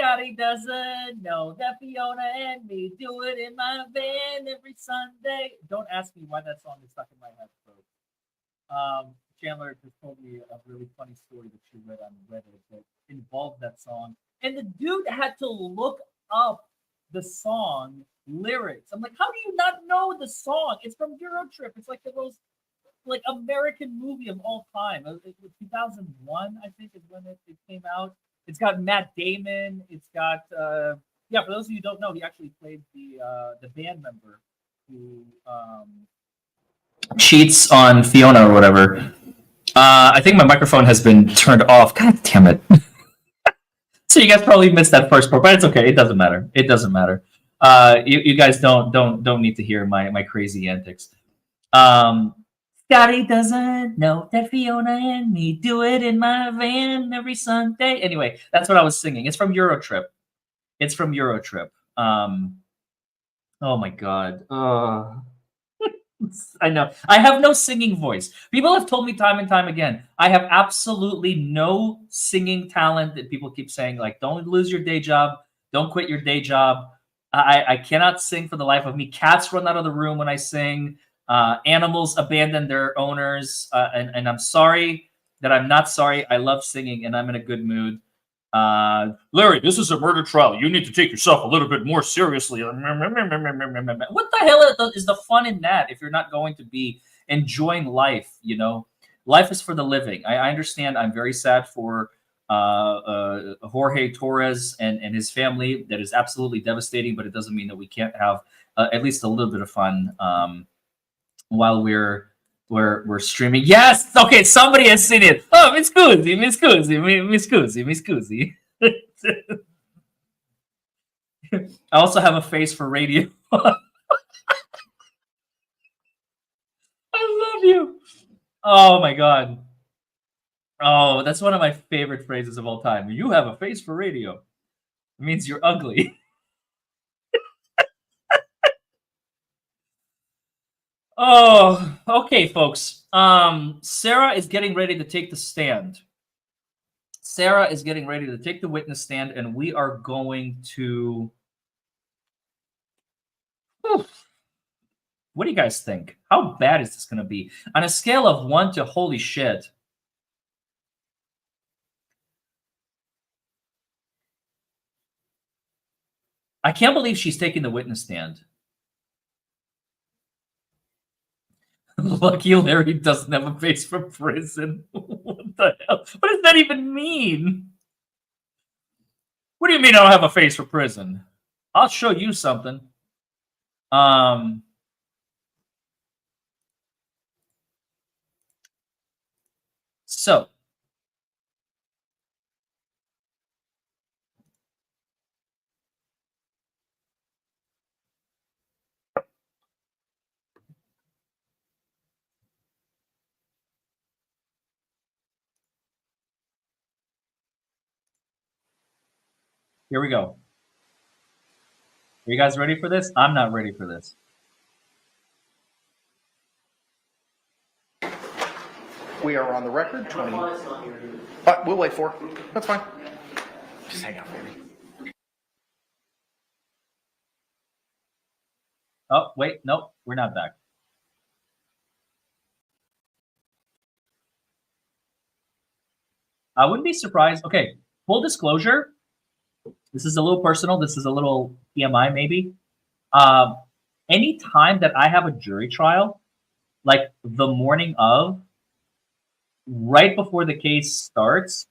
Scotty doesn't know that Fiona and me do it in my van every Sunday. Don't ask me why that song is stuck in my head, folks. Chandler just told me a really funny story that she read on Reddit that involved that song. And the dude had to look up the song lyrics. I'm like, how do you not know the song? It's from Eurotrip. It's like the most like American movie of all time. It was 2001, I think, is when it came out. It's got Matt Damon. It's got yeah. For those of you who don't know, he actually played the band member who cheats on Fiona or whatever. I think my microphone has been turned off. God damn it! So you guys probably missed that first part, but it's okay. It doesn't matter. It doesn't matter. You guys don't need to hear my crazy antics. Scotty doesn't know that Fiona and me do it in my van every Sunday. Anyway, that's what I was singing. It's from Eurotrip. It's from Eurotrip. Oh my god. I know. I have no singing voice. People have told me time and time again, I have absolutely no singing talent. That people keep saying, like, don't lose your day job. Don't quit your day job. I cannot sing for the life of me. Cats run out of the room when I sing. Animals abandon their owners. And I'm sorry that I'm not sorry. I love singing and I'm in a good mood. Larry, this is a murder trial. You need to take yourself a little bit more seriously. What the hell is the fun in that if you're not going to be enjoying life? You know, life is for the living. I understand. I'm very sad for Jorge Torres and his family. That is absolutely devastating, but it doesn't mean that we can't have at least a little bit of fun while we're streaming. Yes. Okay. Somebody has seen it. Oh, mi scusi. I also have a face for radio. I love you. Oh my god. Oh, that's one of my favorite phrases of all time. You have a face for radio. It means you're ugly. Oh, okay, folks. Sarah is getting ready to take the stand. Sarah is getting ready to take the witness stand, and we are going to. What do you guys think? How bad is this going to be? On a scale of 1 to holy shit. I can't believe she's taking the witness stand. Lucky Larry doesn't have a face for prison. What the hell? What does that even mean? What do you mean I don't have a face for prison? I'll show you something. So. Here we go. Are you guys ready for this? I'm not ready for this. We are on the record. 20. We'll wait for it. That's fine. Just hang out, baby. Oh, wait. Nope. We're not back. I wouldn't be surprised. Okay. Full disclosure. This is a little personal. This is a little TMI, maybe. Any time that I have a jury trial, like the morning of, right before the case starts,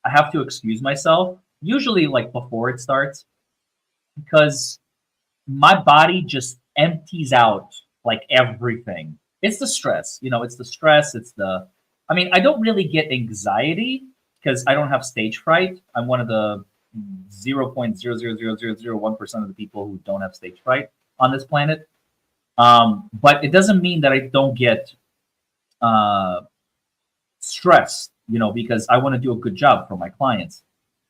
I have to excuse myself, usually like before it starts, because my body just empties out like everything. It's the stress, it's the stress. I mean, I don't really get anxiety because I don't have stage fright. I'm one of the 0.00001% of the people who don't have stage fright on this planet. But it doesn't mean that I don't get stressed, because I want to do a good job for my clients.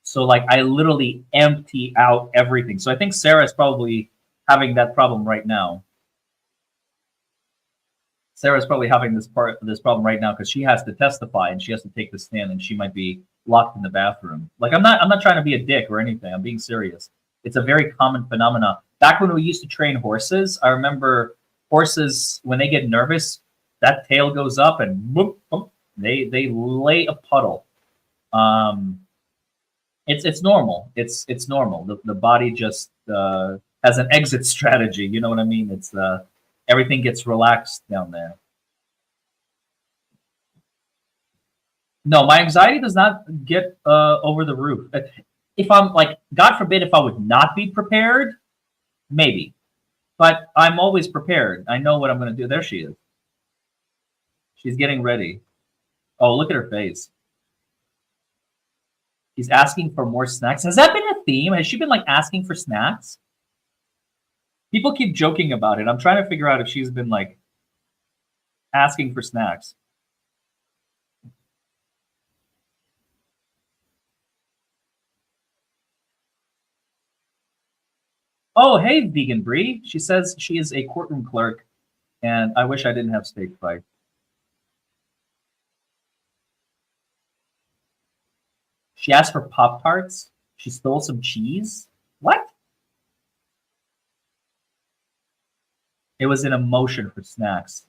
So like I literally empty out everything. So I think Sarah is probably having that problem right now. Sarah's probably having this problem right now because she has to testify and she has to take the stand and she might be locked in the bathroom. Like I'm not trying to be a dick or anything. I'm being serious. It's a very common phenomenon. Back when we used to train horses, I remember horses when they get nervous, that tail goes up and whoop, whoop, they lay a puddle. It's normal. It's normal. The body just has an exit strategy. You know what I mean? It's everything gets relaxed down there. No, my anxiety does not get over the roof. If I'm like, God forbid, if I would not be prepared, maybe. But I'm always prepared. I know what I'm going to do. There she is. She's getting ready. Oh, look at her face. She's asking for more snacks. Has that been a theme? Has she been like asking for snacks? People keep joking about it. I'm trying to figure out if she's been like asking for snacks. Oh, hey, Vegan Brie. She says she is a courtroom clerk, and I wish I didn't have steak fried. She asked for Pop-Tarts. She stole some cheese. What? It was an emotion for snacks.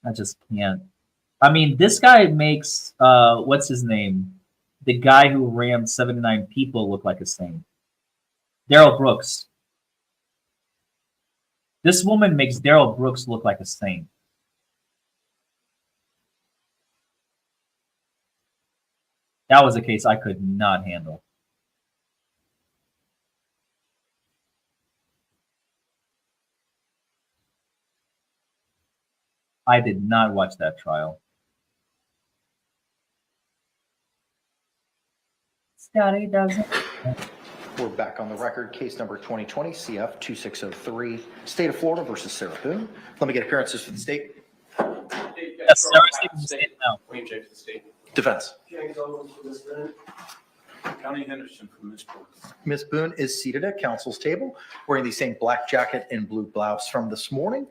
I just can't. I mean, this guy makes, what's his name? The guy who rammed 79 people look like a saint. Daryl Brooks. This woman makes Daryl Brooks look like a saint. That was a case I could not handle. I did not watch that trial. Scotty doesn't. We're back on the record. Case number 2020 CF 2603, State of Florida versus Sarah Boone. Let me get appearances for the state. Yes, Sarah's taking the state now. William J. for the state. Defense. James Owens for Ms. Boone. County Henderson for Ms. Boone. Ms. Boone is seated at counsel's table, wearing the same black jacket and blue blouse from this morning.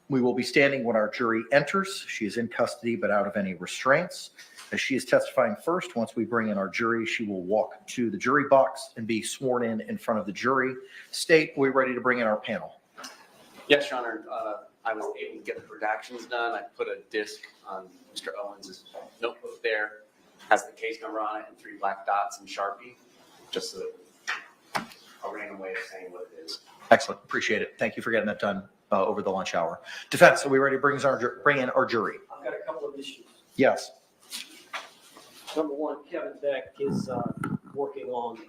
We will be standing when our jury enters. She is in custody, but out of any restraints. As she is testifying first, once we bring in our jury, she will walk to the jury box and be sworn in front of the jury. State, we're ready to bring in our panel. Yes, Your Honor. I was able to get the redactions done. I put a disc on Mr. Owens' notebook there. Has the case number on it and 3 black dots in Sharpie. Just a random way of saying what it is. Excellent. Appreciate it. Thank you for getting that done over the lunch hour. Defense, are we ready to bring in our jury? I've got a couple of issues. Yes. Number one, Kevin Beck is working on.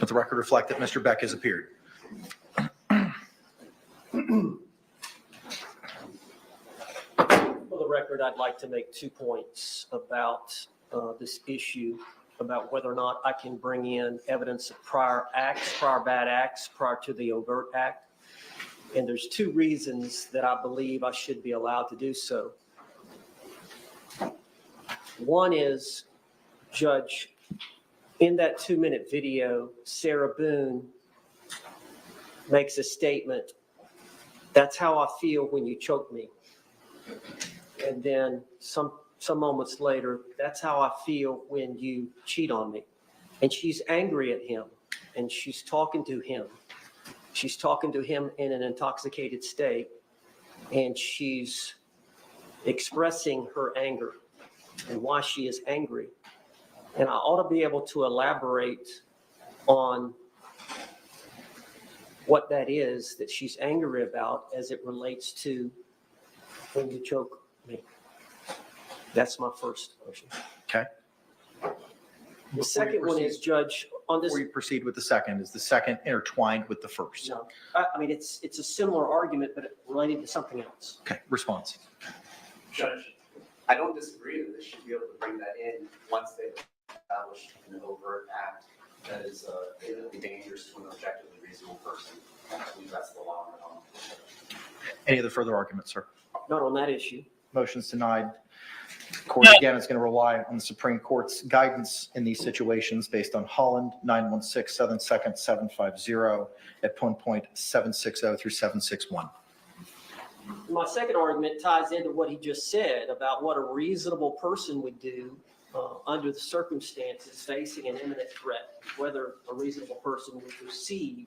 Let the record reflect that Mr. Beck has appeared. For the record, I'd like to make 2 points about this issue, about whether or not I can bring in evidence of prior acts, prior bad acts, prior to the overt act. And there's 2 reasons that I believe I should be allowed to do so. One is, Judge, in that 2-minute video, Sarah Boone makes a statement, "That's how I feel when you choke me." And then some moments later, "That's how I feel when you cheat on me." And she's angry at him, and she's talking to him. She's talking to him in an intoxicated state, and she's expressing her anger and why she is angry. And I ought to be able to elaborate on what that is that she's angry about as it relates to when you choke me. That's my first question. Okay. The second one is, Judge, on this. Before you proceed with the second, is the second intertwined with the first? No, I mean, it's a similar argument, but related to something else. Okay, response. Judge, I don't disagree that they should be able to bring that in once they've established an overt act that is imminently dangerous to an objectively reasonable person. I believe that's the law. Any other further arguments, sir? Not on that issue. Motion's denied. Court again is going to rely on the Supreme Court's guidance in these situations based on Holland 916 7 2nd 750 at 1.760 through 761. My second argument ties into what he just said about what a reasonable person would do under the circumstances facing an imminent threat, whether a reasonable person would perceive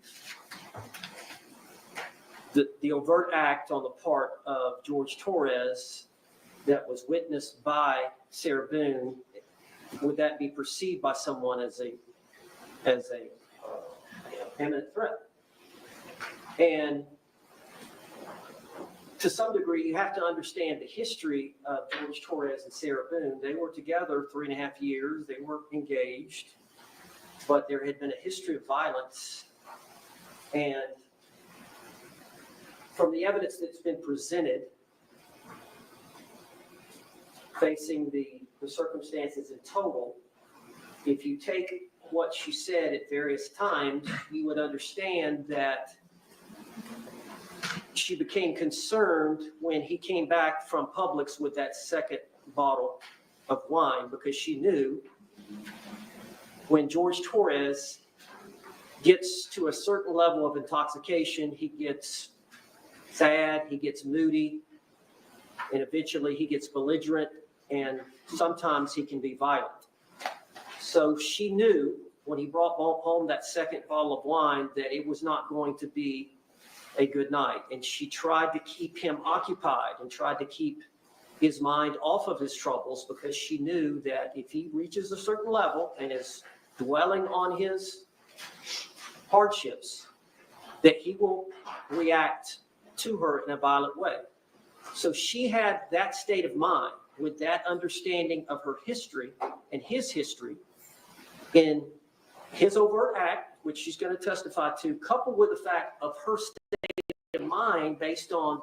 the overt act on the part of Jorge Torres that was witnessed by Sarah Boone. Would that be perceived by someone as a imminent threat? And to some degree, you have to understand the history of Jorge Torres and Sarah Boone. They were together 3.5 years. They weren't engaged, but there had been a history of violence. And from the evidence that's been presented, facing the circumstances in total, if you take what she said at various times, you would understand that she became concerned when he came back from Publix with that second bottle of wine, because she knew when Jorge Torres gets to a certain level of intoxication, he gets sad, he gets moody, and eventually he gets belligerent, and sometimes he can be violent. So she knew when he brought home that second bottle of wine that it was not going to be a good night. And she tried to keep him occupied and tried to keep his mind off of his troubles, because she knew that if he reaches a certain level and is dwelling on his hardships, that he will react to her in a violent way. So she had that state of mind with that understanding of her history and his history in his overt act, which she's going to testify to, coupled with the fact of her state of mind based on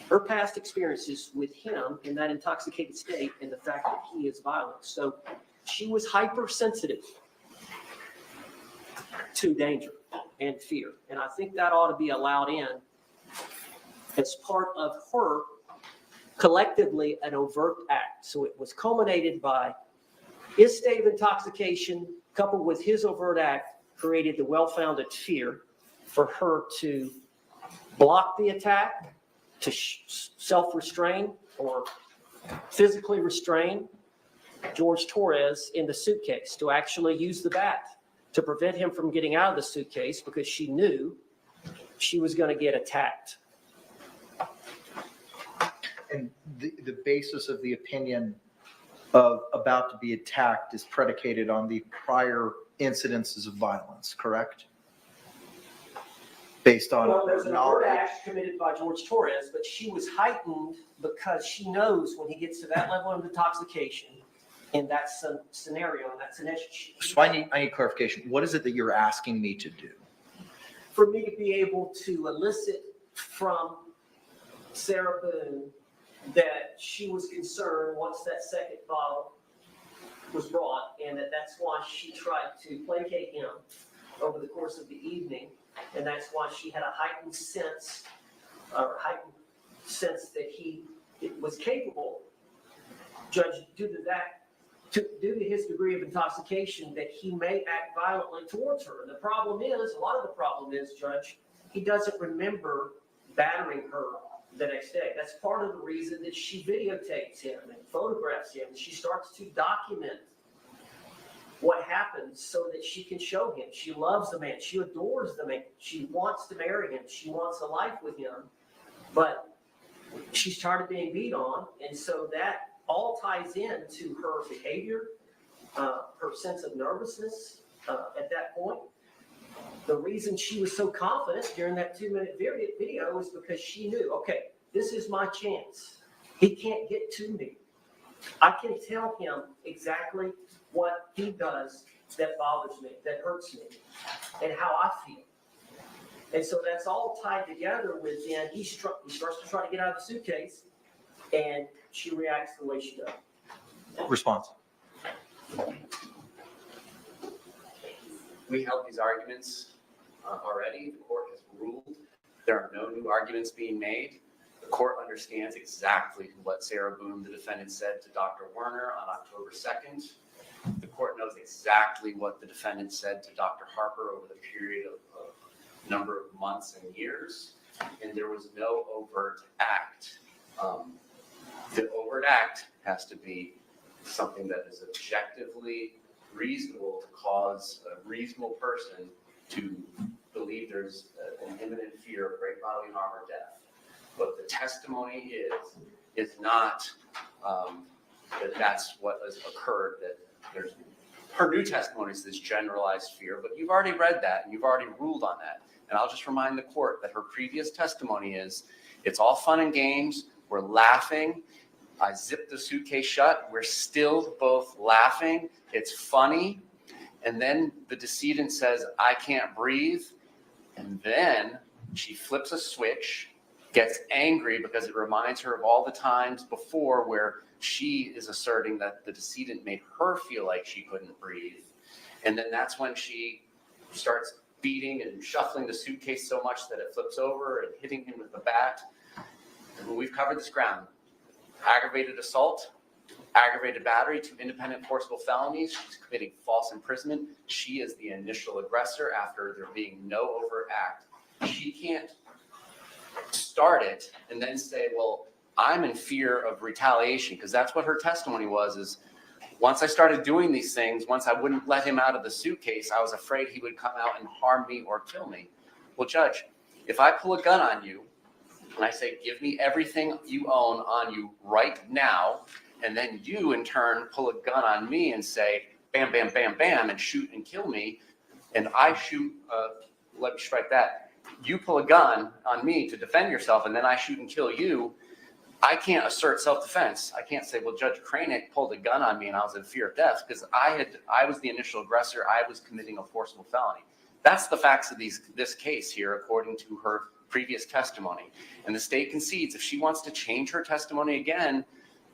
her past experiences with him in that intoxicated state and the fact that he is violent. So she was hypersensitive to danger and fear. And I think that ought to be allowed in as part of her collectively an overt act. So it was culminated by his state of intoxication coupled with his overt act created the well-founded fear for her to block the attack, to self-restrain or physically restrain Jorge Torres in the suitcase, to actually use the bat to prevent him from getting out of the suitcase, because she knew she was going to get attacked. And the basis of the opinion of about to be attacked is predicated on the prior incidences of violence, correct? Based on Well, there's an overt knowledge. act committed by Jorge Torres, but she was heightened because she knows when he gets to that level of intoxication in that scenario, and that's an issue. So I need clarification. What is it that you're asking me to do? For me to be able to elicit from Sarah Boone that she was concerned once that second bottle was brought, and that's why she tried to placate him over the course of the evening, and that's why she had a heightened sense that he was capable, Judge, due to his degree of intoxication, that he may act violently towards her. And a lot of the problem is, Judge, he doesn't remember battering her the next day. That's part of the reason that she videotapes him and photographs him. She starts to document what happens so that she can show him. She loves the man. She adores the man. She wants to marry him. She wants a life with him. But she's tired of being beat on. And so that all ties into her behavior, her sense of nervousness at that point. The reason she was so confident during that 2-minute video is because she knew, okay, this is my chance. He can't get to me. I can tell him exactly what he does that bothers me, that hurts me, and how I feel. And so that's all tied together with then he starts to try to get out of the suitcase, and she reacts the way she does. Response. We held these arguments already. The court has ruled there are no new arguments being made. The court understands exactly what Sarah Boone, the defendant, said to Dr. Werner on October 2nd. The court knows exactly what the defendant said to Dr. Harper over the period of a number of months and years. and there was no overt act. The overt act has to be something that is objectively reasonable to cause a reasonable person to believe there's an imminent fear of great bodily harm or death. But the testimony is not that that's what has occurred, that there's her new testimony is this generalized fear, but you've already read that and you've already ruled on that. And I'll just remind the court that her previous testimony is, it's all fun and games, we're laughing, I zipped the suitcase shut, we're still both laughing, it's funny, and then the decedent says, I can't breathe, and then she flips a switch, gets angry because it reminds her of all the times before where she is asserting that the decedent made her feel like she couldn't breathe. And then that's when she starts beating and shuffling the suitcase so much that it flips over and hitting him with the bat. And we've covered this ground. Aggravated assault, aggravated battery, 2 independent forcible felonies. She's committing false imprisonment. She is the initial aggressor after there being no overt act. She can't start it and then say, well, I'm in fear of retaliation, because that's what her testimony was, is once I started doing these things, once I wouldn't let him out of the suitcase, I was afraid he would come out and harm me or kill me. Well, Judge, if I pull a gun on you and I say, give me everything you own on you right now, and then you in turn pull a gun on me and say, bam, bam, bam, bam, and shoot and kill me, and I shoot, let me strike that, you pull a gun on me to defend yourself, and then I shoot and kill you, I can't assert self-defense. I can't say, well, Judge Kranick pulled a gun on me and I was in fear of death, because I was the initial aggressor. I was committing a forcible felony. That's the facts of this case here, according to her previous testimony. And the state concedes if she wants to change her testimony again,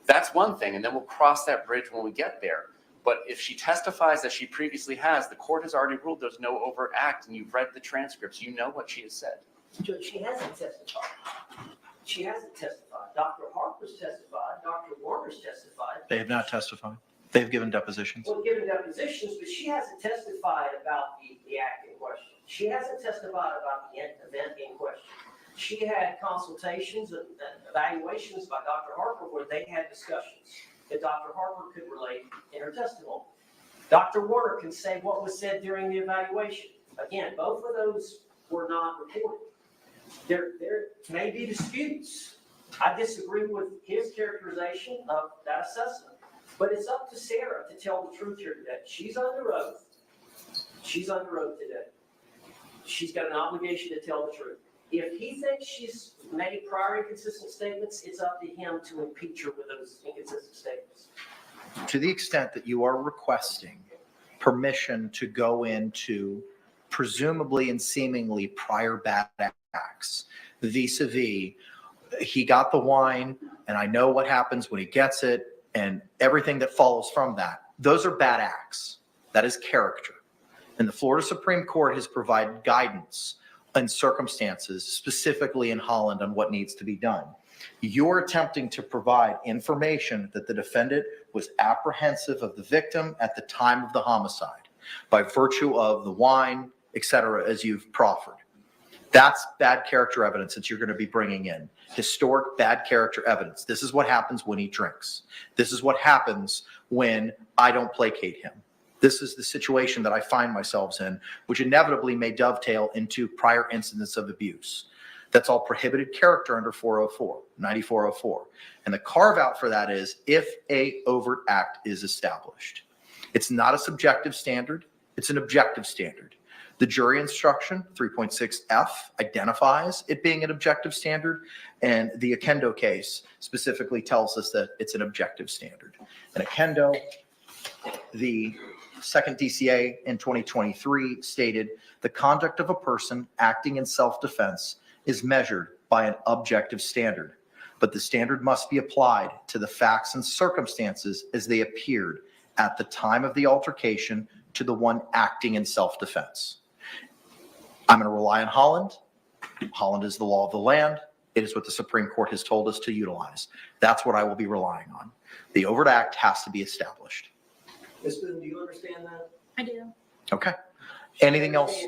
that's one thing, and then we'll cross that bridge when we get there. But if she testifies that she previously has, the court has already ruled there's no overt act, and you've read the transcripts. You know what she has said. Judge, she hasn't testified. She hasn't testified. Dr. Harper's testified. Dr. Warner's testified. They have not testified. They've given depositions. Well, given depositions, but she hasn't testified about the act in question. She hasn't testified about the event in question. She had consultations and evaluations by Dr. Harper where they had discussions that Dr. Harper could relate in her testimony. Dr. Warner can say what was said during the evaluation. Again, both of those were not reported. There may be disputes. I disagree with his characterization of that assessment, but it's up to Sarah to tell the truth here today. She's under oath. She's under oath today. She's got an obligation to tell the truth. If he thinks she's made prior inconsistent statements, it's up to him to impeach her with those inconsistent statements. To the extent that you are requesting permission to go into presumably and seemingly prior bad acts, vis-a-vis, he got the wine and I know what happens when he gets it and everything that follows from that, those are bad acts. That is character. And the Florida Supreme Court has provided guidance and circumstances, specifically in Holland, on what needs to be done. You're attempting to provide information that the defendant was apprehensive of the victim at the time of the homicide by virtue of the wine, etc., as you've proffered. That's bad character evidence that you're going to be bringing in. Historic bad character evidence. This is what happens when he drinks. This is what happens when I don't placate him. This is the situation that I find myself in, which inevitably may dovetail into prior incidents of abuse. That's all prohibited character under 404, 9404. And the carve out for that is if a overt act is established. It's not a subjective standard. It's an objective standard. The jury instruction, 3.6F, identifies it being an objective standard, and the Akendo case specifically tells us that it's an objective standard. In Akendo, the second DCA in 2023 stated the conduct of a person acting in self-defense is measured by an objective standard, but the standard must be applied to the facts and circumstances as they appeared at the time of the altercation to the one acting in self-defense. I'm going to rely on Holland. Holland is the law of the land. It is what the Supreme Court has told us to utilize. That's what I will be relying on. The overt act has to be established. Ms. Boone, do you understand that? I do. Okay. Anything else?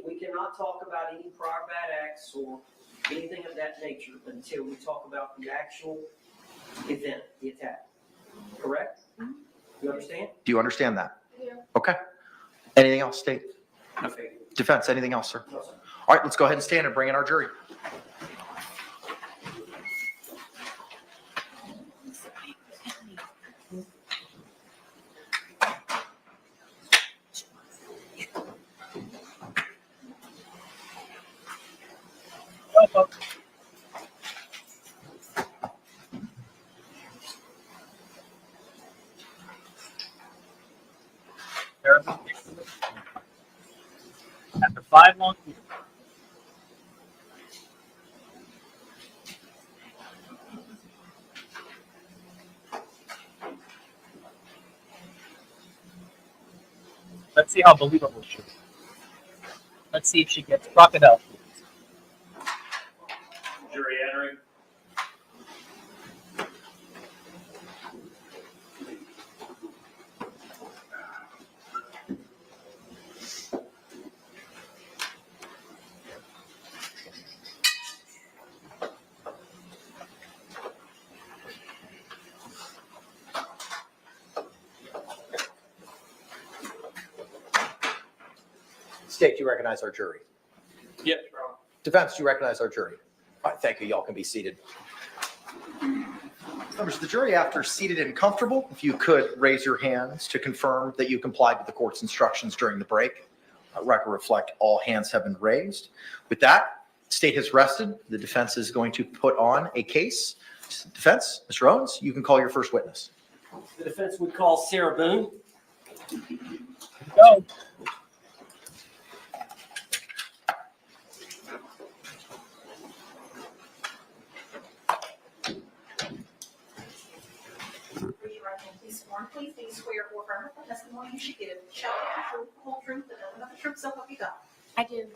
We cannot talk about any prior bad acts or anything of that nature until we talk about the actual event, the attack. Correct? You understand? Do you understand that? Yeah. Okay. Anything else, state? Okay. Defense, anything else, sir? No, sir. All right, let's go ahead and stand and bring in our jury. After 5 long years. Let's see how believable she is. Let's see if she gets crocodile. Jury entering. State, do you recognize our jury? Yes, Your Honor. Defense, do you recognize our jury? All right, thank you. Y'all can be seated. Members of the jury, after seated and comfortable, if you could raise your hands to confirm that you complied with the court's instructions during the break. Record reflect all hands have been raised. With that, state has rested. The defense is going to put on a case. Defense, Mr. Owens, you can call your first witness. The defense would call Sarah Boone. Go. Raise your right hand, please. Sworn, please. Do you swear or affirm that the testimony you should give shall be the truth, the whole truth, and nothing but the truth, so help you God? I do.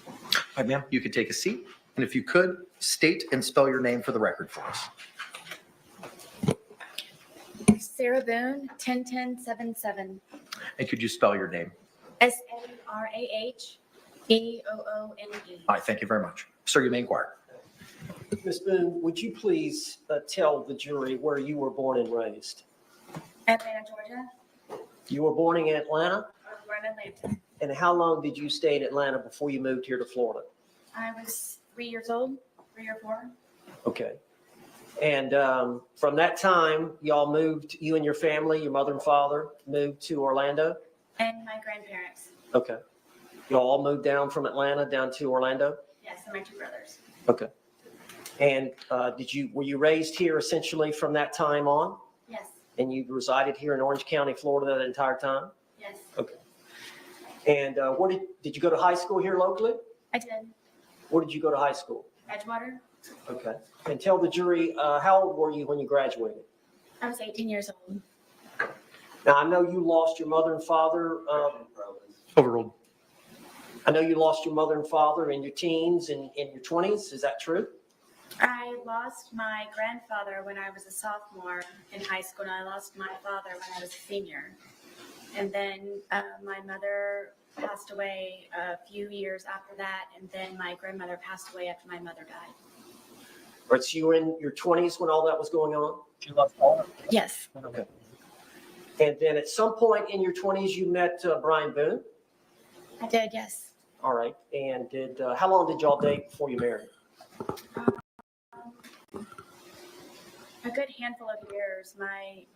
All right, ma'am, you can take a seat. And if you could, state and spell your name for the record for us. Sarah Boone, 101077. And could you spell your name? SARAHBOONE. All right, thank you very much. Sir, you may inquire. Ms. Boone, would you please tell the jury where you were born and raised? Atlanta, Georgia. You were born in Atlanta? I was born in Atlanta. And how long did you stay in Atlanta before you moved here to Florida? I was 3 years old, 3 or 4. Okay. And from that time, y'all moved, you and your family, your mother and father, moved to Orlando? And my grandparents. Okay. Y'all all moved down from Atlanta down to Orlando? Yes, and my 2 brothers. Okay. And were you raised here essentially from that time on? Yes, And you resided here in Orange County, Florida that entire time? yes, Okay. And where did you go to high school here locally? I did. Where did you go to high school? Edgewater. Okay. And tell the jury, how old were you when you graduated? I was 18 years old. Now, I know you lost your mother and father. Overruled. I know you lost your mother and father in your teens and in your 20s. Is that true? I lost my grandfather when I was a sophomore in high school, and I lost my father when I was a senior. And then my mother passed away a few years after that, and then my grandmother passed away after my mother died. All right, so you were in your 20s when all that was going on? She lost all of it. Yes, Okay. And then at some point in your 20s, you met Brian Boone? I did, yes. All right. And how long did y'all date before you married? A good handful of years.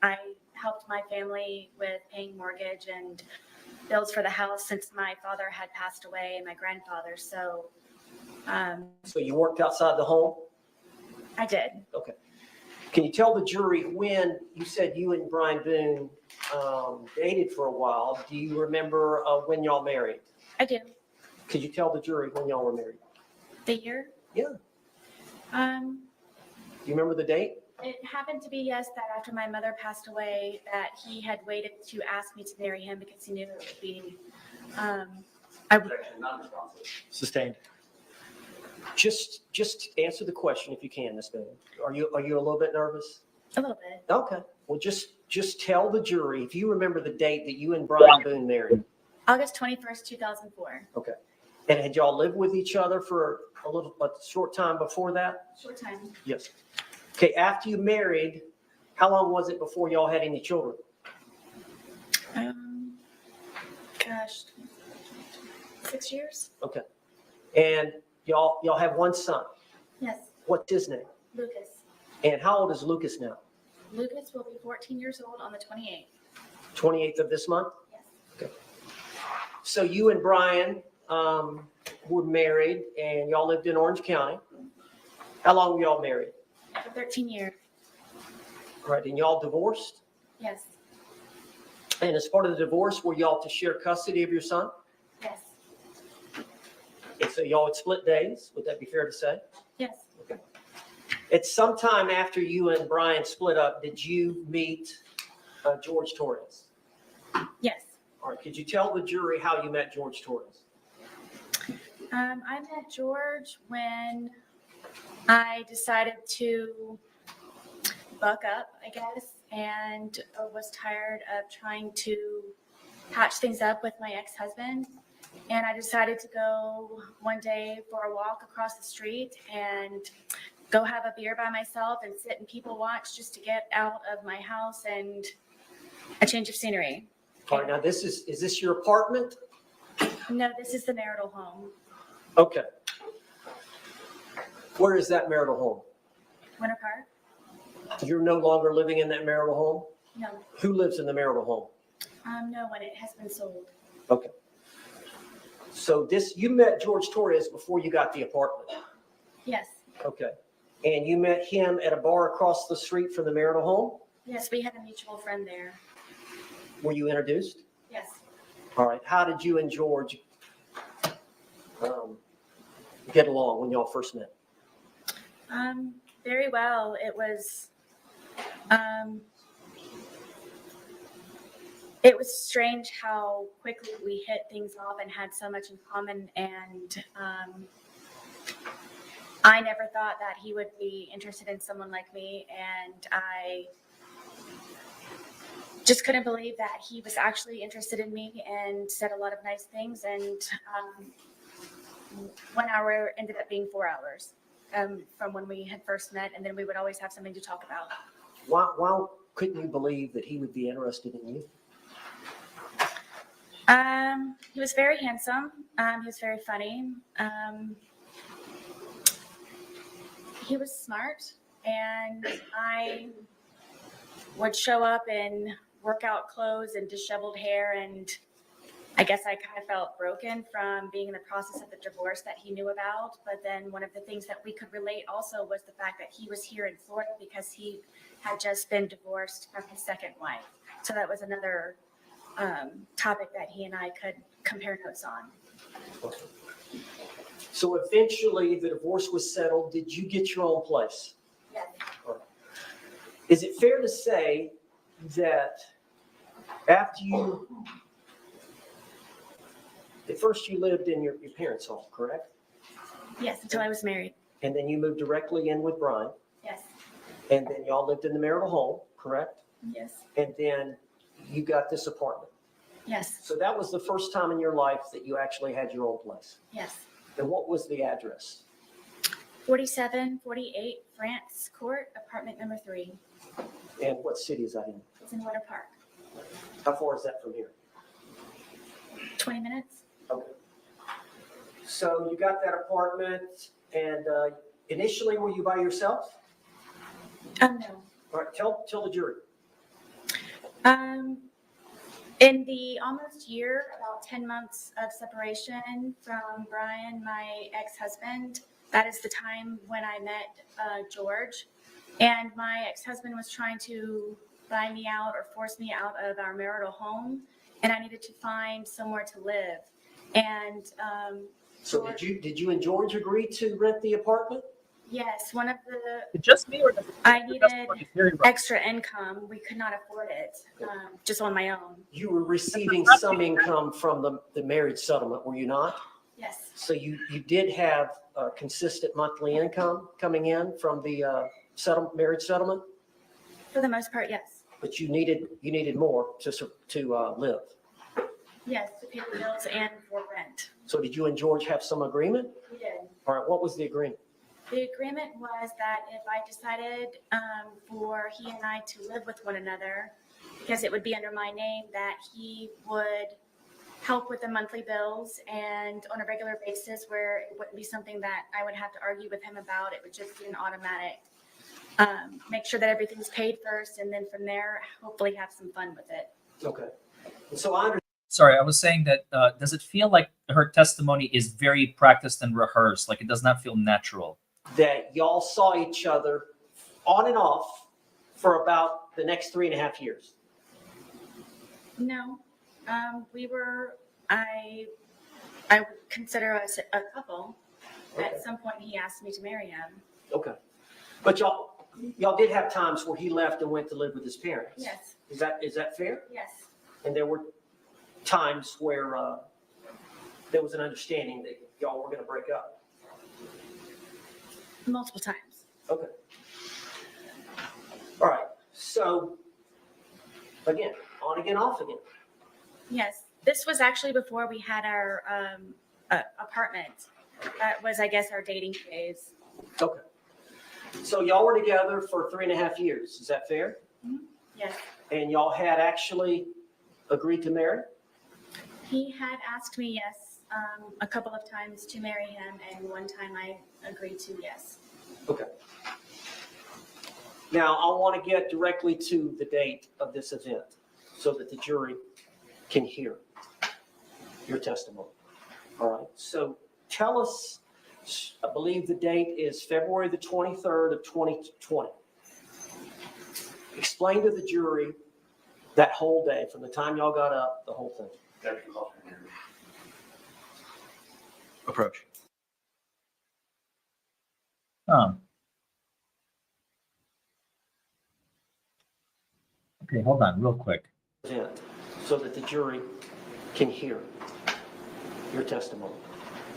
I helped my family with paying mortgage and bills for the house since my father had passed away and my grandfather. So So you worked outside the home? I did. Okay. Can you tell the jury when you said you and Brian Boone dated for a while? Do you remember when y'all married? I do. Could you tell the jury when y'all were married? The year? Yeah. Um, Do you remember the date? it happened to be, yes, that after my mother passed away, that he had waited to ask me to marry him because he knew it would be, Objection, non-responsive. Sustained. Just answer the question if you can, Ms. Boone. Are you a little bit nervous? a little bit. Okay. Well, just tell the jury if you remember the date that you and Brian Boone married. August 21st, 2004. Okay. And had y'all lived with each other for a short time before that? Short time. Yes. Okay, after you married, how long was it before y'all had any children? Gosh, 6 years? Okay. And y'all have one son. Yes, What's his name? Lucas. And how old is Lucas now? Lucas will be 14 years old on the 28th. 28th of this month? Yes. So you and Brian were married and y'all lived in Orange County. How long were y'all married? For 13 years. Right, and y'all divorced? Yes. And as part of the divorce, were y'all to share custody of your son? Yes. And so y'all would split days, would that be fair to say? Yes. At some time after you and Brian split up, did you meet Jorge Torres? Yes. All right, could you tell the jury how you met Jorge Torres? I met George when I decided to buck up, I guess, and was tired of trying to patch things up with my ex-husband. And I decided to go one day for a walk across the street and go have a beer by myself and sit and people watch just to get out of my house and a change of scenery. All right, now is this your apartment? No, this is the marital home. Okay. Where is that marital home? Winter Park? You're no longer living in that marital home? No. Who lives in the marital home? No one. It has been sold. Okay. So you met Jorge Torres before you got the apartment? Yes. Okay. And you met him at a bar across the street from the marital home? Yes, we had a mutual friend there. Were you introduced? Yes. All right. How did you and George get along when y'all first met? Very well. It was strange how quickly we hit things off and had so much in common. And I never thought that he would be interested in someone like me. And I just couldn't believe that he was actually interested in me and said a lot of nice things. And 1 hour ended up being 4 hours from when we had first met. And then we would always have something to talk about. Why couldn't you believe that he would be interested in you? He was very handsome. He was very funny. He was smart, and I would show up in workout clothes and disheveled hair, and I guess I kind of felt broken from being in the process of the divorce that he knew about. But then one of the things that we could relate also was the fact that he was here in Florida because he had just been divorced from his second wife. So that was another topic that he and I could compare notes on. So eventually the divorce was settled. Did you get your own place? Yes. Is it fair to say that after at first you lived in your parents' home, correct? Yes, until I was married. And then you moved directly in with Brian, Yes. and then y'all lived in the marital home, correct? Yes. And then you got this apartment. Yes. So that was the first time in your life that you actually had your own place. Yes. And what was the address? 4748 France Court, apartment number 3. And what city is that in? It's in Winter Park. How far is that from here? 20 minutes? Okay. So you got that apartment, and initially were you by yourself? No. All right, tell the jury. In the almost year, about 10 months of separation from Brian, my ex-husband, that is the time when I met George. And my ex-husband was trying to buy me out or force me out of our marital home, and I needed to find somewhere to live. And So did you and George agree to rent the apartment? yes, one of the Just me or I needed extra income. We could not afford it just on my own. You were receiving some income from the marriage settlement, were you not? Yes. So you did have a consistent monthly income coming in from the marriage settlement, For the most part, yes. but you needed more to live. Yes, to pay the bills and for rent. So did you and George have some agreement? We did. All right, what was the agreement? The agreement was that if I decided for he and I to live with one another, because it would be under my name, that he would help with the monthly bills and on a regular basis where it wouldn't be something that I would have to argue with him about. It would just be an automatic. Make sure that everything's paid first, and then from there, hopefully have some fun with it. Okay. And so I understand. Sorry, I was saying that, does it feel like her testimony is very practiced and rehearsed? Like it does not feel natural? That y'all saw each other on and off for about the next 3.5 years. No, I would consider us a couple. Okay. At some point, he asked me to marry him. Okay. But y'all did have times where he left and went to live with his parents. Yes, Is that fair? yes, And there were times where there was an understanding that y'all were going to break up. multiple times. Okay. All right. So again, on again, off again. Yes, this was actually before we had our apartment. That was, I guess, our dating phase. Okay. So y'all were together for 3.5 years. Is that fair? Yes, And y'all had actually agreed to marry? he had asked me yes a couple of times to marry him, and one time I agreed to yes. Okay. Now, I want to get directly to the date of this event so that the jury can hear your testimony. All right. So tell us, I believe the date is February the 23rd of 2020. Explain to the jury that whole day, from the time y'all got up, the whole thing. Approach. Okay, hold on real quick. Event so that the jury can hear your testimony.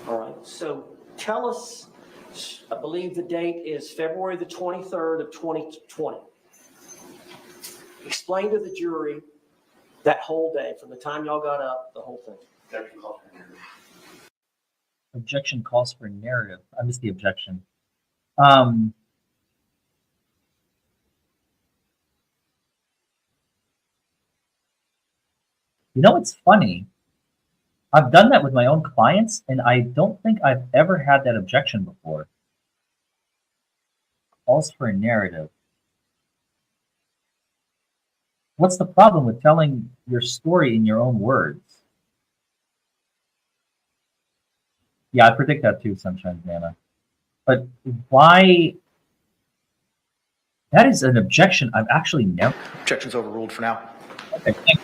All right. So tell us, I believe the date is February the 23rd of 2020. Explain to the jury that whole day, from the time y'all got up, the whole thing. Objection calls for narrative. I missed the objection. You know, it's funny. I've done that with my own clients, and I don't think I've ever had that objection before. Calls for a narrative. What's the problem with telling your story in your own words? Yeah, I predict that too, Sunshine Nana. But why? That is an objection I've actually never. Objection's overruled for now. Okay, thank you.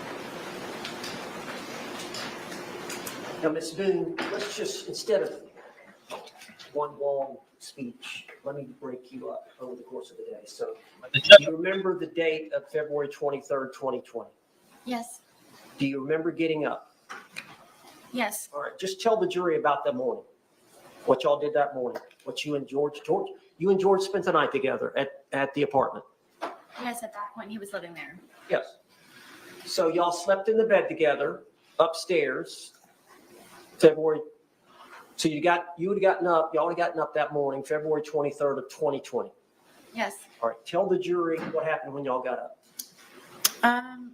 Now, Ms. Boone, let's just, instead of one long speech, let me break you up over the course of the day. So The do judge, you remember the date of February 23rd, 2020? Yes, Do you remember getting up? yes. All right, just tell the jury about that morning, what y'all did that morning, what you and George spent the night together at the apartment. Yes, at that point, he was living there. Yes. So y'all slept in the bed together upstairs, February. So y'all would have gotten up that morning, February 23rd of 2020. Yes. All right, tell the jury what happened when y'all got up.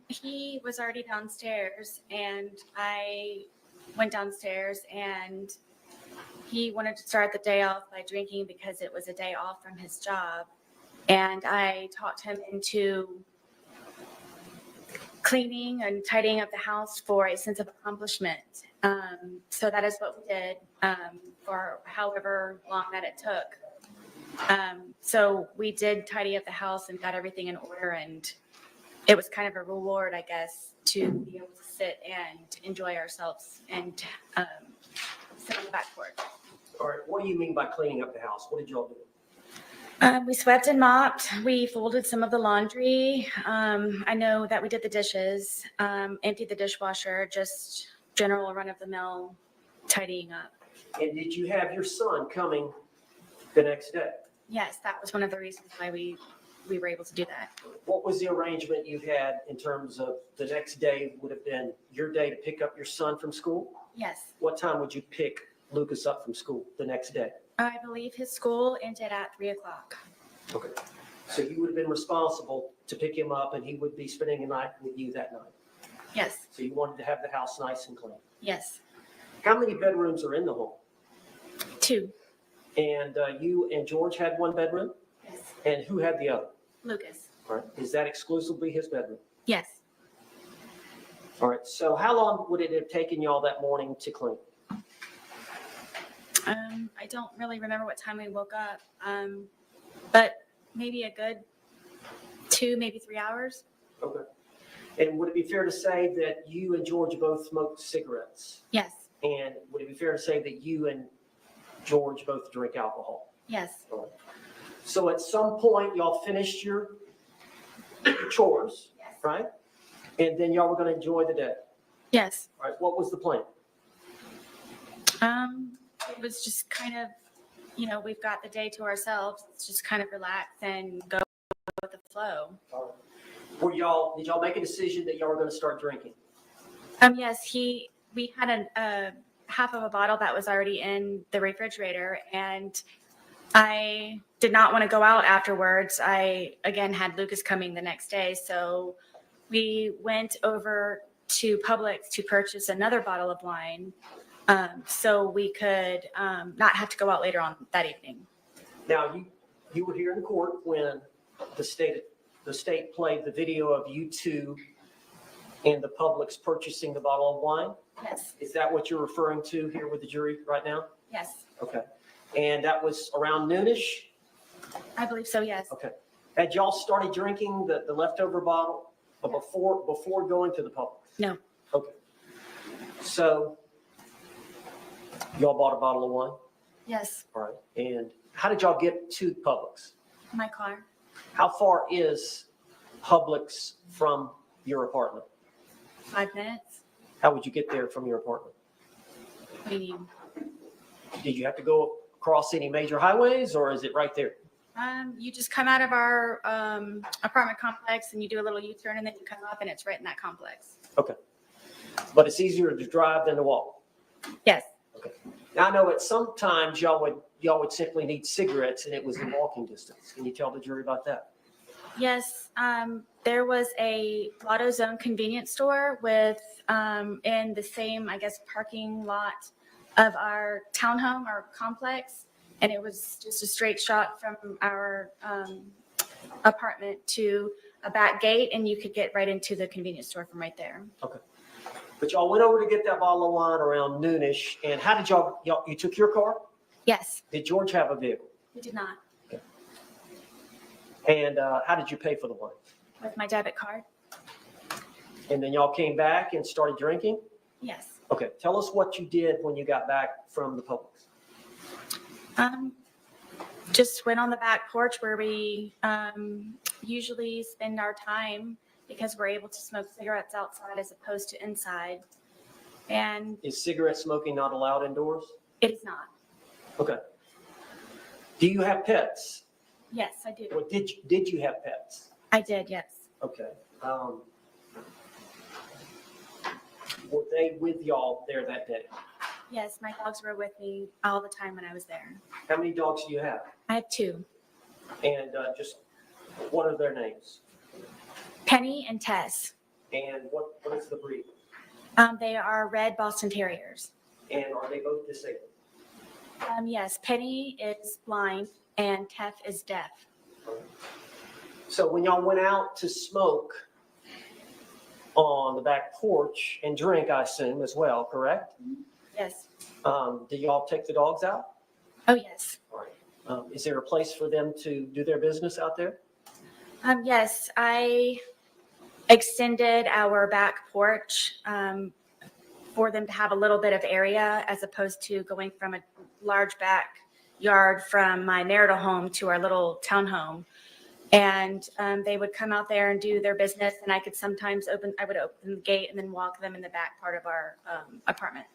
He was already downstairs, and I went downstairs, and he wanted to start the day off by drinking because it was a day off from his job. And I talked him into cleaning and tidying up the house for a sense of accomplishment. So that is what we did for however long that it took. So we did tidy up the house and got everything in order, and it was kind of a reward, I guess, to be able to sit and enjoy ourselves and sit on the back porch. All right, what do you mean by cleaning up the house? What did y'all do? We swept and mopped. We folded some of the laundry. I know that we did the dishes, emptied the dishwasher, just general run-of-the-mill tidying up. And did you have your son coming the next day? Yes, that was one of the reasons why we we were able to do that. What was the arrangement you had in terms of the next day would have been your day to pick up your son from school? Yes. What time would you pick Lucas up from school the next day? I believe his school ended at 3:00. Okay. So you would have been responsible to pick him up and he would be spending a night with you that night. Yes. So you wanted to have the house nice and clean. Yes. How many bedrooms are in the home? 2. And you and George had one bedroom? Yes. And who had the other? Lucas. All right. Is that exclusively his bedroom? Yes. All right. So how long would it have taken y'all that morning to clean? I don't really remember what time we woke up, but maybe a good 2, maybe 3 hours. Okay. And would it be fair to say that you and George both smoked cigarettes? Yes. And would it be fair to say that you and George both drink alcohol? Yes. All right. So at some point, y'all finished your chores, Yes. right? And then y'all were going to enjoy the day. Yes. All right. What was the plan? It was just kind of, we've got the day to ourselves. Let's just kind of relax and go with the flow. All right. Did y'all make a decision that y'all were going to start drinking? Yes, we had a half of a bottle that was already in the refrigerator, and I did not want to go out afterwards. I, again, had Lucas coming the next day, so we went over to Publix to purchase another bottle of wine so we could not have to go out later on that evening. Now, you were here in court when the state played the video of you two and the Publix purchasing the bottle of wine. Yes. Is that what you're referring to here with the jury right now? Yes. Okay. And that was around noonish? I believe so, yes. Okay. Had y'all started drinking the leftover bottle before going to the Publix? No. Okay. So y'all bought a bottle of wine? Yes. All right. And how did y'all get to Publix? My car. How far is Publix from your apartment? 5 minutes. How would you get there from your apartment? What do you mean? Did you have to go across any major highways or is it right there? You just come out of our apartment complex and you do a little U-turn and then you come up and it's right in that complex. Okay. But it's easier to drive than to walk? Yes. Okay. Now I know at some times y'all would simply need cigarettes and it was in walking distance. Can you tell the jury about that? Yes. There was a Lotto Zone convenience store with in the same, I guess, parking lot of our townhome or complex. And it was just a straight shot from our apartment to a back gate, and you could get right into the convenience store from right there. Okay. But y'all went over to get that bottle of wine around noonish. And how did you took your car? Yes. Did George have a vehicle? We did not. And how did you pay for the wine? With my debit card? And then y'all came back and started drinking? Yes. Okay. Tell us what you did when you got back from the Publix. Just went on the back porch where we usually spend our time because we're able to smoke cigarettes outside as opposed to inside. And Is cigarette smoking not allowed indoors? it is not. Okay. Do you have pets? Yes, I do. Or did you have pets? I did, yes. Okay. Were they with y'all there that day? Yes, my dogs were with me all the time when I was there. How many dogs do you have? I have 2, And just what are their names? Penny and Tess. And what is the breed? They are red Boston Terriers. And are they both disabled? Yes, Penny is blind and Teff is deaf. So when y'all went out to smoke on the back porch and drink, I assume as well, correct? Yes. Did y'all take the dogs out? Oh, yes. All right. Is there a place for them to do their business out there? Yes, I extended our back porch for them to have a little bit of area as opposed to going from a large backyard from my marital home to our little townhome. And they would come out there and do their business, and I would open the gate and then walk them in the back part of our apartment.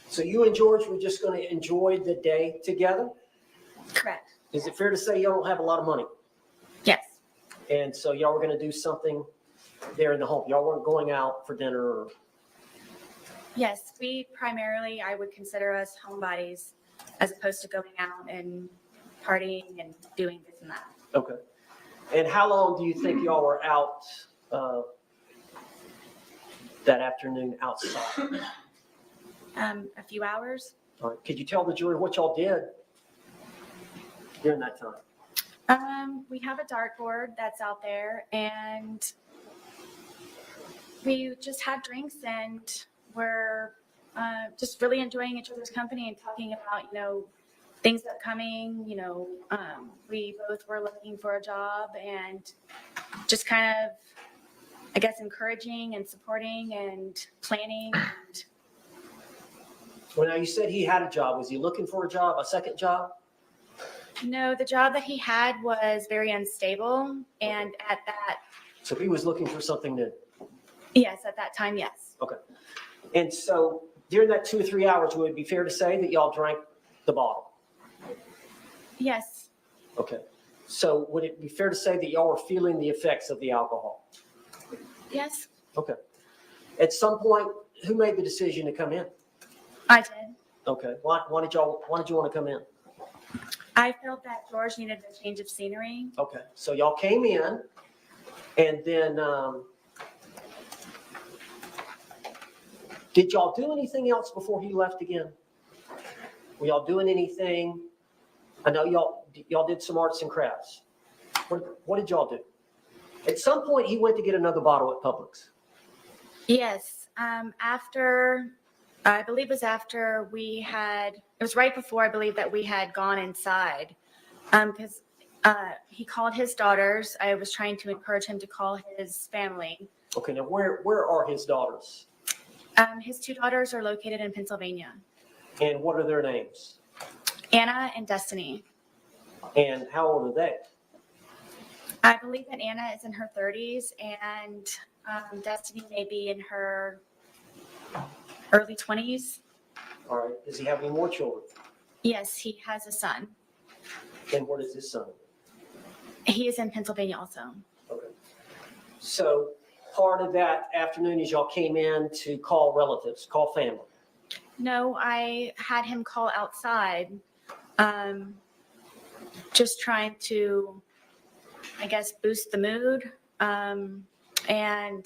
So you and George were just going to enjoy the day together? Correct. Is it fair to say you don't have a lot of money? Yes. And so y'all were going to do something there in the home. Y'all weren't going out for dinner or? Yes, we primarily, I would consider us homebodies as opposed to going out and partying and doing this and that. Okay. And how long do you think y'all were out that afternoon outside? A few hours. All right. Could you tell the jury what y'all did during that time? We have a dartboard that's out there, and we just had drinks, and we're just really enjoying each other's company and talking about, things upcoming. We both were looking for a job and just kind of, I guess, encouraging and supporting and planning. And Well, now you said he had a job. Was he looking for a job, a second job? no, the job that he had was very unstable, and at that, So he was looking for something new. yes, at that time, yes. Okay. And so during that 2 or 3 hours, would it be fair to say that y'all drank the bottle? Yes, Okay. So would it be fair to say that y'all were feeling the effects of the alcohol? yes, Okay. At some point, who made the decision to come in? I did. Okay. Why did you want to come in? I felt that George needed a change of scenery. Okay. So y'all came in, and then did y'all do anything else before he left again? Were y'all doing anything? I know y'all did some arts and crafts. What did y'all do? At some point, he went to get another bottle at Publix. Yes, after, I believe it was after it was right before, I believe, that we had gone inside. Because he called his daughters. I was trying to encourage him to call his family. Okay, now where are his daughters? His two daughters are located in Pennsylvania, And what are their names? Anna and Destiny. And how old are they? I believe that Anna is in her 30s and Destiny may be in her early 20s. All right. Does he have any more children? Yes, he has a son. And what is his son? He is in Pennsylvania also. Okay. So part of that afternoon is y'all came in to call relatives, call family. No, I had him call outside, just trying to, I guess, boost the mood. And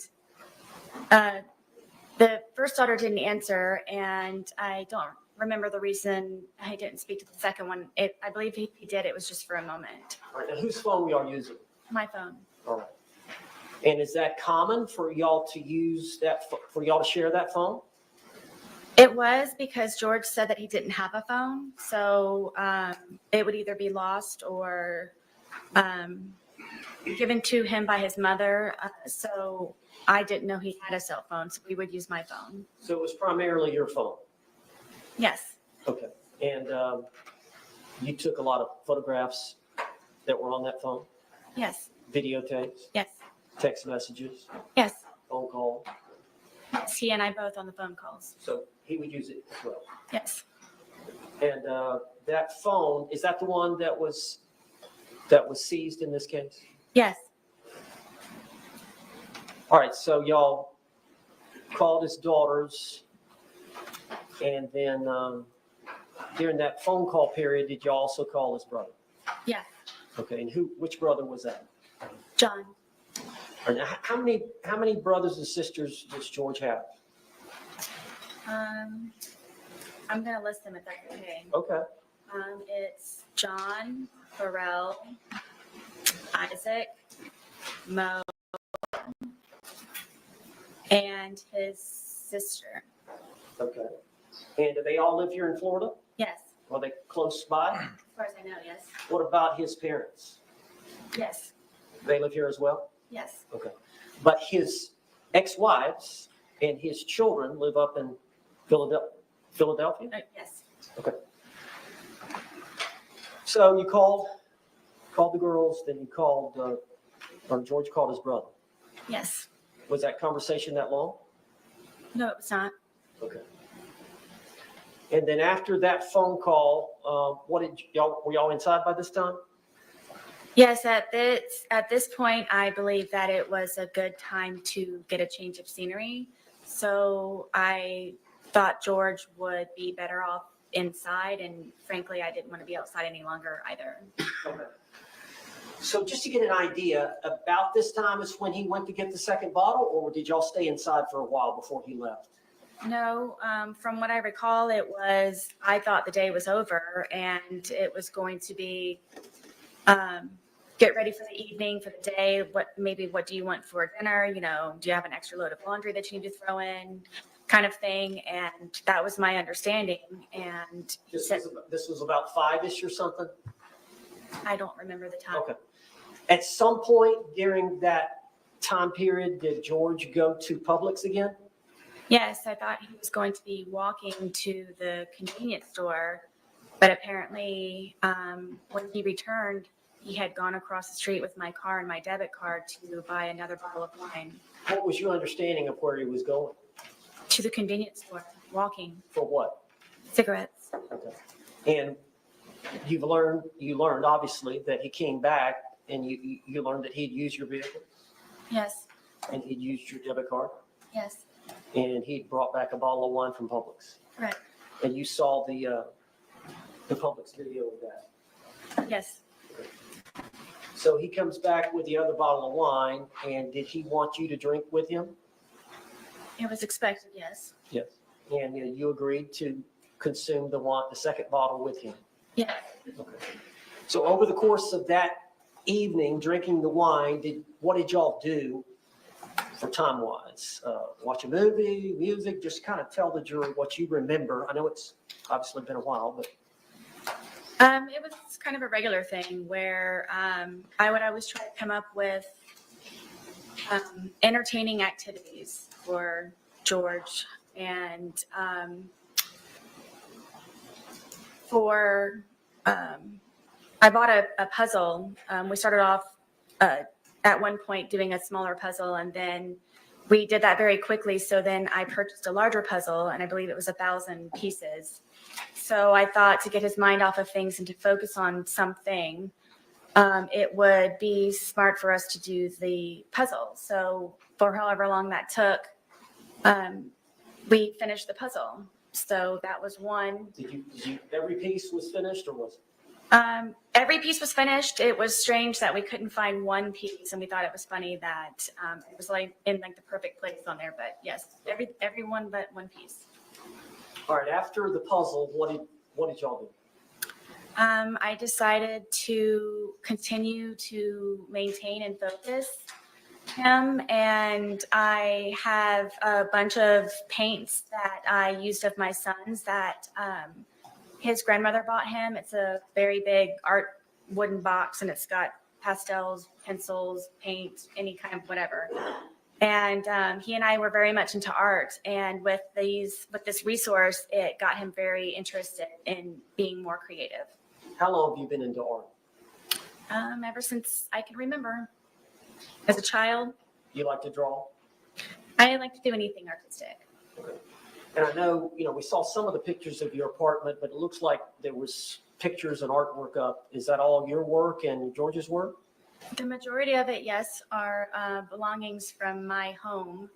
the first daughter didn't answer, and I don't remember the reason I didn't speak to the second one. I believe he did. It was just for a moment. All right. Now whose phone were y'all using? My phone. All right. And is that common for y'all to use for y'all to share that phone? It was because George said that he didn't have a phone, so it would either be lost or given to him by his mother. So I didn't know he had a cell phone, so we would use my phone. So it was primarily your phone. Yes, Okay. And you took a lot of photographs that were on that phone, yes, videotapes, yes, text messages, yes. phone call. Yes, he and I both on the phone calls. So he would use it as well. Yes, And that phone, is that the one that was seized in this case? yes, All right, so y'all called his daughters, and then during that phone call period, did you also call his brother? yeah. Okay, and which brother was that? John, All right, now, how many brothers and sisters does George have? I'm gonna list them if that's okay. Okay, It's John, Pharrell, Isaac, Mo, and his sister. okay. And do they all live here in Florida? Yes, Are they close by? as far as I know, yes. What about his parents? Yes, They live here as well? yes, Okay. But his ex-wives and his children live up in Philadelphia? yes, Okay. So you called the girls, then you or George called his brother. yes. Was that conversation that long? No, it was not. Okay. And then after that phone call, were y'all inside by this time? Yes, at this point, I believe that it was a good time to get a change of scenery. So I thought George would be better off inside, and frankly, I didn't want to be outside any longer either. Okay. So just to get an idea, about this time is when he went to get the second bottle, or did y'all stay inside for a while before he left? No, from what I recall, I thought the day was over and it was going to be, get ready for the evening, for the day. What do you want for dinner? You know, do you have an extra load of laundry that you need to throw in, kind of thing. And that was my understanding. And This was about 5-ish or something? I don't remember the time. Okay. At some point during that time period, did George go to Publix again? Yes, I thought he was going to be walking to the convenience store, but apparently when he returned, he had gone across the street with my car and my debit card to buy another bottle of wine. What was your understanding of where he was going? To the convenience store, walking. For what? Cigarettes. Okay. And you learned obviously that he came back and you learned that he'd used your vehicle Yes, and he'd used your debit card yes, and he'd brought back a bottle of wine from Publix. correct. And you saw the Publix video of that. Yes, So he comes back with the other bottle of wine, and did he want you to drink with him? it was expected, yes. Yes. And you agreed to consume the second bottle with him? Yes. Okay. So over the course of that evening, drinking the wine, what did y'all do for time-wise? Watch a movie, music, just kind of tell the jury what you remember. I know it's obviously been a while, but. It was kind of a regular thing where I would always try to come up with entertaining activities for George, and I bought a puzzle. We started off at one point doing a smaller puzzle, and then we did that very quickly. So then I purchased a larger puzzle, and I believe it was 1,000 pieces. So I thought to get his mind off of things and to focus on something, it would be smart for us to do the puzzle. So for however long that took, we finished the puzzle. So that was one. Did you every piece was finished, or was it? Every piece was finished. It was strange that we couldn't find one piece, and we thought it was funny that it was like in like the perfect place on there. But yes, every one but one piece. All right. After the puzzle, what did y'all do? I decided to continue to maintain and focus him, and I have a bunch of paints that I used of my son's that his grandmother bought him. It's a very big art wooden box, and it's got pastels, pencils, paint, any kind of whatever. And he and I were very much into art, and with this resource, it got him very interested in being more creative. How long have you been into art? Ever since I can remember. As a child, You like to draw? I like to do anything artistic. Okay. And I know, we saw some of the pictures of your apartment, but it looks like there was pictures and artwork up. Is that all your work and George's work? The majority of it, yes, are belongings from my home,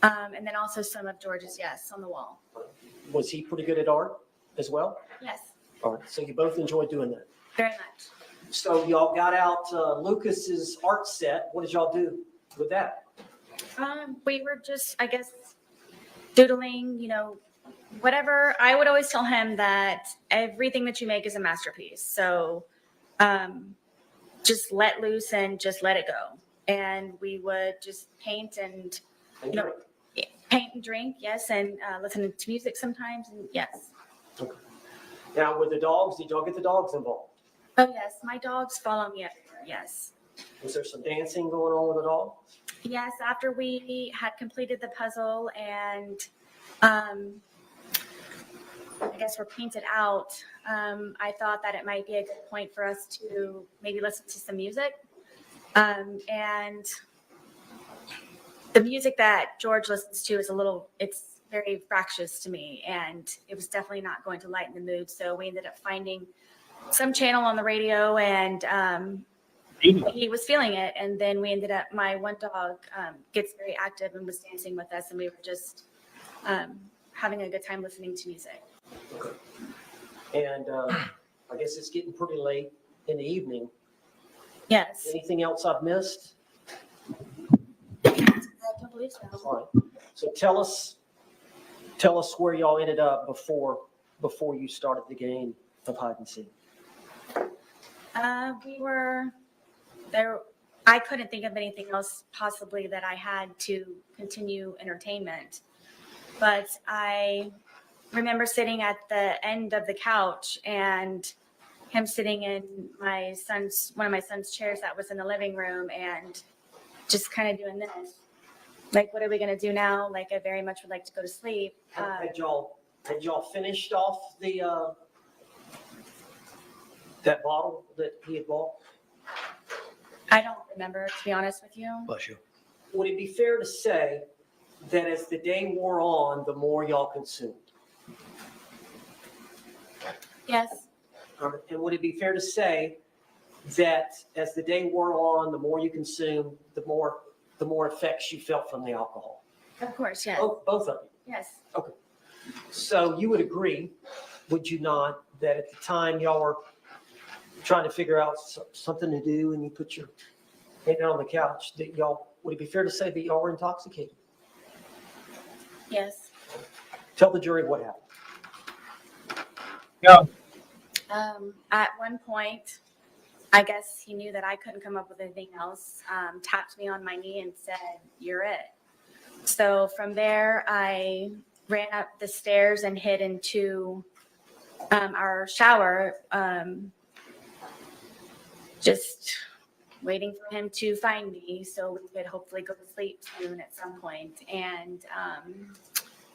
and then also some of George's, yes, on the wall. Was he pretty good at art as well? Yes, All right. So you both enjoyed doing that. very much. So y'all got out Lucas's art set. What did y'all do with that? We were just, I guess, doodling, whatever. I would always tell him that everything that you make is a masterpiece. So just let loose and just let it go. And we would just paint and, paint and drink, yes, and listen to music sometimes, and yes. Okay. Now with the dogs, did y'all get the dogs involved? Oh, yes, my dogs follow me everywhere, yes. Was there some dancing going on with the dog? Yes, after we had completed the puzzle and I guess we're painted out, I thought that it might be a good point for us to maybe listen to some music. And the music that George listens to is it's very fractious to me, and it was definitely not going to lighten the mood. So we ended up finding some channel on the radio, and he was feeling it. And then we ended up, my one dog gets very active and was dancing with us, and we were just having a good time listening to music. And I guess it's getting pretty late in the evening. Yes. Anything else I've missed? I don't believe so. All right. So tell us where y'all ended up before you started the game of hide and seek. We were there. I couldn't think of anything else possibly that I had to continue entertainment. But I remember sitting at the end of the couch and him sitting in one of my son's chairs that was in the living room, and just kind of doing this. Like, what are we going to do now? Like, I very much would like to go to sleep. Had y'all finished off the that bottle that he had bought? I don't remember, to be honest with you. Bless you. Would it be fair to say that as the day wore on, the more y'all consumed? Yes. And would it be fair to say that as the day wore on, the more you consumed, the more effects you felt from the alcohol? Of course, yes. Both of you. Yes. So you would agree, would you not, that at the time y'all were trying to figure out something to do and you put your head down on the couch, that would it be fair to say that y'all were intoxicated? Yes. Tell the jury what happened. Yeah. At one point, I guess he knew that I couldn't come up with anything else, tapped me on my knee and said, "You're it." So from there, I ran up the stairs and hid into our shower, just waiting for him to find me so we could hopefully go to sleep soon at some point. And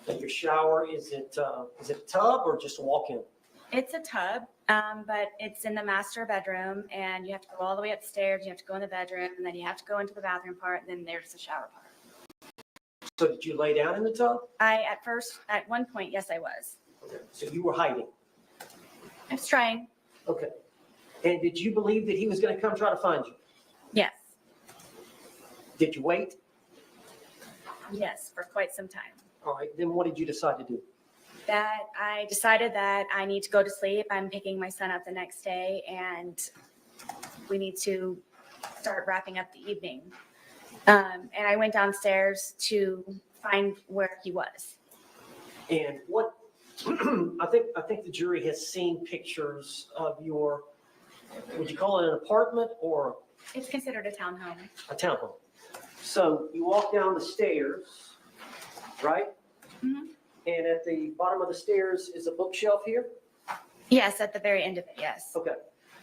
At your shower, is it a tub or just a walk-in? it's a tub, but it's in the master bedroom, and you have to go all the way upstairs. You have to go in the bedroom, and then you have to go into the bathroom part, and then there's the shower part. So did you lay down in the tub? At one point, yes, I was. Okay. So you were hiding. I was trying. Okay. And did you believe that he was going to come try to find you? Yes. Did you wait? Yes, for quite some time. All right. Then what did you decide to do? That I decided that I need to go to sleep. I'm picking my son up the next day, and we need to start wrapping up the evening. And I went downstairs to find where he was. And what I think the jury has seen pictures of your, would you call it an apartment or It's considered a townhome. a townhome? So you walk down the stairs, right? Mhm. And at the bottom of the stairs is a bookshelf here? Yes, at the very end of it, yes. Okay.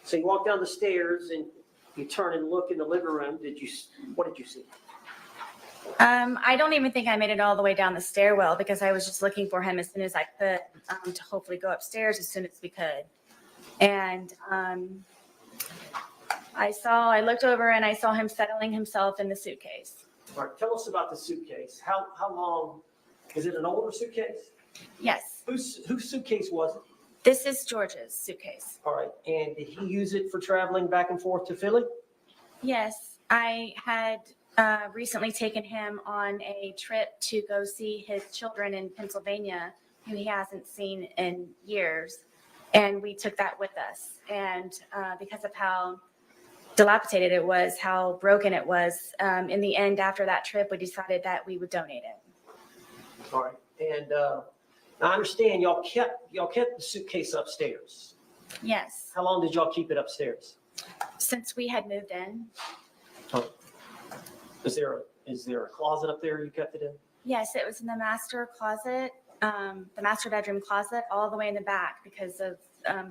So you walk down the stairs and you turn and look in the living room. What did you see? I don't even think I made it all the way down the stairwell because I was just looking for him as soon as I could, to hopefully go upstairs as soon as we could. And I looked over and I saw him settling himself in the suitcase. All right, tell us about the suitcase. How long, is it an older suitcase? Yes, Whose suitcase was it? this is George's suitcase. All right, and did he use it for traveling back and forth to Philly? Yes, I had recently taken him on a trip to go see his children in Pennsylvania, who he hasn't seen in years. And we took that with us. And because of how dilapidated it was, how broken it was, in the end, after that trip, we decided that we would donate it. All right, and I understand y'all kept the suitcase upstairs. Yes, How long did y'all keep it upstairs? since we had moved in. Is there a closet up there you kept it in? Yes, it was in the master closet, the master bedroom closet, all the way in the back because of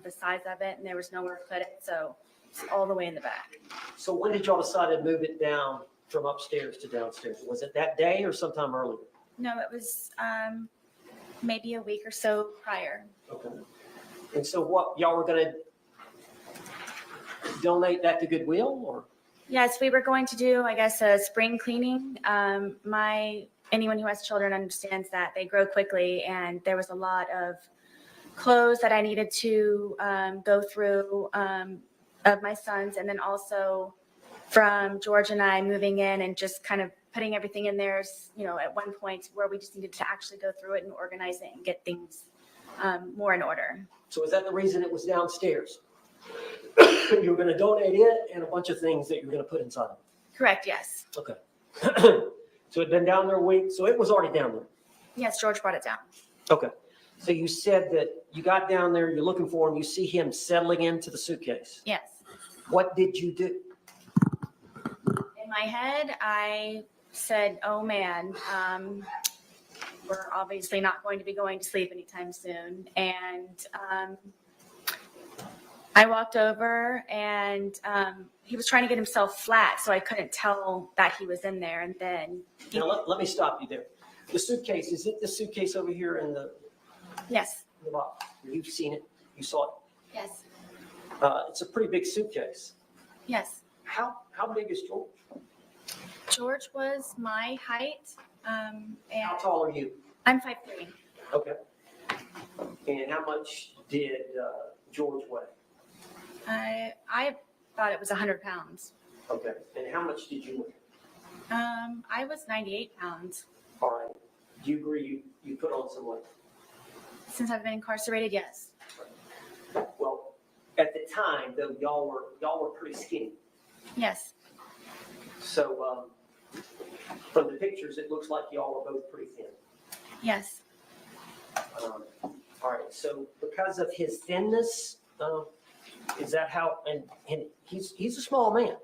the size of it, and there was nowhere to put it, so it's all the way in the back. So when did y'all decide to move it down from upstairs to downstairs? Was it that day or sometime earlier? No, it was maybe a week or so prior. Okay. And so what, y'all were gonna donate that to Goodwill or? Yes, we were going to do, I guess, a spring cleaning. Anyone who has children understands that they grow quickly, and there was a lot of clothes that I needed to go through of my son's, and then also from George and I moving in and just kind of putting everything in there, you know, at one point where we just needed to actually go through it and organize it and get things more in order. So is that the reason it was downstairs? You were going to donate it and a bunch of things that you're going to put inside of it? Correct, yes. Okay. So it'd been down there a week, so it was already down there? Yes, George brought it down. Okay. So you said that you got down there, you're looking for him, you see him settling into the suitcase. Yes. What did you do? In my head, I said, oh man, we're obviously not going to be going to sleep anytime soon. And I walked over and he was trying to get himself flat, so I couldn't tell that he was in there. And then Now, let me stop you there. The suitcase, is it the suitcase over here in the yes, box? You've seen it, you saw it. yes, It's a pretty big suitcase. yes. How big is George? George was my height, How and tall are you? I'm 5'3". Okay. And how much did George weigh? I thought it was 100 pounds. Okay. And how much did you weigh? I was 98 pounds. All right. Do you agree you put on some weight? Since I've been incarcerated, yes. Well, at the time, though, y'all were pretty skinny. Yes, So from the pictures, it looks like y'all were both pretty thin. yes, All right. So because of his thinness, is that how? And he's a small man.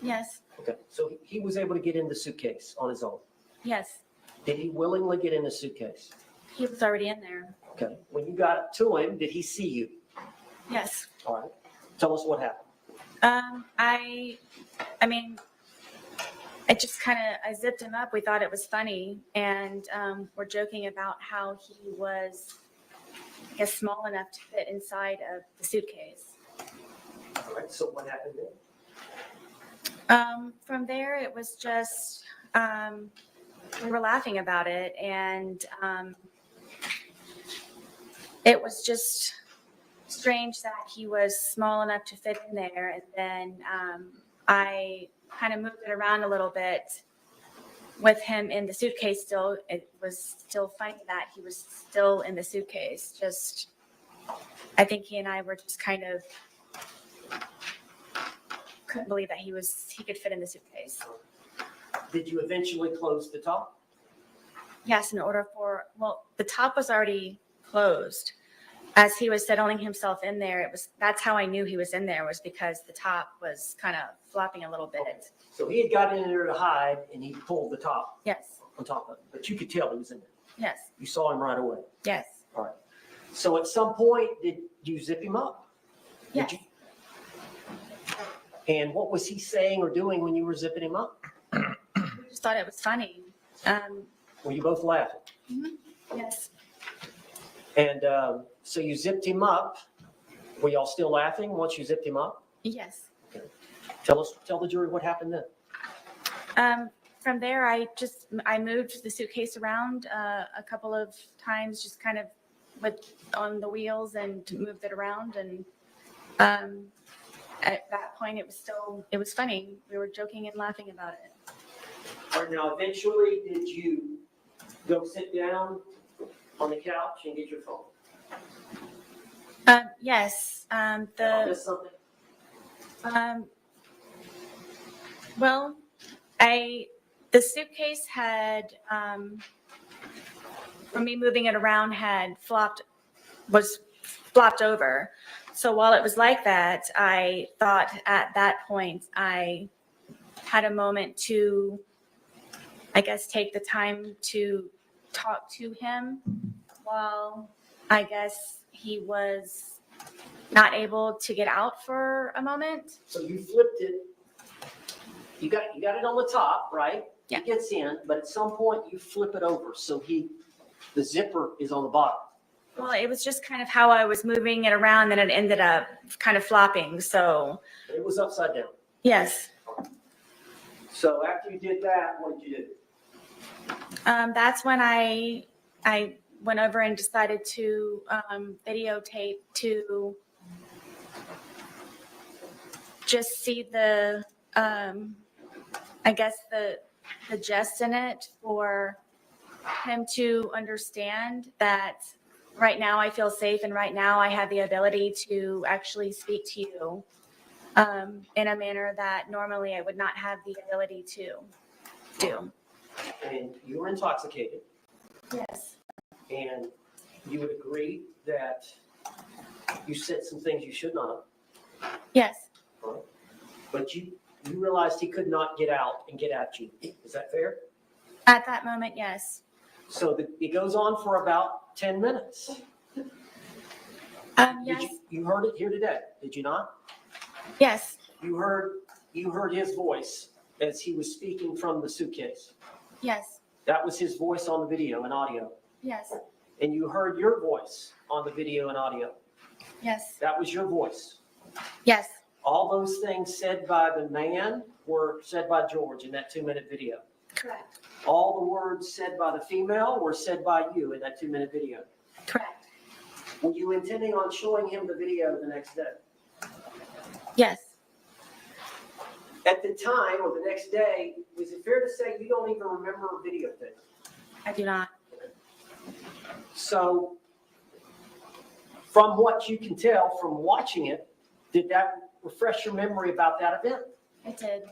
yes, Okay. So he was able to get in the suitcase on his own. yes. Did he willingly get in the suitcase? He was already in there. Okay. When you got to him, did he see you? Yes. All right. Tell us what happened. I mean, I just I zipped him up. We thought it was funny. And we're joking about how he was, I guess, small enough to fit inside of the suitcase. All right. So what happened then? From there, it was just, we were laughing about it. And it was just strange that he was small enough to fit in there. And then I kind of moved it around a little bit with him in the suitcase still. It was still funny that he was still in the suitcase. Just, I think he and I were just kind of, couldn't believe that he could fit in the suitcase. Did you eventually close the top? Yes, in order for, well, the top was already closed. As he was settling himself in there, that's how I knew he was in there, was because the top was kind of flopping a little bit. Okay. So he had got in there to hide, and he pulled the top Yes, on top of it. But you could tell he was in there. yes, You saw him right away. yes, All right. So at some point, did you zip him up? Did yes. you? And what was he saying or doing when you were zipping him up? We just thought it was funny. Were you both laughing? Yes, And so you zipped him up. Were y'all still laughing once you zipped him up? yes. Tell the jury what happened then. From there, I moved the suitcase around a couple of times, just kind of on the wheels and moved it around. And at that point, it was funny. We were joking and laughing about it. All right, now eventually, did you go sit down on the couch and get your phone? Yes. Did I miss something? Well, the suitcase had, from me moving it around, was flopped over. So while it was like that, I thought at that point I had a moment to, I guess, take the time to talk to him while I guess he was not able to get out for a moment. So you flipped it. You got it on the top, right? Yeah. It gets in, but at some point you flip it over so the zipper is on the bottom. Well, it was just kind of how I was moving it around, and it ended up kind of flopping. So, It was upside down. yes, So after you did that, what did you do? that's when I went over and decided to videotape to just see the I guess the jest in it for him to understand that right now I feel safe and right now I have the ability to actually speak to you in a manner that normally I would not have the ability to do. And you were intoxicated, Yes. and you would agree that you said some things you should not, Yes. but you realized he could not get out and get at you. Is that fair? At that moment, yes. So it goes on for about 10 minutes. Yes. You heard it here today, did you not? Yes. You heard his voice as he was speaking from the suitcase. Yes. That was his voice on the video and audio. Yes. And you heard your voice on the video and audio. Yes. That was your voice. Yes. All those things said by the man were said by George in that 2-minute video. Correct. All the words said by the female were said by you in that 2-minute video. Correct. Were you intending on showing him the video the next day? Yes. At the time or the next day, is it fair to say you don't even remember a videotape? I do not. So from what you can tell from watching it, did that refresh your memory about that event? It did.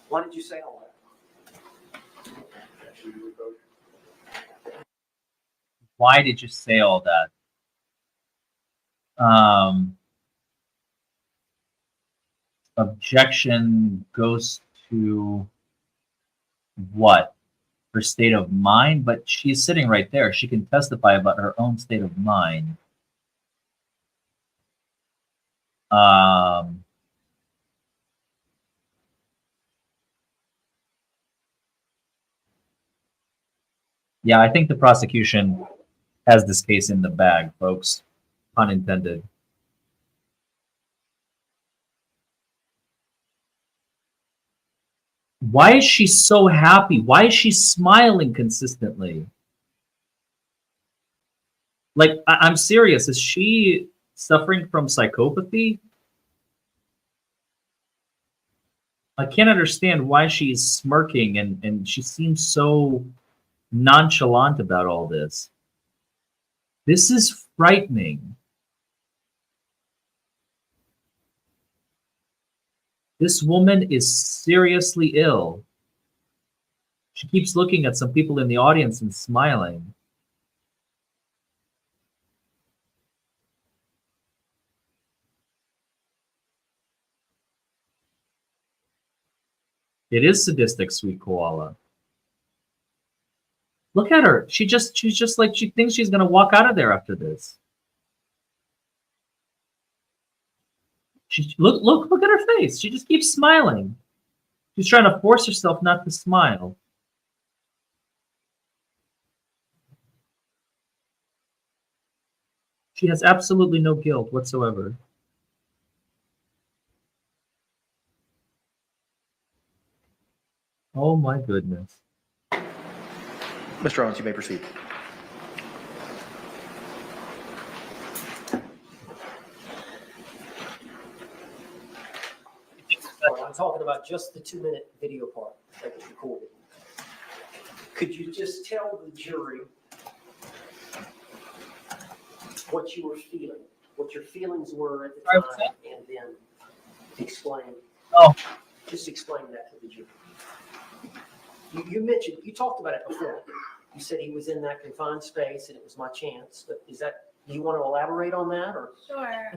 Why did you say all that? Why did you say all that? Objection goes to what? Her state of mind, but she's sitting right there. She can testify about her own state of mind. Yeah, I think the prosecution has this case in the bag, folks. Pun intended. Why is she so happy? Why is she smiling consistently? Like, I'm serious. Is she suffering from psychopathy? I can't understand why she's smirking and she seems so nonchalant about all this. This is frightening. This woman is seriously ill. She keeps looking at some people in the audience and smiling. It is sadistic, sweet koala. Look at her. She's just like, she thinks she's gonna walk out of there after this. Look at her face. She just keeps smiling. She's trying to force herself not to smile. She has absolutely no guilt whatsoever. Oh my goodness. Mr. Owens, you may proceed. I'm talking about just the 2-minute video part that was recorded. Could you just tell the jury what you were feeling, what your feelings were at the time, and then explain? Oh. Just explain that to the jury. You mentioned, you talked about it before. You said he was in that confined space and it was my chance. But is that, do you want to elaborate on that or? Sure.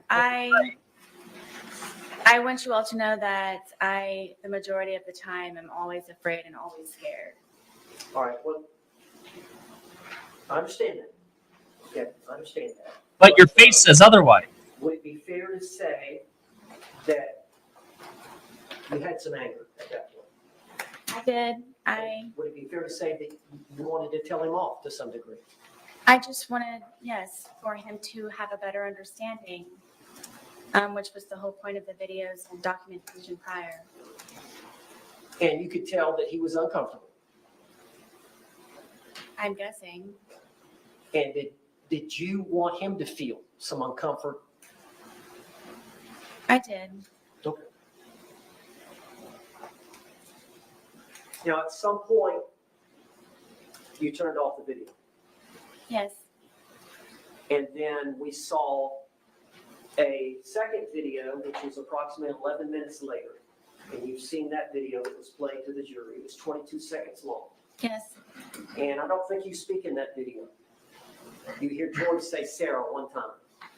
I want you all to know that the majority of the time, am always afraid and always scared. All right, well, I understand that. Okay, I understand that. But your face says otherwise. Would it be fair to say that you had some anger at that point? I did. Would it be fair to say that you wanted to tell him off to some degree? I just wanted, yes, for him to have a better understanding, which was the whole point of the videos and documentation prior. And you could tell that he was uncomfortable. I'm guessing. And did you want him to feel some uncomfort I did. Okay. Now, at some point, you turned off the video. Yes. And then we saw a second video, which was approximately 11 minutes later. And you've seen that video that was played to the jury. It was 22 seconds long. Yes. And I don't think you speak in that video. You hear George say Sarah one time.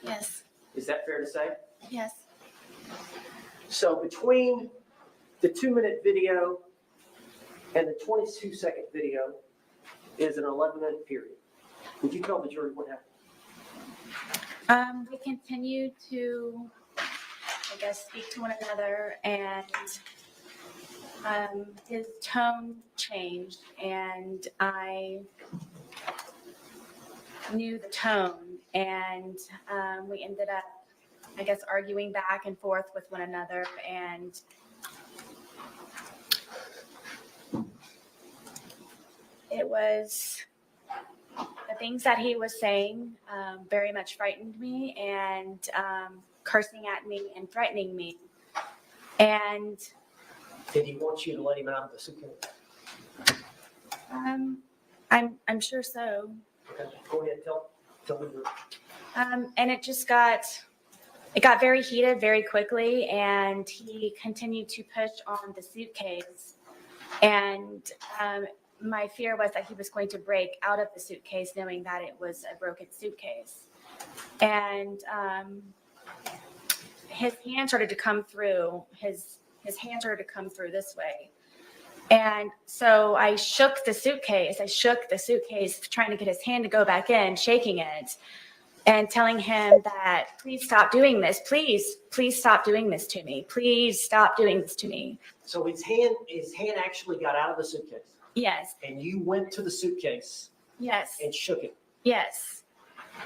Yes. Is that fair to say? Yes. So between the 2-minute video and the 22-second video is an 11-minute period. Would you tell the jury what happened? We continued to, I guess, speak to one another, and his tone changed, and I knew the tone, and we ended up, I guess, arguing back and forth with one another, and it was the things that he was saying very much frightened me, and cursing at me and threatening me. And Did he want you to let him out of the suitcase? I'm sure so. Okay, go ahead, tell me. And it got very heated very quickly, and he continued to push on the suitcase. And my fear was that he was going to break out of the suitcase, knowing that it was a broken suitcase. And his hand started to come through. His hand started to come through this way. And so I shook the suitcase. Trying to get his hand to go back in, shaking it, and telling him that, please stop doing this. Please stop doing this to me. Please stop doing this to me. So his hand actually got out of the suitcase. Yes. And you went to the suitcase Yes. and shook it. Yes.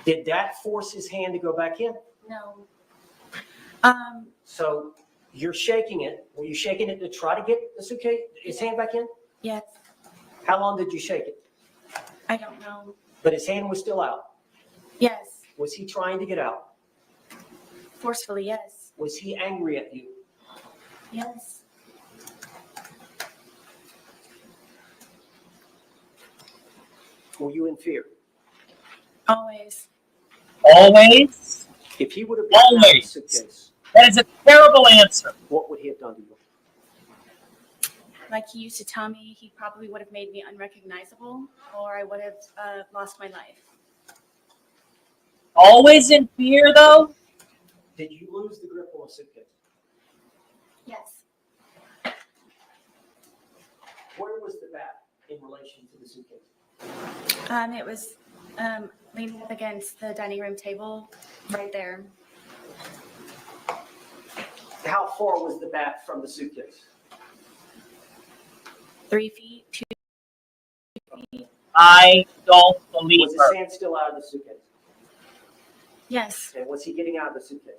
Did that force his hand to go back in? No. So you're shaking it. Were you shaking it to try to get the suitcase, his hand back in? Yes. How long did you shake it? I don't know. But his hand was still out. Yes. Was he trying to get out? Forcefully, yes. Was he angry at you? Yes. Were you in fear? Always. Always? If he would have gotten out of the Always. suitcase, That is a terrible answer. what would he have done to you? Like he used to tell me, he probably would have made me unrecognizable, or I would have lost my life. Always in fear, though? Did you lose the grip on the suitcase? Yes. Where was the bat in relation to the suitcase? It was leaning up against the dining room table right there. How far was the bat from the suitcase? 3 feet, 2 feet. I don't believe Was his her. hand still out of the suitcase? Yes. And was he getting out of the suitcase?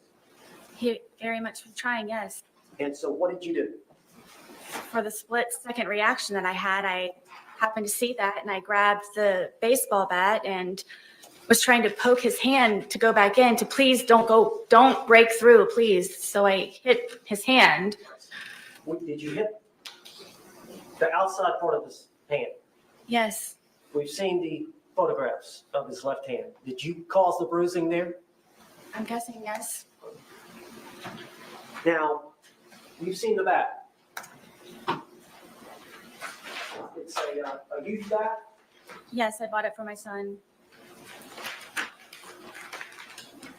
He very much was trying, yes. And so what did you do? For the split second reaction that I had, I happened to see that, and I grabbed the baseball bat and was trying to poke his hand to go back in to, please don't break through, please. So I hit his hand. Did you hit the outside part of his hand? Yes. We've seen the photographs of his left hand. Did you cause the bruising there? I'm guessing yes. Now, you've seen the bat. It's a youth bat. Yes, I bought it for my son.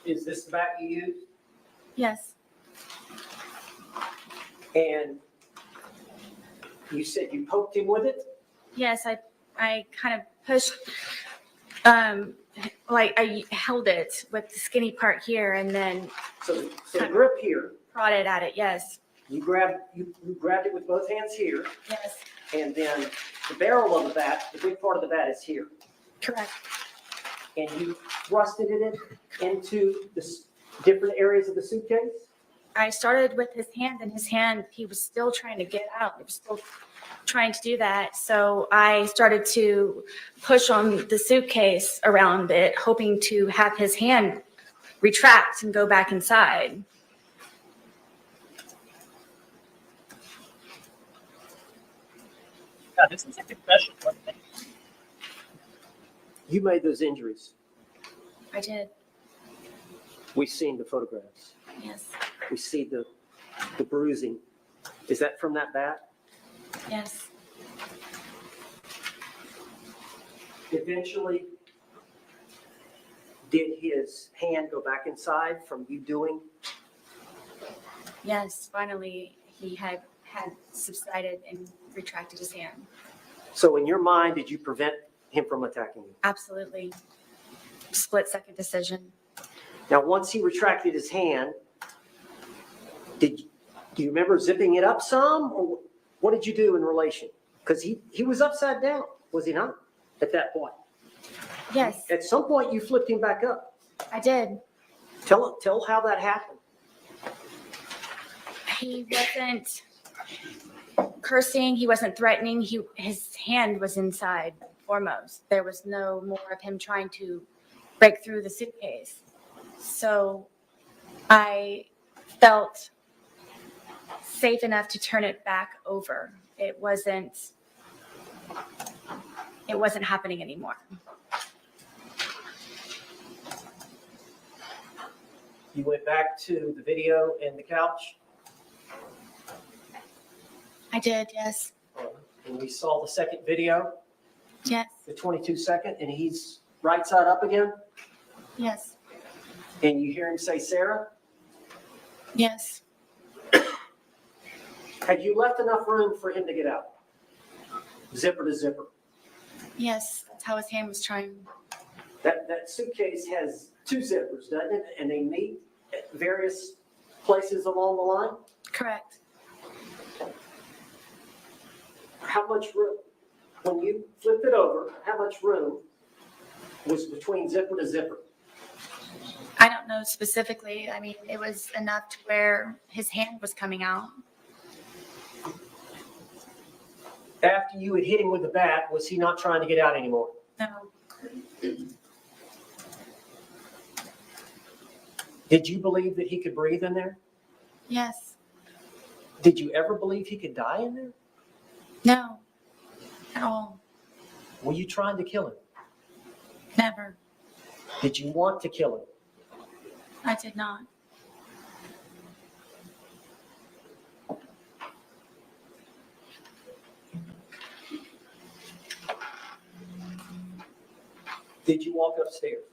Is this the bat you used? Yes. And you said you poked him with it? Yes, I kind of pushed, like I held it with the skinny part here and then So the grip here, prodded at it. Yes. you grabbed it with both hands here, Yes. and then the barrel of the bat, the big part of the bat is here. Correct. And you thrusted it into the different areas of the suitcase? I started with his hand, and his hand, he was still trying to get out. He was still trying to do that. So I started to push on the suitcase around it, hoping to have his hand retract and go back inside. Yeah, this is a confession. Wasn't it? You made those injuries. I did, We've seen the photographs. yes, We see the bruising. Is that from that bat? yes, Eventually, did his hand go back inside from you doing? yes. Finally, he had subsided and retracted his hand. So in your mind, did you prevent him from attacking you? Absolutely. Split-second decision. Now, once he retracted his hand, do you remember zipping it up some, or what did you do in relation? Because he was upside down, was he not, at that point? Yes, At some point, you flipped him back up. I did. Tell how that happened. He wasn't cursing. He wasn't threatening. His hand was inside foremost. There was no more of him trying to break through the suitcase. So I felt safe enough to turn it back over. It wasn't happening anymore. You went back to the video and the couch, I did, yes. and we saw the second video, Yes, the 22-second, and he's right side up again, yes, and you hear him say, Sarah, yes. had you left enough room for him to get out? Zipper to zipper. Yes, that's how his hand was trying. That suitcase has two zippers, doesn't it? And they meet at various places along the line? Correct. How much room, when you flipped it over, how much room was between zipper to zipper? I don't know specifically. I mean, it was enough to where his hand was coming out. After you had hit him with the bat, was he not trying to get out anymore? No, Did you believe that he could breathe in there? yes, Did you ever believe he could die in there? no, at all. Were you trying to kill him? Never. Did you want to kill him? I did not. Did you walk upstairs?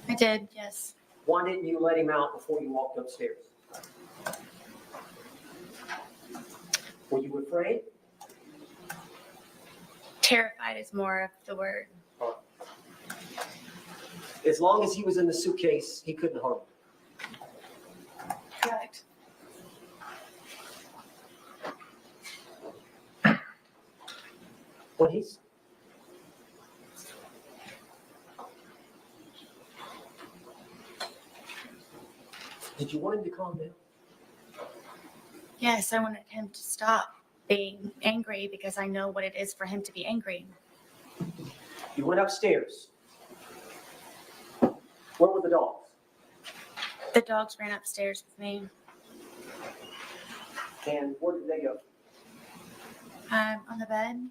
I did, yes. Why didn't you let him out before you walked upstairs? Were you afraid? Terrified is more of the word. As long as he was in the suitcase, he couldn't harm you. Correct. When he's Did you want him to calm down? Yes, I wanted him to stop being angry because I know what it is for him to be angry. You went upstairs. Where were the dogs? The dogs ran upstairs with me. And where did they go? On the bed.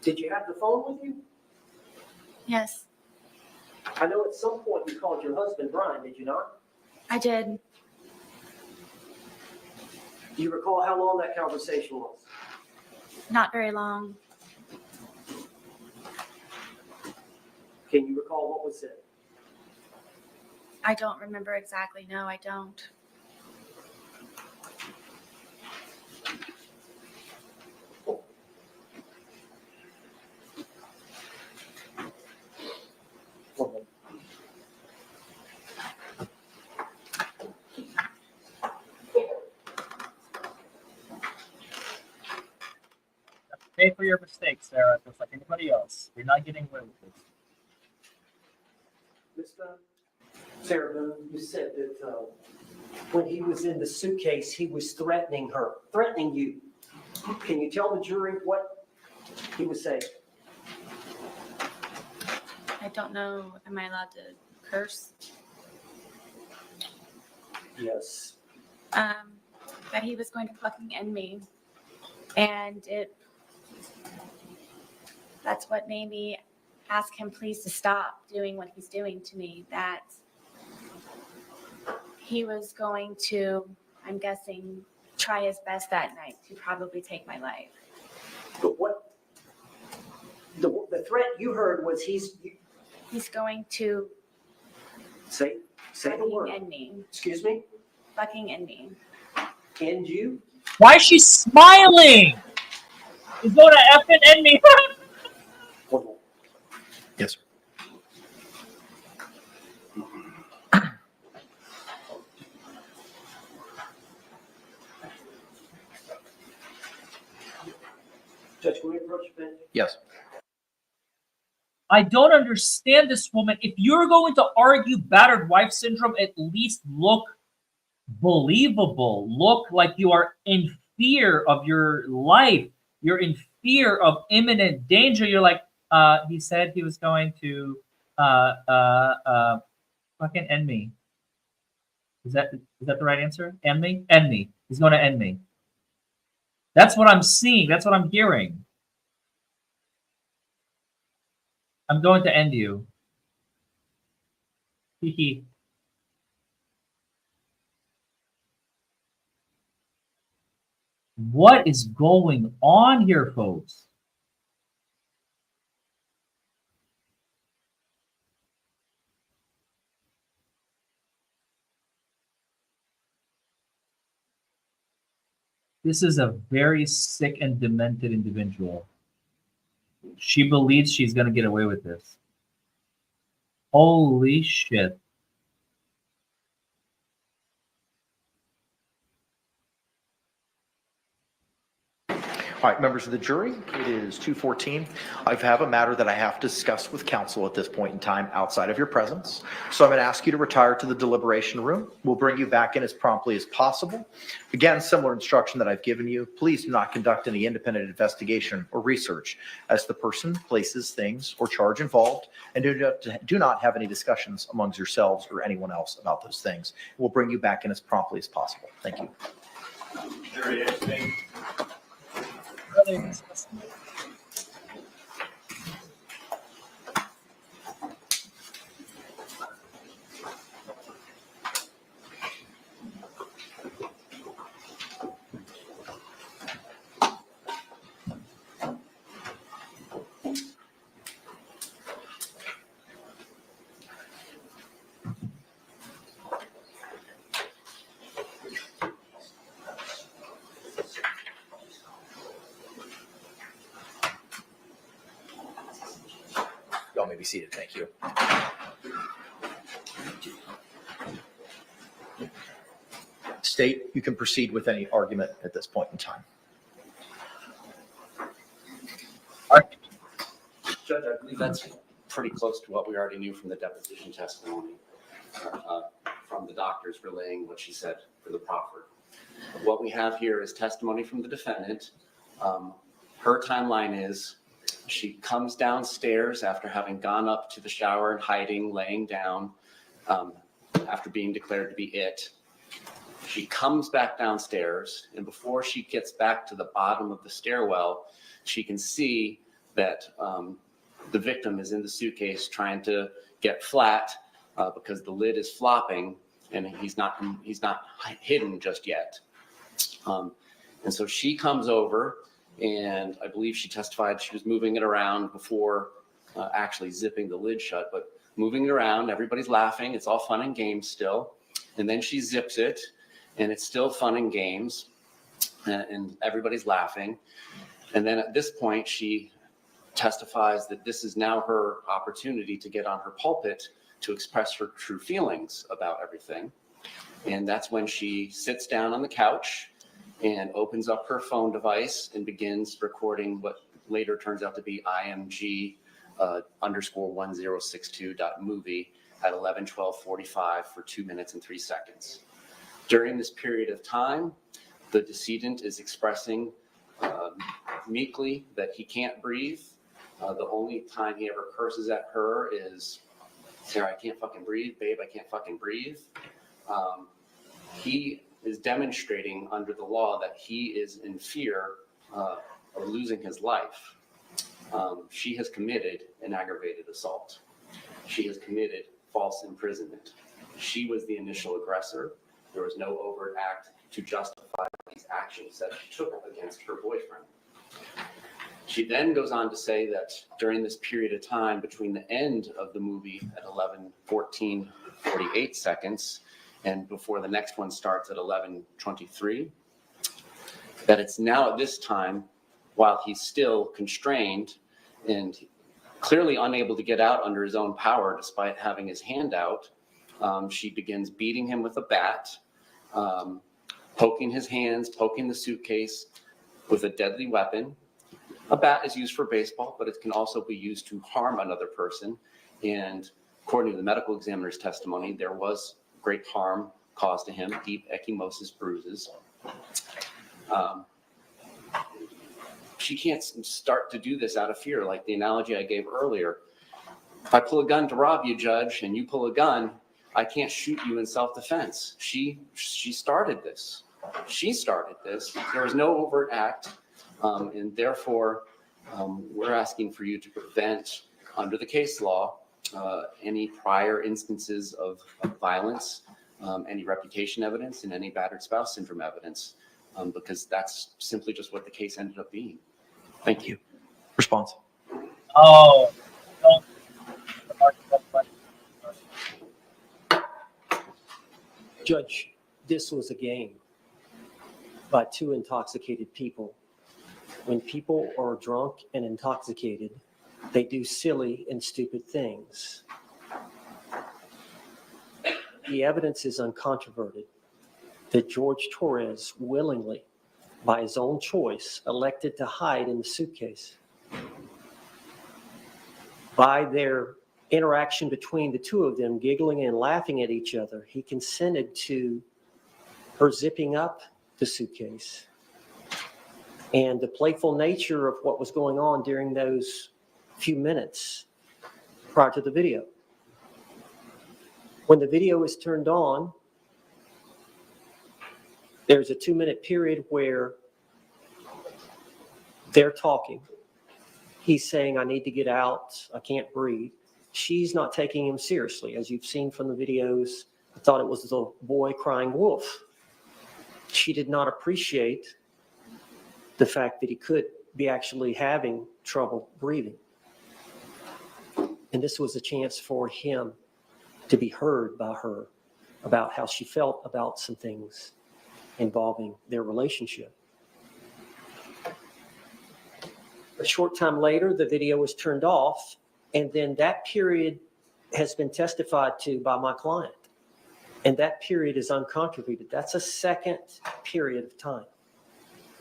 Did you have the phone with you? Yes, I know at some point you called your husband Brian, did you not? I did. Do you recall how long that conversation was? Not very long. Can you recall what was said? I don't remember exactly. No, I don't. Pay for your mistakes, Sarah, just like anybody else. You're not getting away with this. Mr. Sarah Boone, you said that when he was in the suitcase, he was threatening you. Can you tell the jury what he was saying? I don't know. Am I allowed to curse? Yes. That he was going to fucking end me. And that's what made me ask him please to stop doing what he's doing to me, that he was going to, I'm guessing, try his best that night to probably take my life. But what, the threat you heard was he's going to say the word. fucking end me. Excuse me? Fucking end me. End you? Why is she smiling? He's going to effing end me. Yes, sir. Judge, can we approach the bench? Yes. I don't understand this woman. If you're going to argue battered wife syndrome, at least look believable. Look like you are in fear of your life. You're in fear of imminent danger. You're like, he said he was going to fucking end me. Is that the right answer? End me? End me. He's going to end me. That's what I'm seeing. That's what I'm hearing. I'm going to end you. Hee. What is going on here, folks? This is a very sick and demented individual. She believes she's going to get away with this. Holy shit. All right, members of the jury, it is 2:14. I have a matter that I have to discuss with counsel at this point in time outside of your presence. So I'm going to ask you to retire to the deliberation room. We'll bring you back in as promptly as possible. Again, similar instruction that I've given you. Please do not conduct any independent investigation or research as the person, places, things, or charge involved, and do not have any discussions amongst yourselves or anyone else about those things. We'll bring you back in as promptly as possible. Thank you. Y'all may be seated. Thank you. State, you can proceed with any argument at this point in time. Judge, I believe that's pretty close to what we already knew from the deposition testimony, from the doctors relaying what she said for the proffer. What we have here is testimony from the defendant. Her timeline is she comes downstairs after having gone up to the shower and hiding, laying down, after being declared to be it. She comes back downstairs, and before she gets back to the bottom of the stairwell, she can see that the victim is in the suitcase trying to get flat because the lid is flopping and he's not hidden just yet. And so she comes over, and I believe she testified she was moving it around before actually zipping the lid shut, but moving it around, everybody's laughing. It's all fun and games still. And then she zips it, and it's still fun and games, and everybody's laughing. And then at this point, she testifies that this is now her opportunity to get on her pulpit to express her true feelings about everything. And that's when she sits down on the couch and opens up her phone device and begins recording what later turns out to be IMG _1062.movie at 11:12:45 for 2 minutes and 3 seconds. During this period of time, the decedent is expressing meekly that he can't breathe. The only time he ever curses at her is, Sarah, I can't fucking breathe. Babe, I can't fucking breathe. he is demonstrating under the law that he is in fear of losing his life. She has committed an aggravated assault. She has committed false imprisonment. She was the initial aggressor. There was no overt act to justify these actions that she took against her boyfriend. She then goes on to say that during this period of time between the end of the movie at 11:14:48 seconds and before the next one starts at 11:23, that it's now at this time, while he's still constrained and clearly unable to get out under his own power despite having his hand out, she begins beating him with a bat, poking his hands, poking the suitcase with a deadly weapon. A bat is used for baseball, but it can also be used to harm another person. And according to the medical examiner's testimony, there was great harm caused to him, deep ecchymosis bruises. She can't start to do this out of fear, like the analogy I gave earlier. If I pull a gun to rob you, Judge, and you pull a gun, I can't shoot you in self-defense. She started this. She started this. There was no overt act, and therefore we're asking for you to prevent, under the case law, any prior instances of violence, any reputation evidence, and any battered spouse syndrome evidence, because that's simply just what the case ended up being. Thank you. Response. Oh. Judge, this was a game by two intoxicated people. When people are drunk and intoxicated, they do silly and stupid things. The evidence is uncontroverted that Jorge Torres willingly, by his own choice, elected to hide in the suitcase. By their interaction between the two of them, giggling and laughing at each other, he consented to her zipping up the suitcase. And the playful nature of what was going on during those few minutes prior to the video. When the video is turned on, there's a 2-minute period where they're talking. He's saying, I need to get out. I can't breathe. She's not taking him seriously. As you've seen from the videos, I thought it was the boy crying wolf. She did not appreciate the fact that he could be actually having trouble breathing. And this was a chance for him to be heard by her about how she felt about some things involving their relationship. A short time later, the video was turned off, and then that period has been testified to by my client. And that period is uncontroverted. That's a second period of time.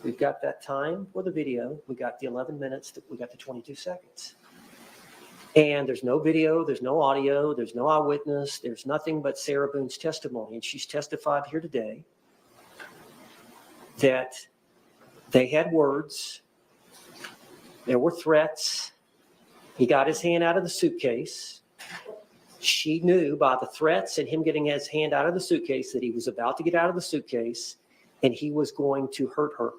We've got that time for the video. We got the 11 minutes. We got the 22 seconds. And there's no video. There's no audio. There's no eyewitness. There's nothing but Sarah Boone's testimony. And she's testified here today that they had words. There were threats. He got his hand out of the suitcase. She knew by the threats and him getting his hand out of the suitcase that he was about to get out of the suitcase and he was going to hurt her.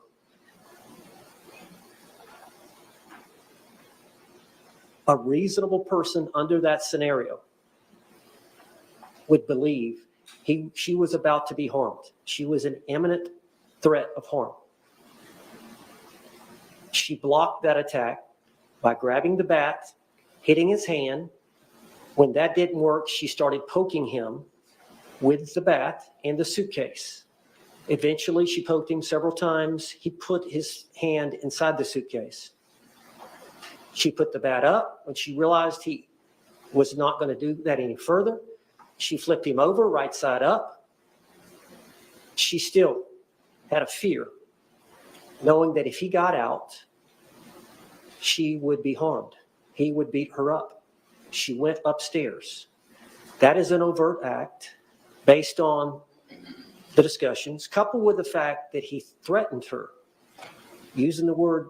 A reasonable person under that scenario would believe she was about to be harmed. She was an imminent threat of harm. She blocked that attack by grabbing the bat, hitting his hand. When that didn't work, she started poking him with the bat and the suitcase. Eventually, she poked him several times. He put his hand inside the suitcase. She put the bat up. When she realized he was not going to do that any further, she flipped him over right side up. She still had a fear, knowing that if he got out, she would be harmed. He would beat her up. She went upstairs. That is an overt act based on the discussions, coupled with the fact that he threatened her, using the word,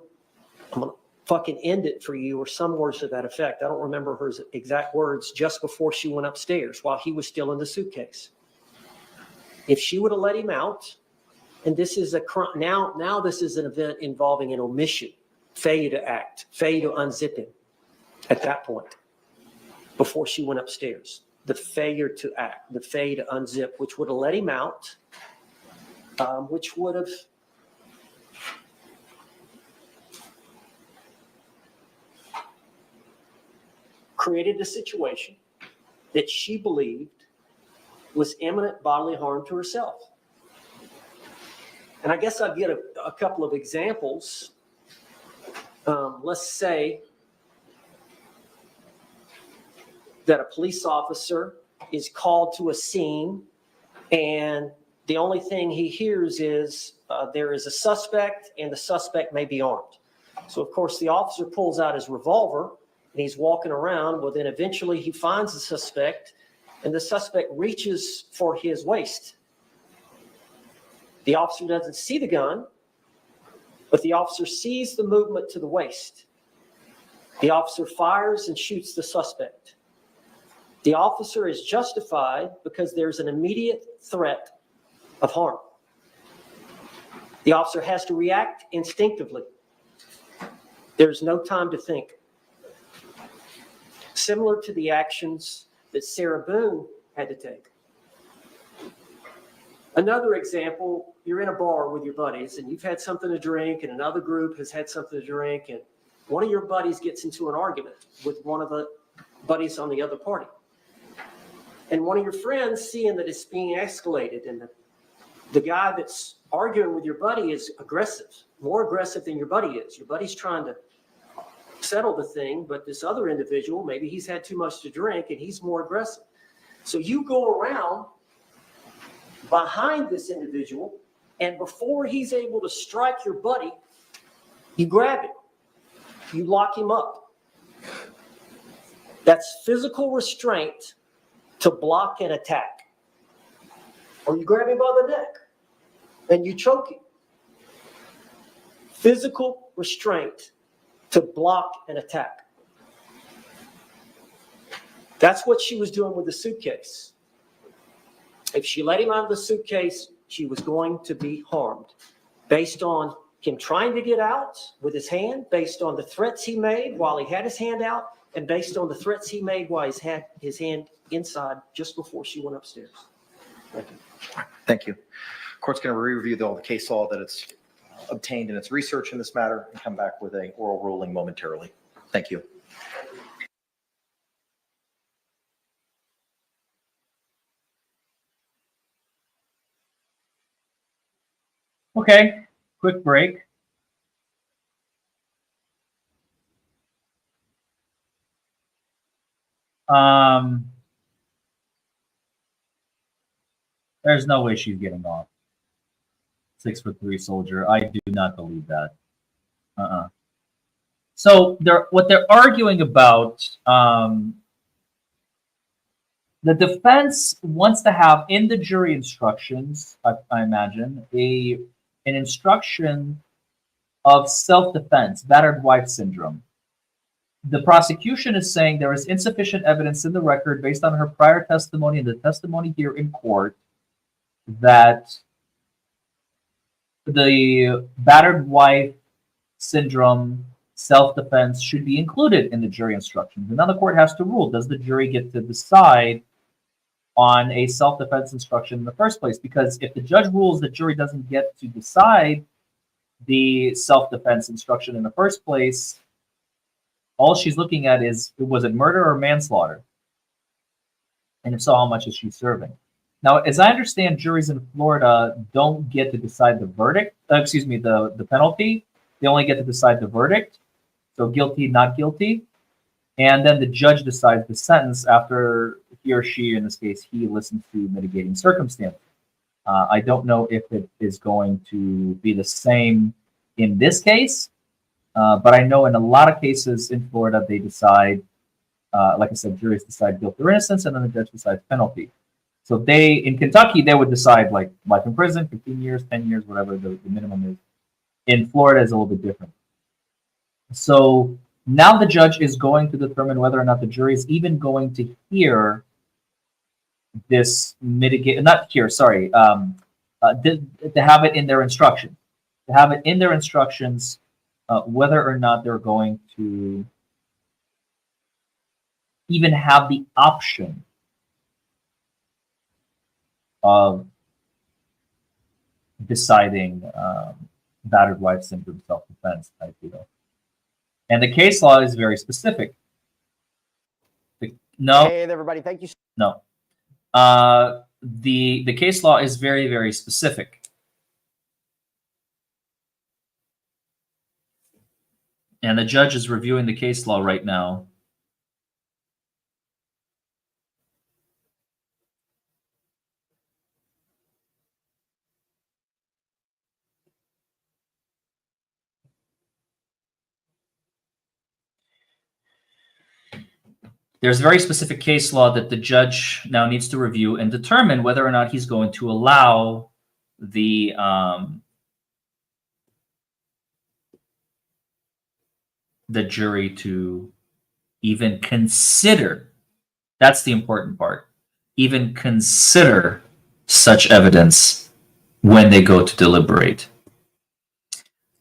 I'm going to fucking end it for you, or some words to that effect. I don't remember her exact words, just before she went upstairs while he was still in the suitcase. If she would have let him out, and this is a crime, now this is an event involving an omission, failure to act, failure to unzip him at that point, before she went upstairs. The failure to act, the failure to unzip, which would have let him out, which would have created a situation that she believed was imminent bodily harm to herself. And I guess I'd get a couple of examples. Let's say that a police officer is called to a scene and the only thing he hears is there is a suspect and the suspect may be armed. So of course the officer pulls out his revolver and he's walking around. Well, then eventually he finds the suspect and the suspect reaches for his waist. The officer doesn't see the gun, but the officer sees the movement to the waist. The officer fires and shoots the suspect. The officer is justified because there's an immediate threat of harm. The officer has to react instinctively. There's no time to think. Similar to the actions that Sarah Boone had to take. Another example, you're in a bar with your buddies and you've had something to drink and another group has had something to drink and one of your buddies gets into an argument with one of the buddies on the other party. And one of your friends, seeing that it's being escalated and the guy that's arguing with your buddy is aggressive, more aggressive than your buddy is. Your buddy's trying to settle the thing, but this other individual, maybe he's had too much to drink and he's more aggressive. So you go around behind this individual, and before he's able to strike your buddy, you grab him, you lock him up. That's physical restraint to block an attack. Or you grab him by the neck and you choke him. Physical restraint to block an attack. That's what she was doing with the suitcase. If she let him out of the suitcase, she was going to be harmed based on him trying to get out with his hand, based on the threats he made while he had his hand out, and based on the threats he made while he had his hand inside just before she went upstairs. Thank you. Thank you. Court's going to re-review all the case law that it's obtained in its research in this matter and come back with an oral ruling momentarily. Thank you. Okay, quick break. There's no way she's getting off. 6'3" soldier. I do not believe that. So what they're arguing about, the defense wants to have in the jury instructions, I imagine, an instruction of self-defense, battered wife syndrome. The prosecution is saying there is insufficient evidence in the record based on her prior testimony and the testimony here in court that the battered wife syndrome self-defense should be included in the jury instructions. And now the court has to rule, does the jury get to decide on a self-defense instruction in the first place? Because if the judge rules the jury doesn't get to decide the self-defense instruction in the first place, all she's looking at is, was it murder or manslaughter? And if so, how much is she serving? Now, as I understand, juries in Florida don't get to decide the verdict, the penalty. They only get to decide the verdict. So guilty, not guilty. And then the judge decides the sentence after he or she, in this case, he listens to mitigating circumstances. I don't know if it is going to be the same in this case, but I know in a lot of cases in Florida, they decide, like I said, juries decide guilt or innocence, and then the judge decides penalty. So in Kentucky, they would decide like life in prison, 15 years, 10 years, whatever the minimum is. In Florida, it's a little bit different. So now the judge is going to determine whether or not the jury is even going to hear this mitigate, not cure, sorry, to have it in their instruction, to have it in their instructions, whether or not they're going to even have the option of deciding battered wife syndrome self-defense type deal. And the case law is very specific. No, Hey, everybody. Thank you. no. The case law is very, very specific. And the judge is reviewing the case law right now. There's very specific case law that the judge now needs to review and determine whether or not he's going to allow the jury to even consider. That's the important part. Even consider such evidence when they go to deliberate.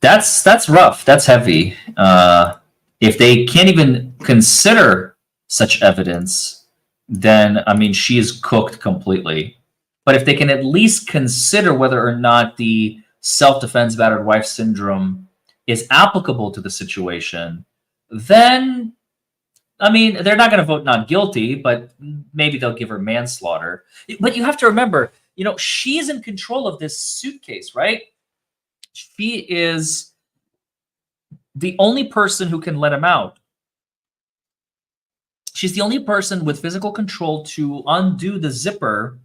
That's rough. That's heavy. If they can't even consider such evidence, then I mean she is cooked completely. But if they can at least consider whether or not the self-defense battered wife syndrome is applicable to the situation, then I mean they're not going to vote not guilty, but maybe they'll give her manslaughter. But you have to remember, you know, she's in control of this suitcase, right? She is the only person who can let him out. She's the only person with physical control to undo the zipper.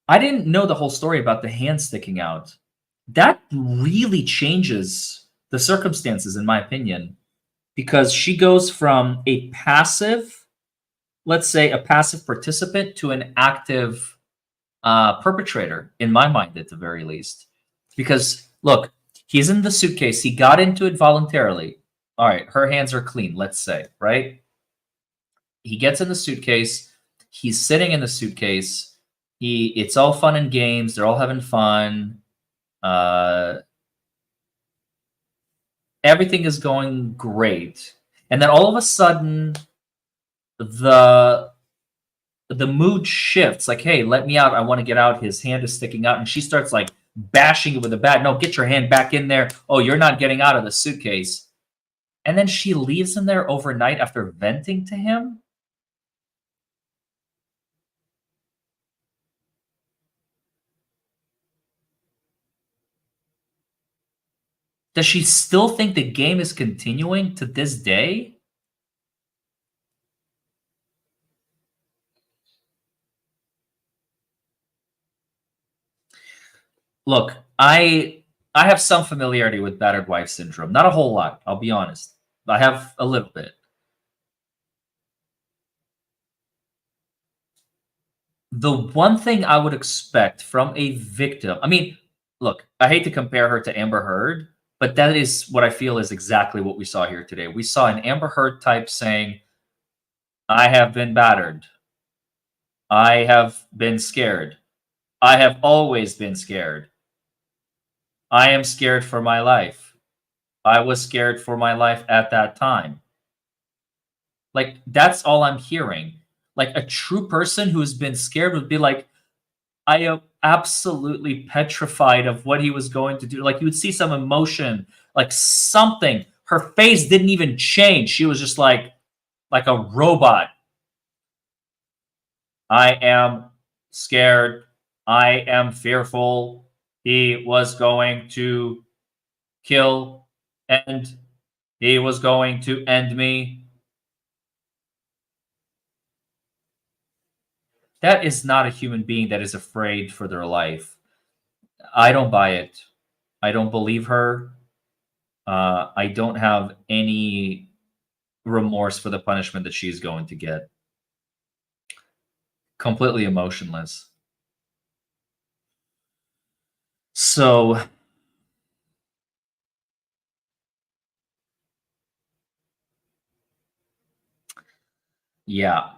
I didn't know the whole story about the hand sticking out. That really changes the circumstances, in my opinion, because she goes from a passive, let's say a passive participant, to an active perpetrator, in my mind, at the very least. Because, look, he's in the suitcase. He got into it voluntarily. All right, her hands are clean, let's say, right? He gets in the suitcase. He's sitting in the suitcase. It's all fun and games. They're all having fun. Everything is going great. And then all of a sudden, the mood shifts. Like, hey, let me out. I want to get out. His hand is sticking out. And she starts like bashing it with a bat. No, get your hand back in there. Oh, you're not getting out of the suitcase. And then she leaves him there overnight after venting to him. Does she still think the game is continuing to this day? Look, I have some familiarity with battered wife syndrome. Not a whole lot, I'll be honest. I have a little bit. The one thing I would expect from a victim, I mean, look, I hate to compare her to Amber Heard, but that is what I feel is exactly what we saw here today. We saw an Amber Heard type saying, I have been battered. I have been scared. I have always been scared. I am scared for my life. I was scared for my life at that time. Like, that's all I'm hearing. Like, a true person who has been scared would be like, I am absolutely petrified of what he was going to do. Like, you would see some emotion, like something. Her face didn't even change. She was just like a robot. I am scared. I am fearful. He was going to kill, and he was going to end me. That is not a human being that is afraid for their life. I don't buy it. I don't believe her. I don't have any remorse for the punishment that she's going to get. Completely emotionless. So, yeah.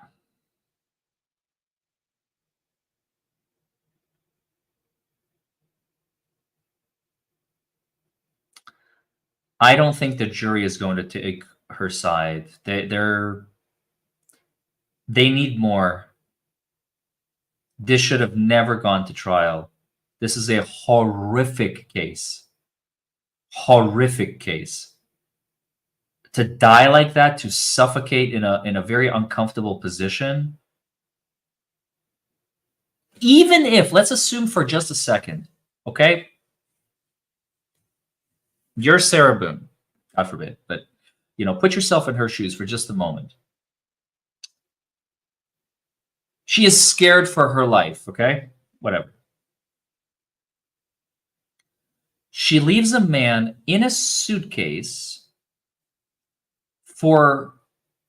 I don't think the jury is going to take her side. They need more. This should have never gone to trial. This is a horrific case. Horrific case. To die like that, to suffocate in a very uncomfortable position. Even if, let's assume for just a second, okay? You're Sarah Boone, God forbid, but put yourself in her shoes for just a moment. She is scared for her life, okay? Whatever. She leaves a man in a suitcase for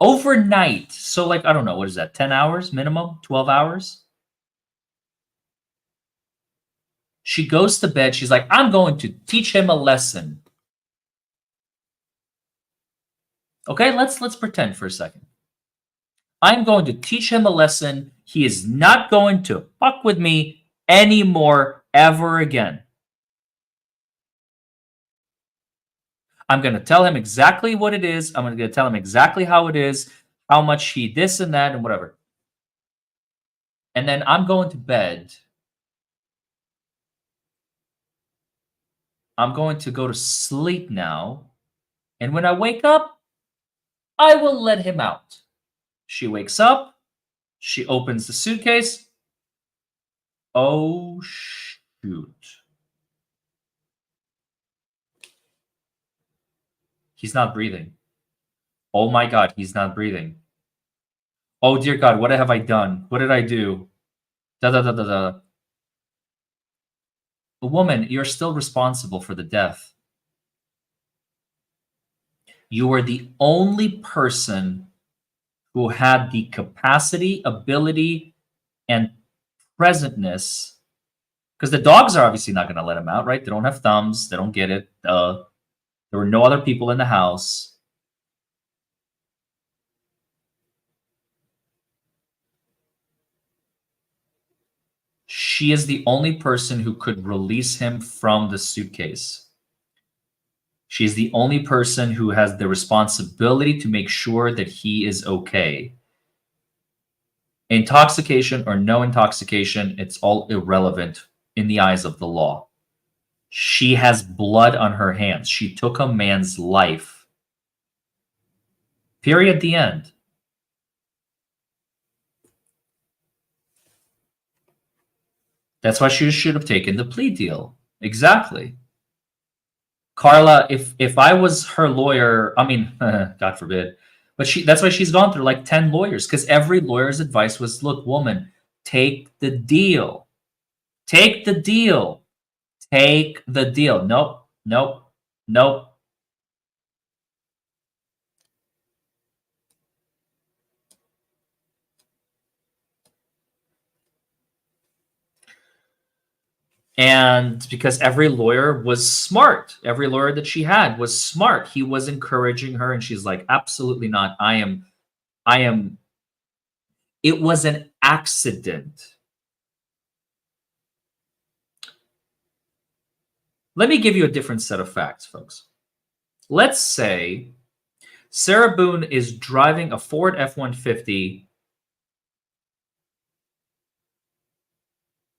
overnight. So, like, I don't know, what is that, 10 hours minimum? 12 hours? She goes to bed. She's like, I'm going to teach him a lesson. Okay, let's pretend for a second. I'm going to teach him a lesson. He is not going to fuck with me anymore ever again. I'm going to tell him exactly what it is. I'm going to tell him exactly how it is, how much he this and that and whatever. And then I'm going to bed. I'm going to go to sleep now. And when I wake up, I will let him out. She wakes up. She opens the suitcase. Oh, shoot. He's not breathing. Oh my God, he's not breathing. Oh dear God, what have I done? What did I do? Da da da da da. Woman, you're still responsible for the death. You were the only person who had the capacity, ability, and presentness. Because the dogs are obviously not going to let him out, right? They don't have thumbs. They don't get it. There were no other people in the house. She is the only person who could release him from the suitcase. She's the only person who has the responsibility to make sure that he is okay. Intoxication or no intoxication, it's all irrelevant in the eyes of the law. She has blood on her hands. She took a man's life. Period. The end. That's why she should have taken the plea deal. Exactly. Carla, if I was her lawyer, I mean, God forbid, but that's why she's gone through like 10 lawyers, because every lawyer's advice was, look, woman, take the deal. Take the deal. Take the deal. Nope, nope, nope. And because every lawyer was smart, every lawyer that she had was smart. He was encouraging her, and she's like, absolutely not. I am. It was an accident. Let me give you a different set of facts, folks. Let's say Sarah Boone is driving a Ford F-150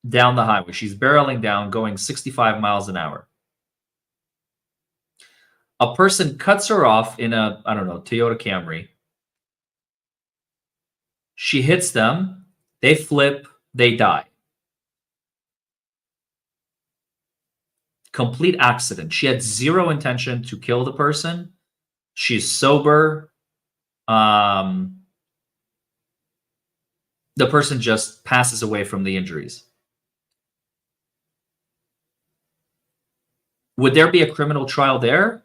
down the highway. She's barreling down, going 65 miles an hour. A person cuts her off in a, I don't know, Toyota Camry. She hits them. They flip. They die. Complete accident. She had zero intention to kill the person. She's sober. The person just passes away from the injuries. Would there be a criminal trial there?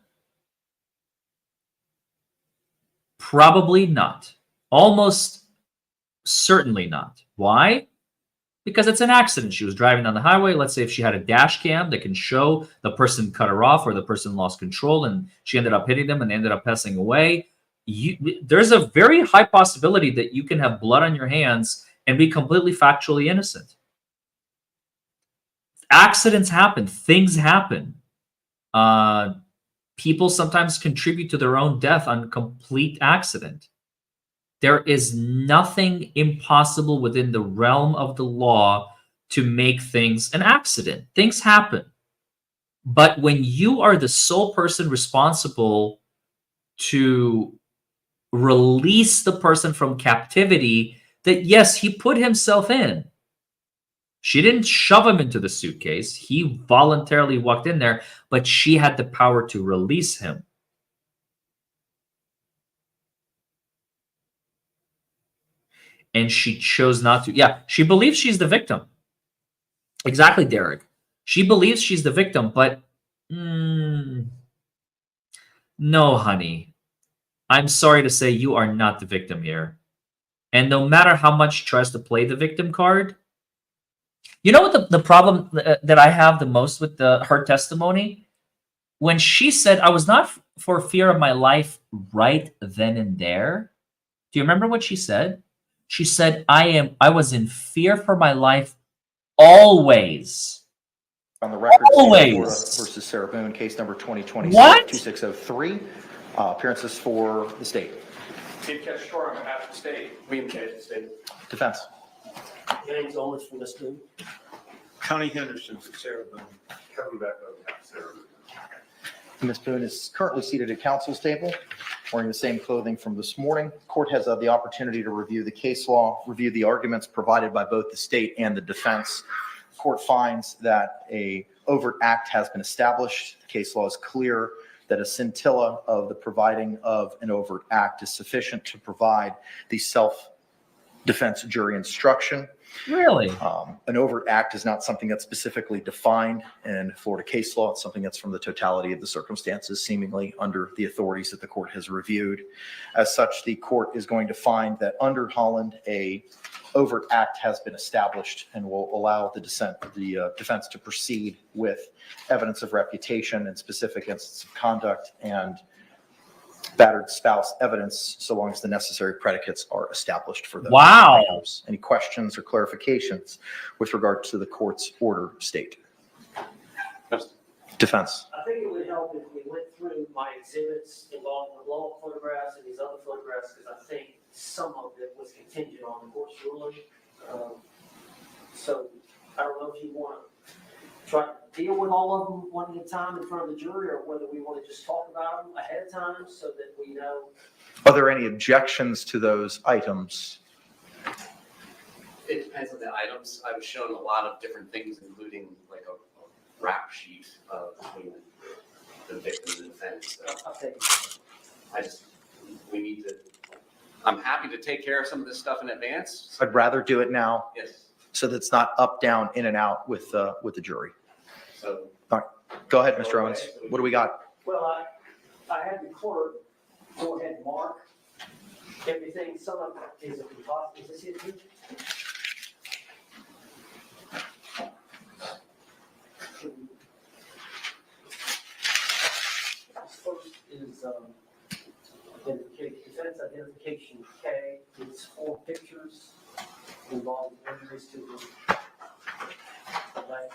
Probably not. Almost certainly not. Why? Because it's an accident. She was driving down the highway. Let's say if she had a dash cam that can show the person cut her off or the person lost control and she ended up hitting them and they ended up passing away. There's a very high possibility that you can have blood on your hands and be completely factually innocent. Accidents happen. Things happen. people sometimes contribute to their own death on complete accident. There is nothing impossible within the realm of the law to make things an accident. Things happen. But when you are the sole person responsible to release the person from captivity that, yes, he put himself in. She didn't shove him into the suitcase. He voluntarily walked in there, but she had the power to release him. And she chose not to. Yeah, she believes she's the victim. Exactly, Derek. She believes she's the victim, but no, honey. I'm sorry to say you are not the victim here. And no matter how much she tries to play the victim card, you know what the problem that I have the most with her testimony? When she said, I was not for fear of my life right then and there. Do you remember what she said? She said, I was in fear for my life always. On the record, Always. Florida versus Sarah Boone, case number 2026 What? 2603. Appearances for the state. Chief Judge Shore, on behalf of the state. We engage the state. Defense. James Owens from Miss Boone. Connie Henderson from Sarah Boone. Kevin Beck on behalf of Sarah Boone. Ms. Boone is currently seated at counsel's table, wearing the same clothing from this morning. Court has the opportunity to review the case law, review the arguments provided by both the state and the defense. Court finds that a overt act has been established. The case law is clear that a scintilla of the providing of an overt act is sufficient to provide the self-defense jury instruction. Really? An overt act is not something that's specifically defined in Florida case law. It's something that's from the totality of the circumstances, seemingly under the authorities that the court has reviewed. As such, the court is going to find that under Holland, a overt act has been established and will allow the defense to proceed with evidence of reputation and specific instances of conduct and battered spouse evidence, so long as the necessary predicates are established for those items. Any questions or clarifications with regard to the court's order state? Defense. I think it would help if we went through my exhibits involving the blow-up photographs and these other photographs, because I think some of it was contingent on the court's ruling. So I don't know if you want to try to deal with all of them one at a time in front of the jury, or whether we want to just talk about them ahead of time so that we know. Are there any objections to those items? It depends on the items. I was shown a lot of different things, including like a rap sheet between the victim and the defense. So we need to, I'm happy to take care of some of this stuff in advance. I'd rather do it now. Yes. So that's not up, down, in and out with the jury. So. All right, go ahead, Mr. Owens. What do we got? Well, I had the clerk go ahead and mark everything. Some of it is a composite. Is this it here? First is defense identification K. It's 4 pictures involving injuries to the leg.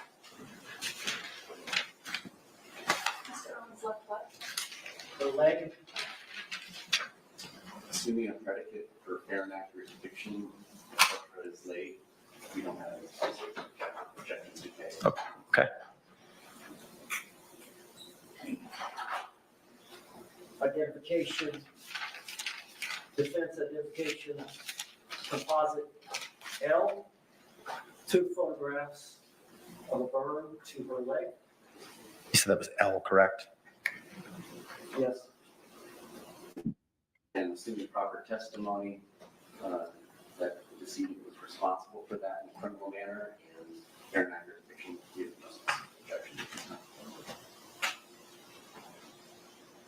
Mr. Owens left what? The leg. Assuming a predicate for fair and accurate conviction is late, we don't have any objections to case. Okay. Identification, defense identification, composite L, 2 photographs of a burn to her leg. You said that was L, correct? Yes. And assuming proper testimony, that the decedent was responsible for that in a criminal manner and fair and accurate conviction, we have no objection.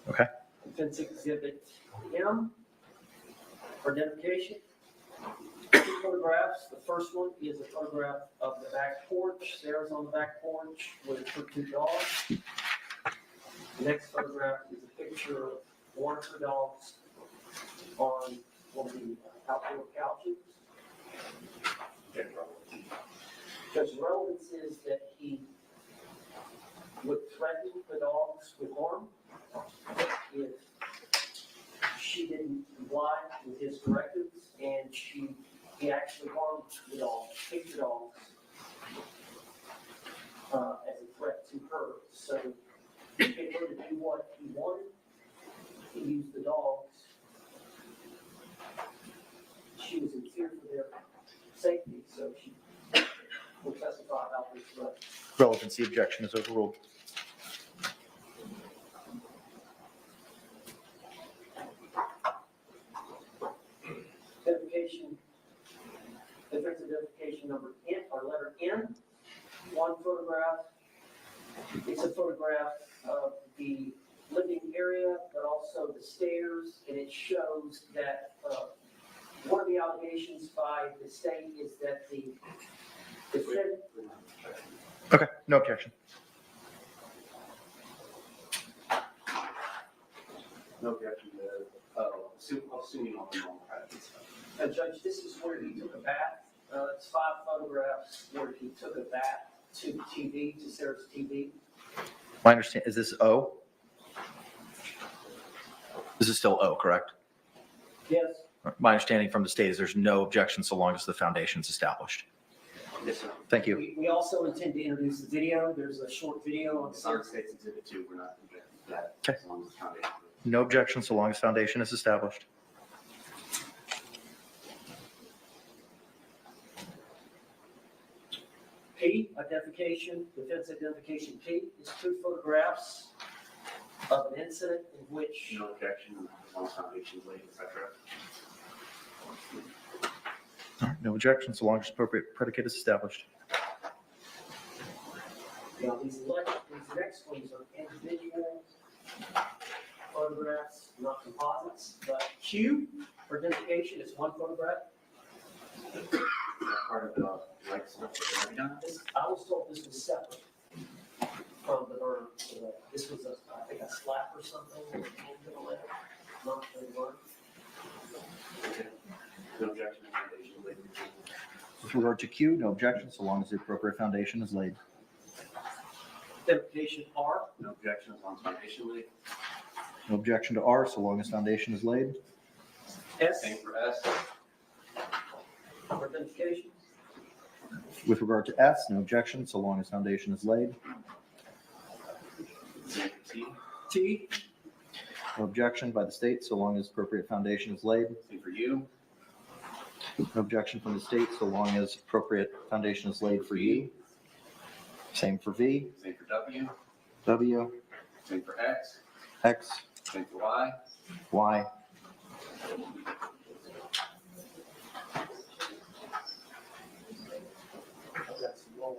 Okay. Defense exhibit M, for identification. 2 photographs. The first one is a photograph of the back porch. Sarah's on the back porch with her 2 dogs. The next photograph is a picture of one of her dogs on one of the outdoor couches. Because relevance is that he would threaten the dogs with harm. if she didn't comply with his directives and he actually harmed the dog, kicked the dog as a threat to her. So in order to do what he wanted, he used the dogs. She was in fear for their safety, so she will testify about this threat. Relevancy objection is overruled. Identification, difference identification number N, or letter N, one photograph. It's a photograph of the living area, but also the stairs, and it shows that one of the allegations by the state is that the defendant. Okay, no objection. No objection to, assuming all the normal practice. Judge, this is where he took a bat. It's 5 photographs where he took a bat to the TV, to Sarah's TV. My understanding, is this O? This is still O, correct? Yes. My understanding from the state is there's no objection so long as the foundation's established. Yes, sir. Thank you. We also intend to introduce the video. There's a short video on It's under State's Exhibit 2, we're not objecting to that. Okay. As long as the foundation. No objection so long as foundation is established. P, identification, defense identification P, is 2 photographs of an incident in which No objection, as long as foundation's laid, et cetera. All right, no objection so long as appropriate predicate is established. these next ones are individual photographs, not composites. But Q for identification is 1 photograph. Is that part of the right stuff that they've done? I was told this was separate from the burn. This was I think a slap or something. Not the burn. Okay. No objection, foundation laid. With regard to Q, no objection so long as the appropriate foundation is laid. Identification R. No objection, as long as foundation laid. No objection to R so long as foundation is laid. S Same for S. for identification. With regard to S, no objection so long as foundation is laid. Same for T. T. No objection by the state so long as appropriate foundation is laid. Same for U. No objection from the state so long as appropriate foundation is laid for U. Same for V, Same for W. W, Same for X. X, Same for Y. Y. That's lower.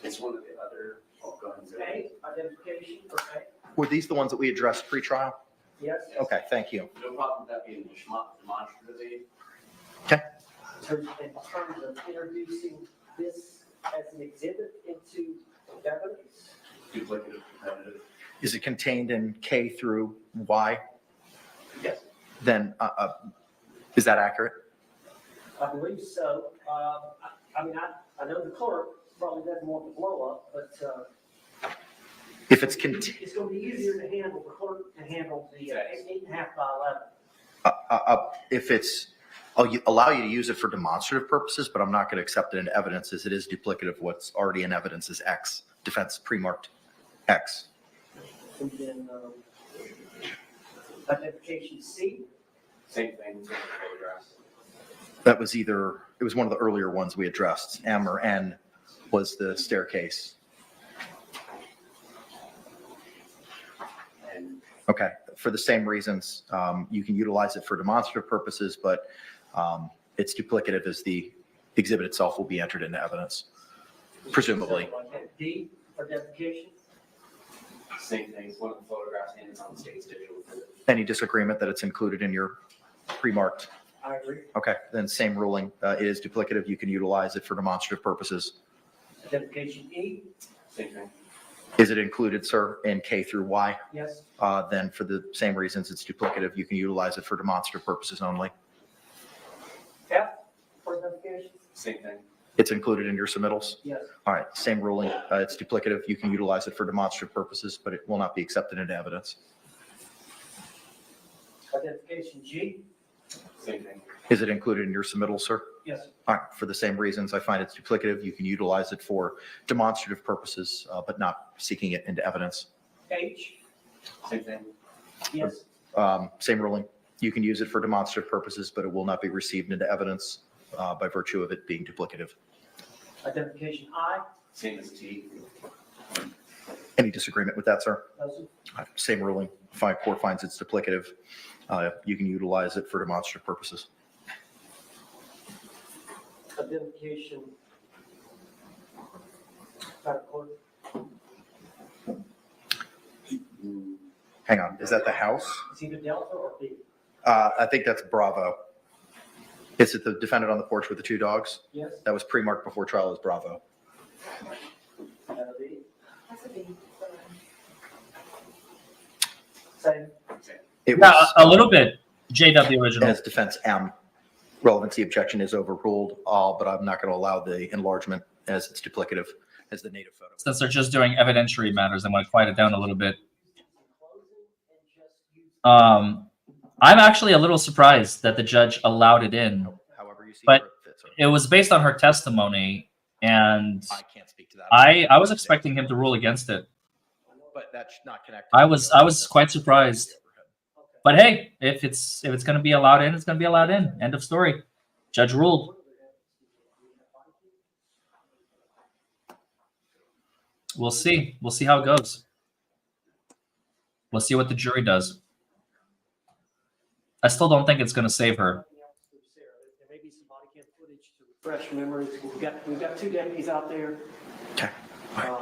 It's one of the other, oh, go ahead and say it. A, identification for A. Were these the ones that we addressed pre-trial? Yes. Okay, thank you. No problem with that being demonstrative aid. In terms of introducing this as an exhibit into evidence. Duplicative, competitive. Is it contained in K through Y? Yes. Then, is that accurate? I believe so. I know the clerk probably doesn't want to blow up, but If it's it's going to be easier to handle, the clerk to handle the 8.5 by 11. if it's, I'll allow you to use it for demonstrative purposes, but I'm not going to accept it in evidence as it is duplicative. What's already in evidence is X, defense pre-marked X. And then identification C. Same thing, same photographs. That was it was one of the earlier ones we addressed. M or N was the staircase. Okay, for the same reasons, you can utilize it for demonstrative purposes, but it's duplicative as the exhibit itself will be entered into evidence, presumably. D, identification. Same thing, it's one of the photographs and it's on the state's digital. Any disagreement that it's included in your pre-marked? I agree. Okay, then same ruling. It is duplicative. You can utilize it for demonstrative purposes. Identification E, Same thing. Is it included, sir, in K through Y? yes. Then for the same reasons, it's duplicative. You can utilize it for demonstrative purposes only. F, for identification, Same thing. It's included in your submittals. yes. All right, same ruling. It's duplicative. You can utilize it for demonstrative purposes, but it will not be accepted into evidence. Identification G, Same thing. Is it included in your submittal, sir? yes. All right, for the same reasons, I find it's duplicative. You can utilize it for demonstrative purposes, but not seeking it into evidence. H, Same thing. yes. Same ruling. You can use it for demonstrative purposes, but it will not be received into evidence by virtue of it being duplicative. Identification I, Same as T. Any disagreement with that, sir? no, sir. All right, same ruling. Court finds it's duplicative. You can utilize it for demonstrative purposes. Identification. Madam Clerk, Hang on, is that the house? it's either Delta or B. I think that's Bravo. Is it the defendant on the porch with the two dogs? Yes. That was pre-marked before trial as Bravo. B. That's a B. Same. Same. It Yeah, was a little bit. JW original. as defense M. Relevancy objection is overruled, but I'm not going to allow the enlargement as it's duplicative as the native photo. Since they're just doing evidentiary matters, I'm going to quiet it down a little bit. I'm actually a little surprised that the judge allowed it in. However you see But- fit, sir. It was based on her testimony, and I can't speak to that. I was expecting him to rule against it. But that's not connected. I was quite surprised. But hey, if it's going to be allowed in, it's going to be allowed in. End of story. Judge ruled. We'll see. We'll see how it goes. We'll see what the jury does. I still don't think it's going to save her. There may be some body cam footage to refresh memories. We've got two deputies out there. Okay. Um,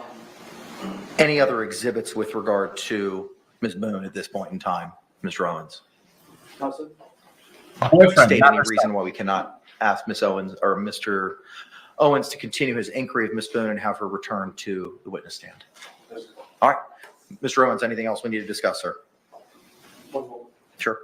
Any other exhibits with regard to Ms. Boone at this point in time, Mr. Owens? no, sir. Boyfriend, State not any herself. reason why we cannot ask Ms. Owens or Mr. Owens to continue his inquiry of Ms. Boone and have her return to the witness stand. All right. Mr. Owens, anything else we need to discuss, sir? One more. Sure.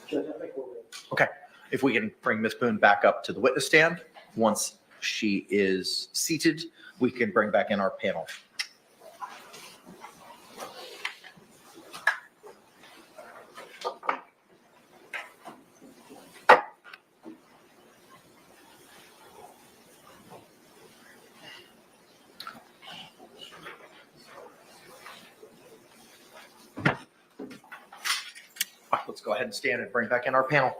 Judge, I think we're ready. Okay. If we can bring Ms. Boone back up to the witness stand. Once she is seated, we can bring back in our panel. Let's go ahead and stand and bring back in our panel.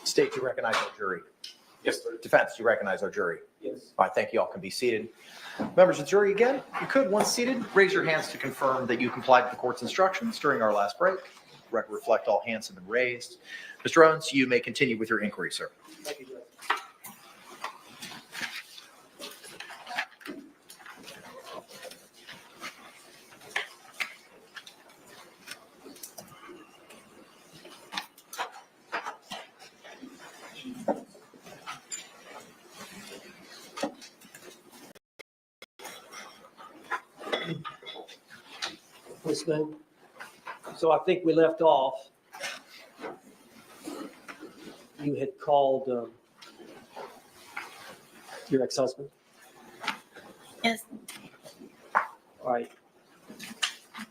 State, you recognize our jury. Yes, sir. Defense, you recognize our jury. Yes. All right, thank you. All can be seated. Members of the jury, again, you could, once seated, raise your hands to confirm that you complied with the court's instructions during our last break. Record reflect all hands have been raised. Mr. Owens, you may continue with your inquiry, sir. Thank you, Judge. Ms. Boone, so I think we left off. You had called your ex-husband. Yes. All right.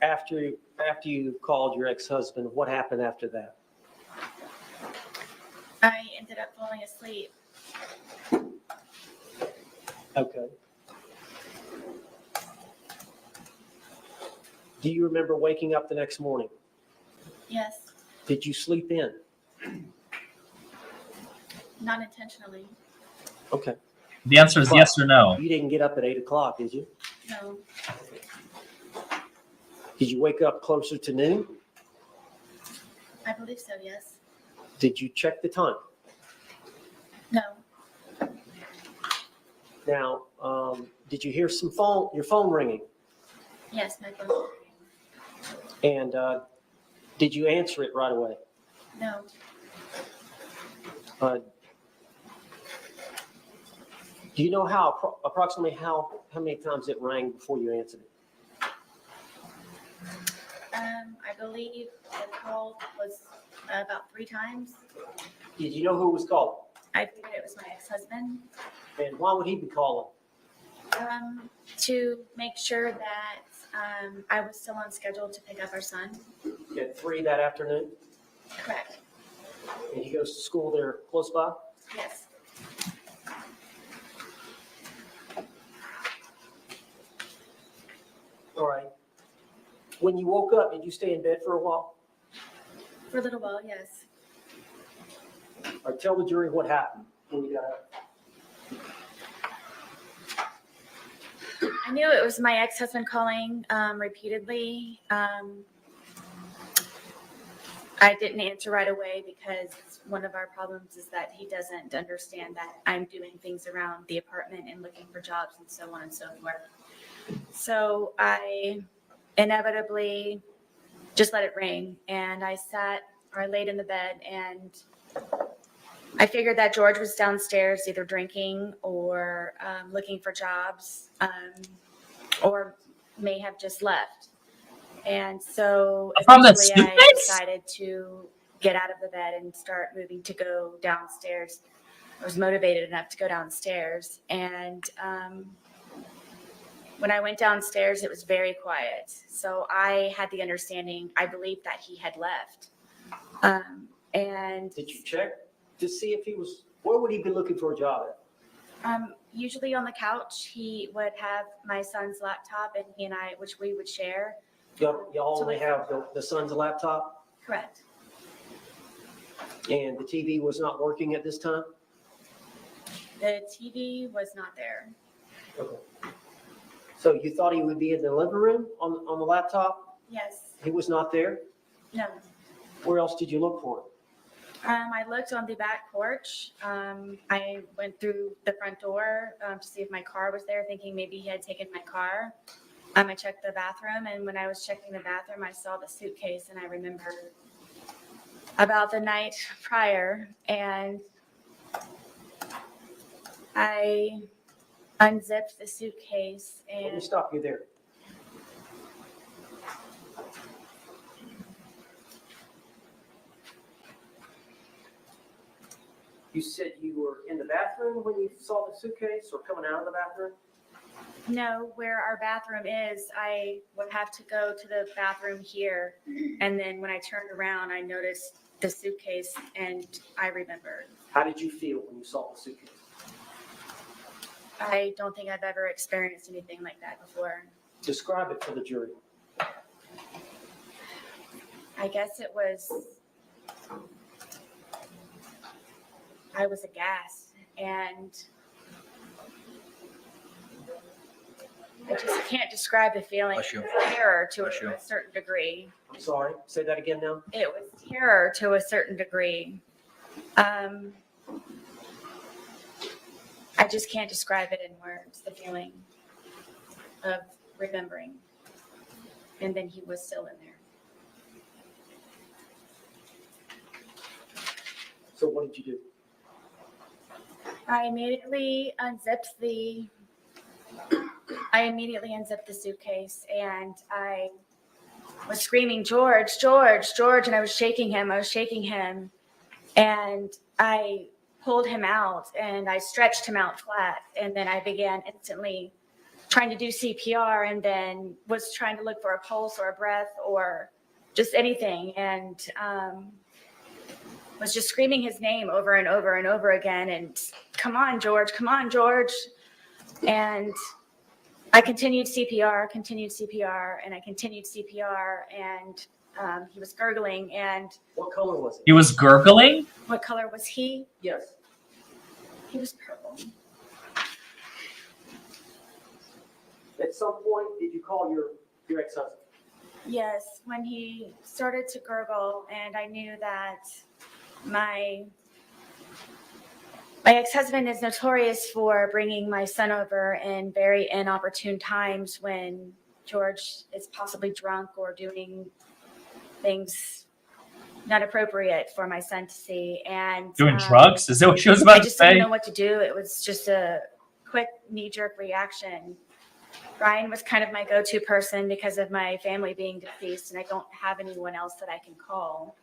After you called your ex-husband, what happened after that? I ended up falling asleep. Okay. Do you remember waking up the next morning? Yes. Did you sleep in? Not intentionally. Okay. The answer is yes or no. You didn't get up at 8 o'clock, did you? No. Did you wake up closer to noon? I believe so, yes. Did you check the time? No. Now, did you hear your phone ringing? Yes, my phone. And did you answer it right away? No. Do you know approximately how many times it rang before you answered it? I believe the call was about 3 times. Did you know who was calling? I figured it was my ex-husband. And why would he be calling? To make sure that I was still on schedule to pick up our son. At 3 that afternoon? Correct. And he goes to school there close by? Yes. All right. When you woke up, did you stay in bed for a while? For a little while, yes. Or tell the jury what happened when you got up. I knew it was my ex-husband calling repeatedly. I didn't answer right away because one of our problems is that he doesn't understand that I'm doing things around the apartment and looking for jobs and so on and so forth. So I inevitably just let it ring, and I laid in the bed, and I figured that George was downstairs either drinking or looking for jobs, or may have just left. And so From the eventually I Suitcase? decided to get out of the bed and start moving to go downstairs. I was motivated enough to go downstairs. And when I went downstairs, it was very quiet. So I had the understanding, I believed that he had left. And Did you check to see if where would he be looking for a job at? usually on the couch, he would have my son's laptop, and he and I, which we would share. Y'all only have the son's laptop, Correct. and the TV was not working at this time? The TV was not there. Okay. So you thought he would be in the living room on the laptop? Yes. He was not there? No. Where else did you look for him? I looked on the back porch. I went through the front door to see if my car was there, thinking maybe he had taken my car. I checked the bathroom, and when I was checking the bathroom, I saw the suitcase, and I remembered about the night prior, and I unzipped the suitcase Let me and stop you there. You said you were in the bathroom when you saw the suitcase, or coming out of the bathroom? no, where our bathroom is, I would have to go to the bathroom here, and then when I turned around, I noticed the suitcase, and I remembered. How did you feel when you saw the suitcase? I don't think I've ever experienced anything like that before. Describe it for the jury. I guess it was I was aghast, and I just can't describe the feeling. Bless you. It was terror to Bless you. a certain degree. I'm sorry, say that again now. It was terror to a certain degree. I just can't describe it in words, the feeling of remembering. And then he was still in there. So what did you do? I immediately unzipped the suitcase, and I was screaming, George, George, George, and I was shaking him. And I pulled him out, and I stretched him out flat, and then I began instantly trying to do CPR, and then was trying to look for a pulse or a breath or just anything, and was just screaming his name over and over and over again, and come on, George, and I continued CPR, and I continued CPR, and he was gurgling. And What color was He it? was gurgling? what color was he? Yes. He was purple. At some point, did you call your ex-husband? Yes, when he started to gurgle, and I knew that my ex-husband is notorious for bringing my son over in very inopportune times when George is possibly drunk or doing things not appropriate for my son to see. And Doing drugs? Is that what she was about I to just didn't say? know what to do. It was just a quick knee-jerk reaction. Ryan was kind of my go-to person because of my family being deceased, and I don't have anyone else that I can call.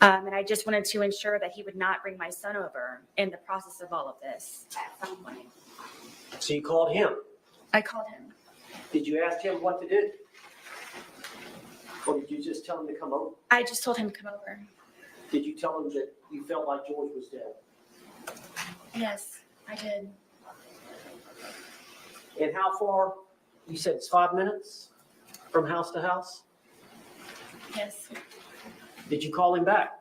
And I just wanted to ensure that he would not bring my son over in the process of all of this at some point. So you called him. I called him. Did you ask him what to do? Or did you just tell him to come over? I just told him to come over. Did you tell him that you felt like George was dead? Yes, I did. And how far? You said it's 5 minutes from house to house? Yes. Did you call him back?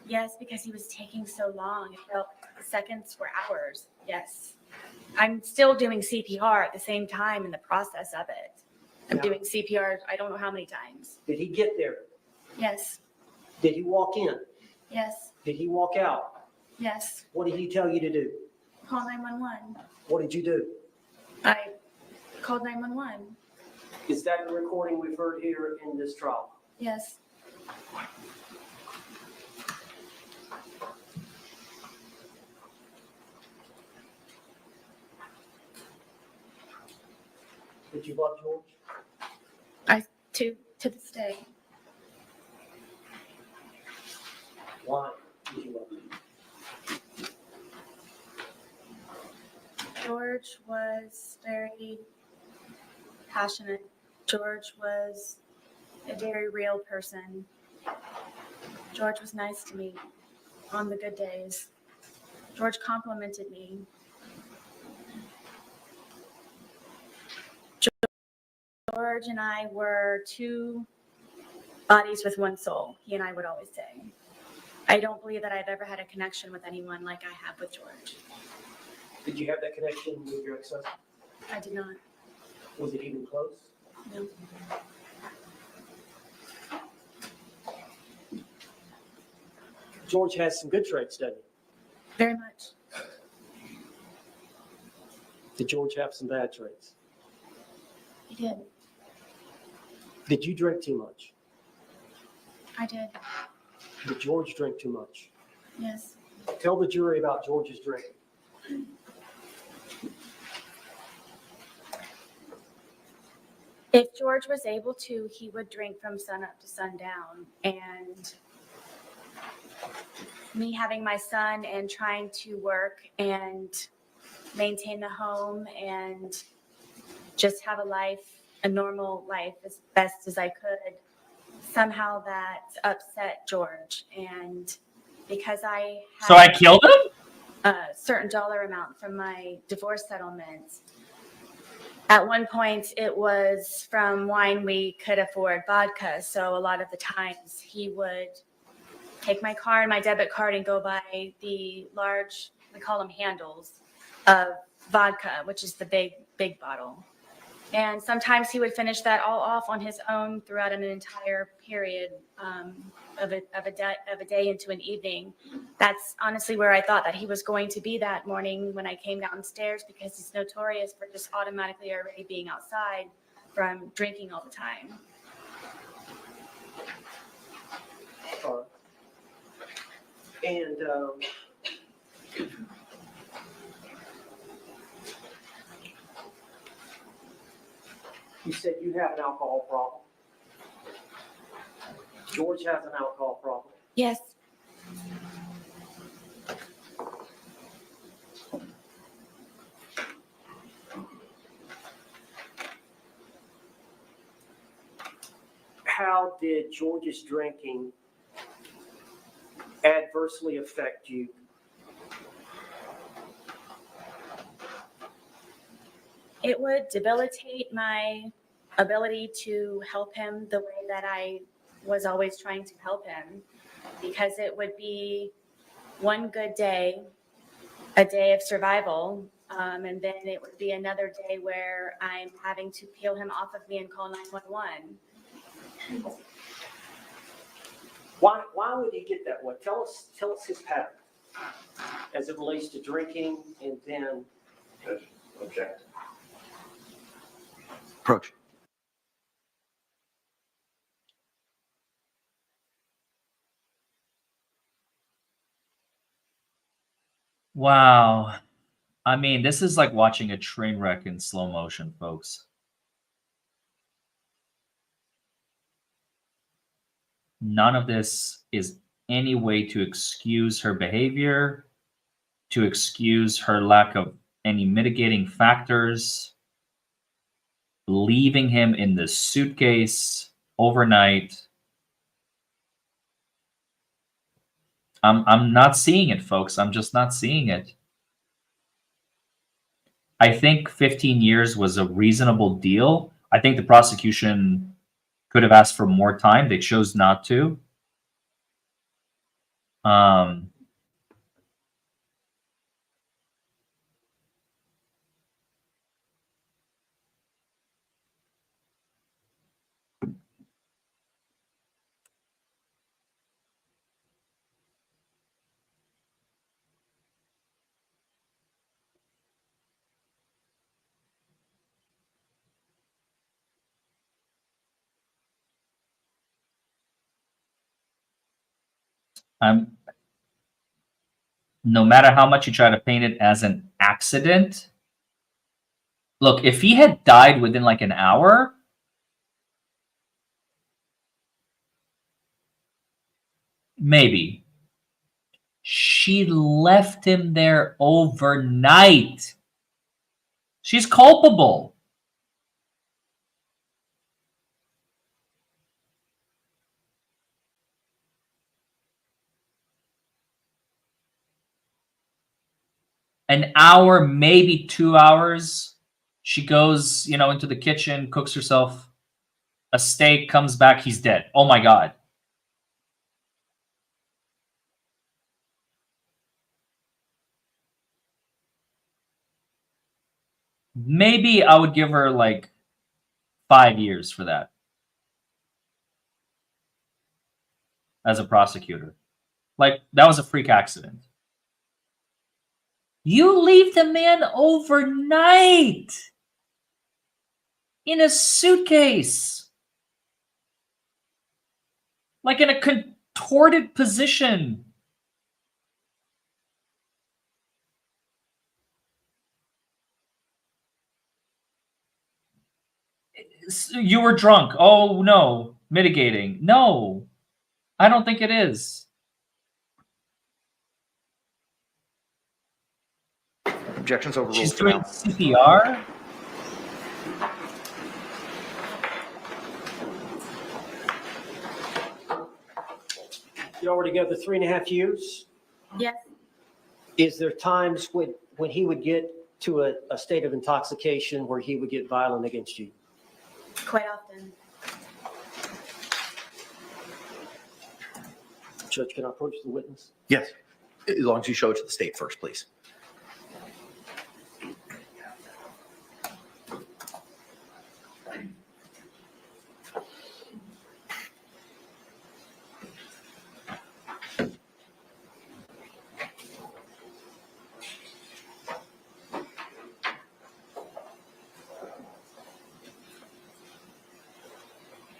Yes, because he was taking so long. It felt the seconds were hours. Yes. I'm still doing CPR at the same time in the process of it. I'm Yeah. doing CPR, I don't know how many times. Did he get there? Yes, Did he walk in? yes, Did he walk out? yes. What did he tell you to do? Call 911. What did you do? I called 911. Is that the recording we've heard here in this trial? Yes. Did you love George? To this day. Why did you love him? George was very passionate. George was a very real person. George was nice to me on the good days. George complimented me. George and I were two bodies with one soul, he and I would always say. I don't believe that I've ever had a connection with anyone like I have with George. Did you have that connection with your ex-husband? I did not. Was it even close? No. George has some good traits, doesn't he? Very much. Did George have some bad traits? He did. Did you drink too much? I did. Did George drink too much? Yes. Tell the jury about George's drinking. If George was able to, he would drink from sun up to sundown. And me having my son and trying to work and maintain the home and just have a life, a normal life as best as I could, somehow that upset George. And because I had So I killed him? a certain dollar amount from my divorce settlement, at one point it was from wine we could afford vodka. So a lot of the times he would take my car and my debit card and go buy the large, we call them handles, of vodka, which is the big bottle. And sometimes he would finish that all off on his own throughout an entire period of a day into an evening. That's honestly where I thought that he was going to be that morning when I came downstairs, because he's notorious for just automatically already being outside from drinking all the time. And you said you have an alcohol problem. George has an alcohol problem. Yes. How did George's drinking adversely affect you? It would debilitate my ability to help him the way that I was always trying to help him, because it would be one good day, a day of survival, and then it would be another day where I'm having to peel him off of me and call 911. Why would he get that way? Tell us his pattern as it relates to drinking and then Object. Approach. Wow. I mean, this is like watching a train wreck in slow motion, folks. None of this is any way to excuse her behavior, to excuse her lack of any mitigating factors, leaving him in the suitcase overnight. I'm not seeing it, folks. I'm just not seeing it. I think 15 years was a reasonable deal. I think the prosecution could have asked for more time. They chose not to. No matter how much you try to paint it as an accident, look, if he had died within like an hour, maybe. She left him there overnight. She's culpable. An hour, maybe 2 hours. She goes, into the kitchen, cooks herself a steak, comes back, he's dead. Oh my God. Maybe I would give her like 5 years for that as a prosecutor. Like, that was a freak accident. You leave the man overnight in a suitcase, like in a contorted position. You were drunk. Oh, no. Mitigating. No, I don't think it is. Objections overruled. She's for doing now. CPR? you already go the 3.5 years. Yes. Is there times when he would get to a state of intoxication where he would get violent against you? Quite often. Judge, can I approach the witness? Yes, as long as you show it to the state first, please.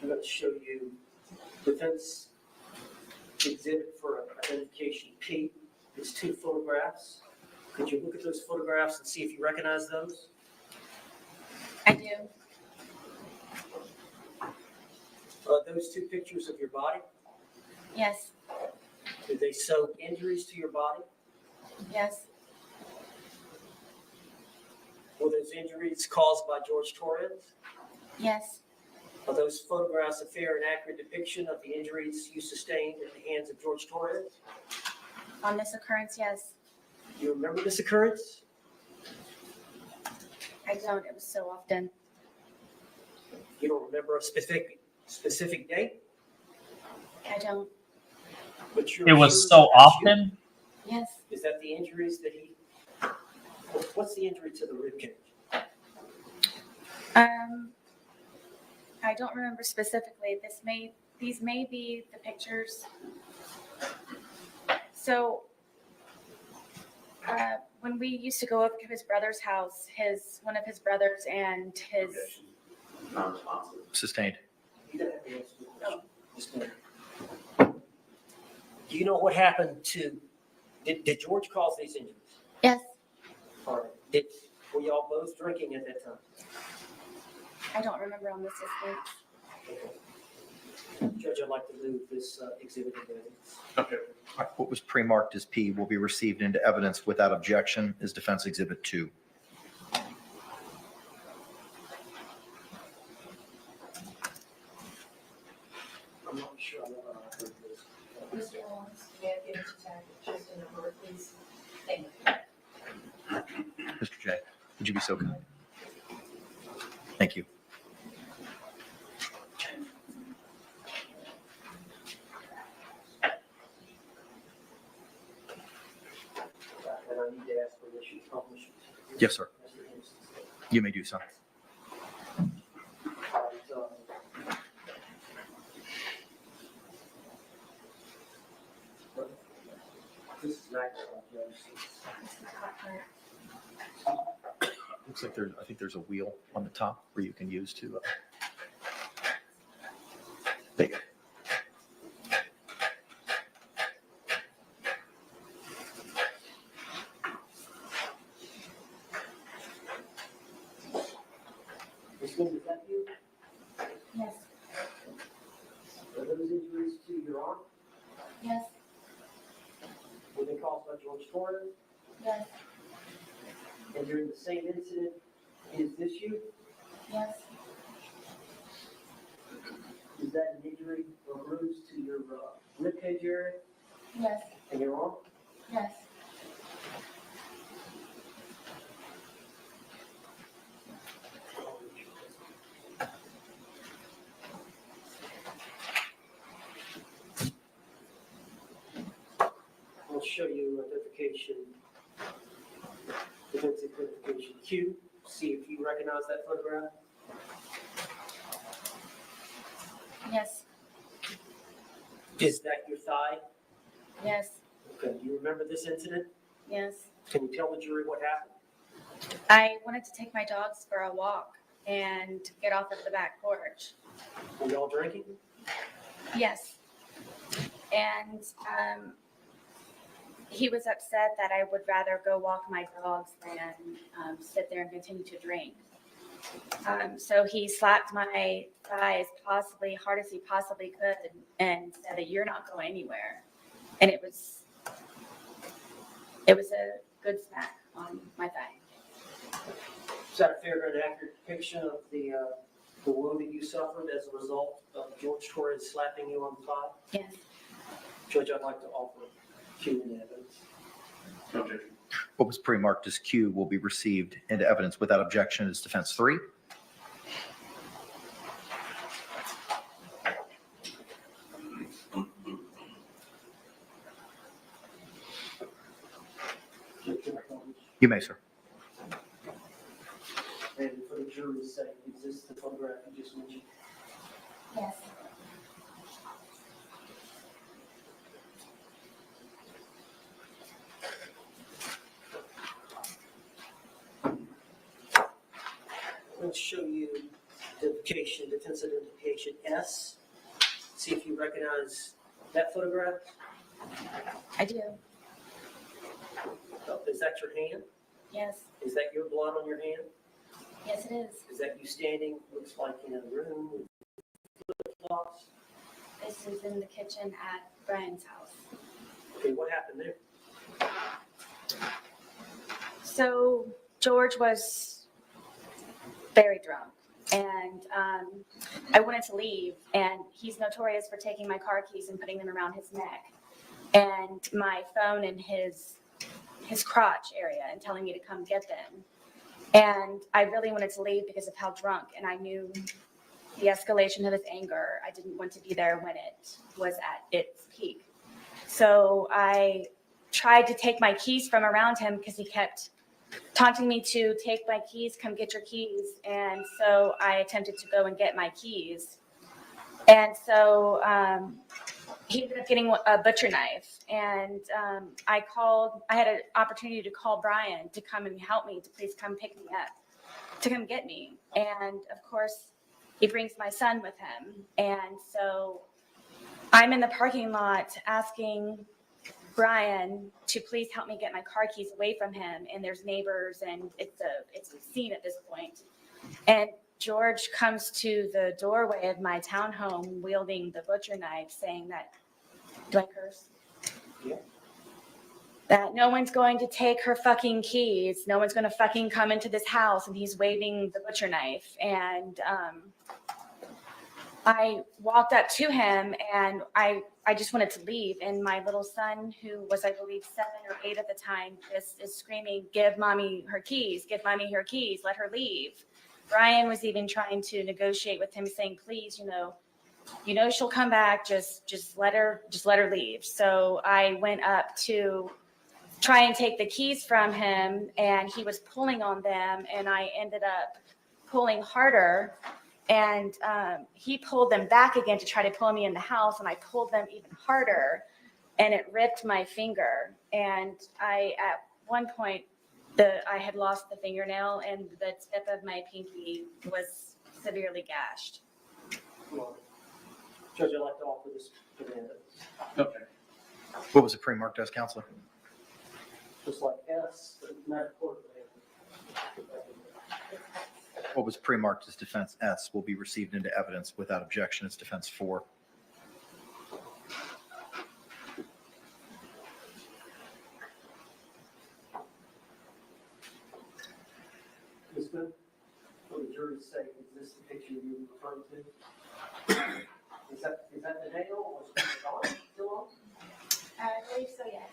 I'm going to show you defense exhibit for identification P. It's 2 photographs. Could you look at those photographs and see if you recognize those? I do. Those 2 pictures of your body, Yes. do they show injuries to your body? Yes. Were those injuries caused by Jorge Torres? Yes. Are those photographs a fair and accurate depiction of the injuries you sustained at the hands of Jorge Torres? On this occurrence, yes. Do you remember this occurrence? I don't. It was so often. You don't remember a specific date, I don't. but you're It was sure so that that's you? often. Yes. Is that the injuries that he? What's the injury to the rib cage? I don't remember specifically. These may be the pictures. So, when we used to go over to his brother's house, one of his brothers and his, Non-responsive. Sustained. You don't have to answer the question. Oh. Just a minute. Do you know what happened to? Did George cause these injuries? yes, All right. Were y'all both drinking at that time? I don't remember on this instance. Judge, I'd like to move this exhibit to evidence. Okay. All right, what was pre-marked as P will be received into evidence without objection as Defense Exhibit 2. I'm not sure I know how I heard this. Mr. Owens, may I get into tag just a number, please? Thank you. Mr. J, would you be so kind? Thank you. And I need to ask permission to publish. Yes, sir. You may do so. This is nice. Looks like I think there's a wheel on the top where you can use to. There you go. Ms. Boone, is that you? Yes. Are those injuries to your arm? Yes. Were they caused by Jorge Torres? Yes. And during the same incident, is this you? Yes. Is that an injury or bruise to your rib cage area Yes. and your arm? Yes. I'll show you identification, defense identification Q. See if you recognize that photograph. Yes. Is that your thigh? Yes. Okay. Do you remember this incident? Yes. Can you tell the jury what happened? I wanted to take my dogs for a walk and get off at the back porch. Were y'all drinking? Yes. And he was upset that I would rather go walk my dogs than sit there and continue to drink. So he slapped my thigh as hard as he possibly could and said that you're not going anywhere. And it was a good smack on my thigh. Is that a fair and accurate depiction of the wound that you suffered as a result of Jorge Torres slapping you on the thigh? Yes. Judge, I'd like to offer Q in evidence. Objection. What was pre-marked as Q will be received into evidence without objection as Defense 3. You may, sir. And for the jury's sake, is this the photograph you just mentioned? Yes. Let's show you identification, defense identification S. See if you recognize that photograph. I do. Oh, is that your hand? Yes. Is that your blood on your hand? Yes, it is. Is that you standing, looks like in a room with flip-flops? This is in the kitchen at Brian's house. Okay, what happened there? So George was very drunk, and I wanted to leave, and he's notorious for taking my car keys and putting them around his neck and my phone in his crotch area and telling me to come get them. And I really wanted to leave because of how drunk, and I knew the escalation of his anger. I didn't want to be there when it was at its peak. So I tried to take my keys from around him because he kept taunting me to take my keys, come get your keys. And so I attempted to go and get my keys. And so he ended up getting a butcher knife. And I had an opportunity to call Brian to come and help me, to please come pick me up, to come get me. And of course, he brings my son with him. And so I'm in the parking lot asking Brian to please help me get my car keys away from him. And there's neighbors, and it's a scene at this point. And George comes to the doorway of my townhome wielding the butcher knife, saying that, do I curse? Yeah. That no one's going to take her fucking keys. No one's going to fucking come into this house. And he's waving the butcher knife. And I walked up to him, and I just wanted to leave. And my little son, who was, I believe, 7 or 8 at the time, just is screaming, give mommy her keys, give mommy her keys, let her leave. Brian was even trying to negotiate with him, saying, please, you know she'll come back, just let her leave. So I went up to try and take the keys from him, and he was pulling on them, and I ended up pulling harder. And he pulled them back again to try to pull me in the house, and I pulled them even harder, and it ripped my finger. And at one point, I had lost the fingernail, and the tip of my pinky was severely gashed. Judge, I'd like to offer this to the evidence. Okay. What was it pre-marked as, counselor? Just like S, but not court. What was pre-marked as defense S will be received into evidence without objection as defense 4. Ms. Boone, for the jury's sake, is this the picture you were referring to? Is that the nail, or is it still on? I believe so, yes.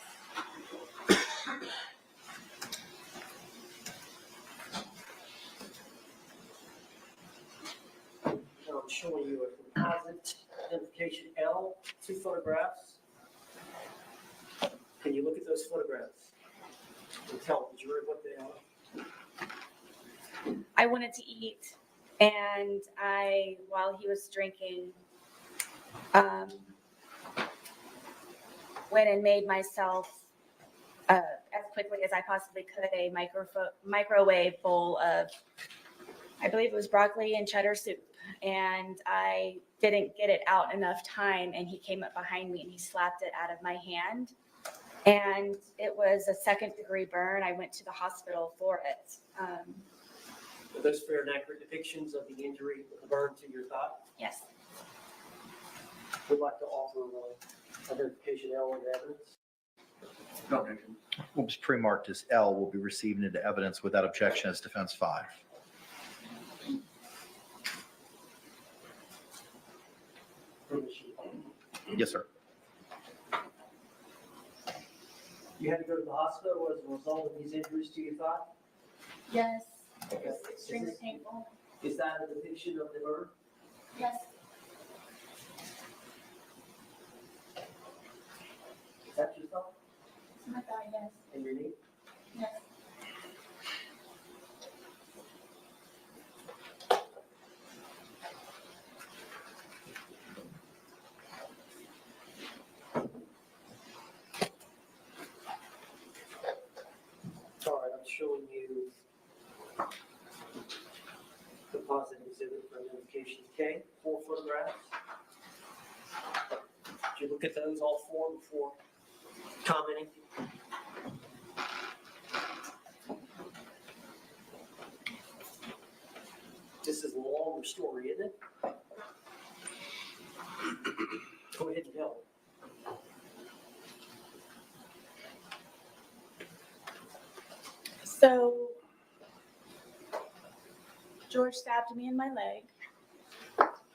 Now I'm showing you a composite identification L, 2 photographs. Can you look at those photographs and tell the jury what they are? I wanted to eat, and while he was drinking, went and made myself, as quickly as I possibly could, a microwave bowl of, I believe it was broccoli and cheddar soup. And I didn't get it out enough time, and he came up behind me and he slapped it out of my hand. And it was a 2nd-degree burn. I went to the hospital for it. Are those fair and accurate depictions of the injury, the burn to your thigh? Yes. We'd like to offer identification L in evidence. Okay. What was pre-marked as L will be received into evidence without objection as defense 5. Yes, sir. You had to go to the hospital as a result of these injuries to your thigh? Yes. Okay. It was extremely painful. Is that a depiction of the burn? Yes. Is that your thigh It's my thigh, yes. and your knee? Yes. look at those all four before commenting? This is a longer story, isn't it? Go ahead and tell. So George stabbed me in my leg.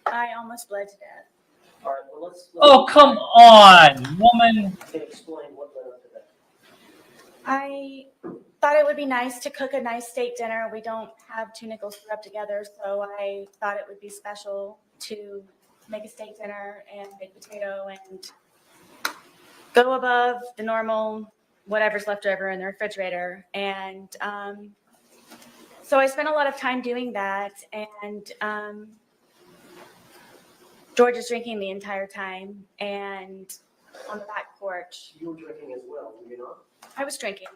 I almost bled to death. All right, well, let's Oh, come on, woman. explain what led up to that. I thought it would be nice to cook a nice steak dinner. We don't have two nickels to rub together, so I thought it would be special to make a steak dinner and baked potato and go above the normal whatever's left over in the refrigerator. And so I spent a lot of time doing that, and George is drinking the entire time, and on the back porch. You were drinking as well, were you not? I was drinking.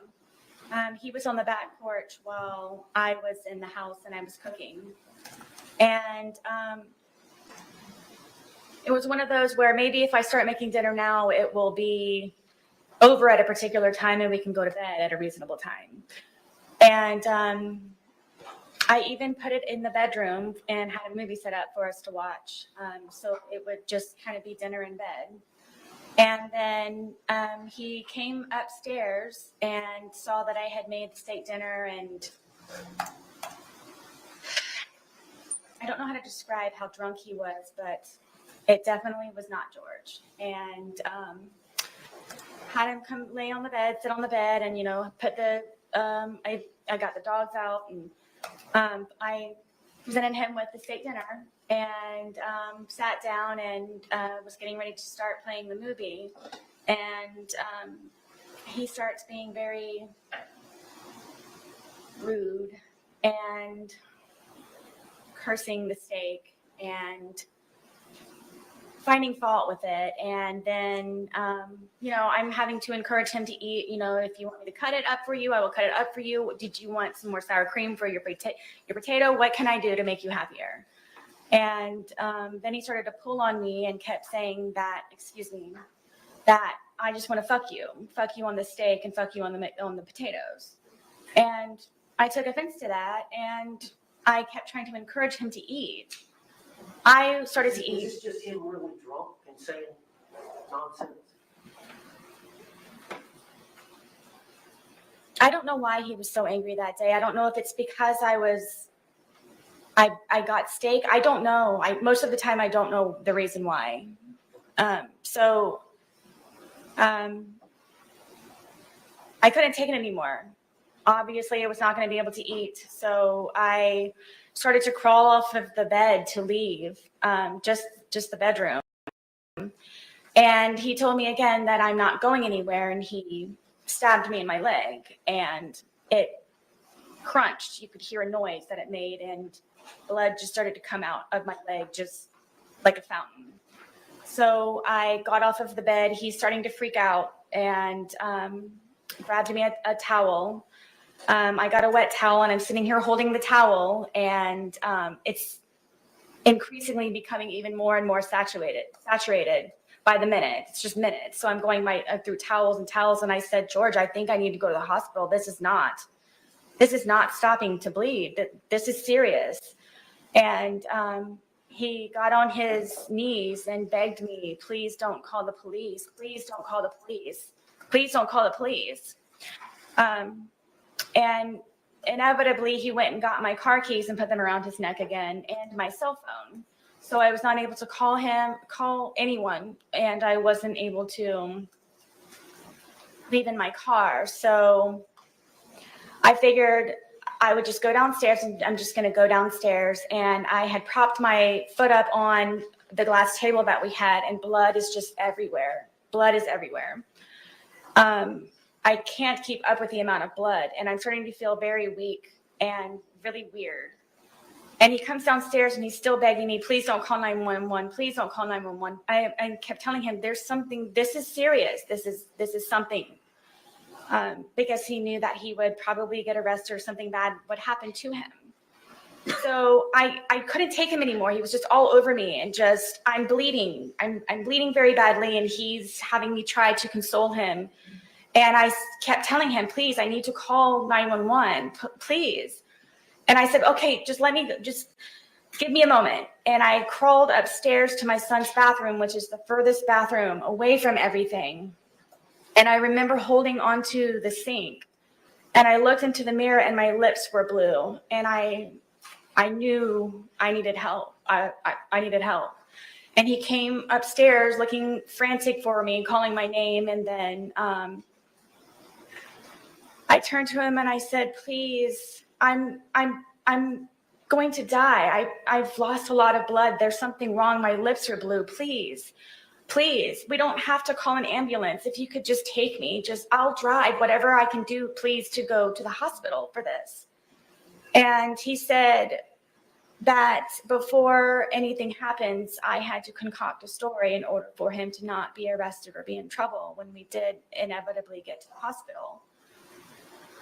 He was on the back porch while I was in the house and I was cooking. And it was one of those where maybe if I start making dinner now, it will be over at a particular time and we can go to bed at a reasonable time. And I even put it in the bedroom and had a movie set up for us to watch. So it would just kind of be dinner in bed. And then he came upstairs and saw that I had made the steak dinner, and I don't know how to describe how drunk he was, but it definitely was not George. And had him come lay on the bed, sit on the bed, and, you know, put the, I got the dogs out, and I presented him with the steak dinner and sat down and was getting ready to start playing the movie. And he starts being very rude and cursing the steak and finding fault with it. And then, you know, I'm having to encourage him to eat. You know, if you want me to cut it up for you, I will cut it up for you. Did you want some more sour cream for your potato? What can I do to make you happier? And then he started to pull on me and kept saying that, excuse me, that I just want to fuck you on the steak and fuck you on the potatoes. And I took offense to that, and I kept trying to encourage him to eat. I started to eat. Is this just him really drunk and saying nonsense? I don't know why he was so angry that day. I don't know if it's because I got steak. I don't know. Most of the time I don't know the reason why. I couldn't take it anymore. Obviously, I was not going to be able to eat. So I started to crawl off of the bed to leave, just the bedroom. And he told me again that I'm not going anywhere, and he stabbed me in my leg, and it crunched. You could hear a noise that it made, and blood just started to come out of my leg, just like a fountain. So I got off of the bed. He's starting to freak out, and grabbed me a towel. I got a wet towel, and I'm sitting here holding the towel, and it's increasingly becoming even more and more saturated by the minute. It's just minutes. So I'm going through towels, and I said, George, I think I need to go to the hospital. This is not stopping to bleed. This is serious. And he got on his knees and begged me, please don't call the police. Please don't call the police. Please don't call the police. And inevitably, he went and got my car keys and put them around his neck again, and my cell phone. So I was not able to call anyone, and I wasn't able to leave in my car. So I figured I would just go downstairs, and I'm just going to go downstairs. And I had propped my foot up on the glass table that we had, and blood is just everywhere. Blood is everywhere. I can't keep up with the amount of blood, and I'm starting to feel very weak and really weird. And he comes downstairs, and he's still begging me, please don't call 911. Please don't call 911. I kept telling him, there's something, this is serious. This is something. Because he knew that he would probably get arrested or something bad would happen to him. So I couldn't take him anymore. He was just all over me and just, I'm bleeding. I'm bleeding very badly, and he's having me try to console him. And I kept telling him, please, I need to call 911, please. And I said, okay, just give me a moment. And I crawled upstairs to my son's bathroom, which is the furthest bathroom away from everything. And I remember holding onto the sink, and I looked into the mirror and my lips were blue. And I knew I needed help. I needed help. And he came upstairs looking frantic for me, calling my name. And then I turned to him and I said, please, I'm going to die. I've lost a lot of blood. There's something wrong. My lips are blue. Please, we don't have to call an ambulance. If you could just take me, I'll drive whatever I can do, please, to go to the hospital for this. And he said that before anything happens, I had to concoct a story in order for him to not be arrested or be in trouble when we did inevitably get to the hospital.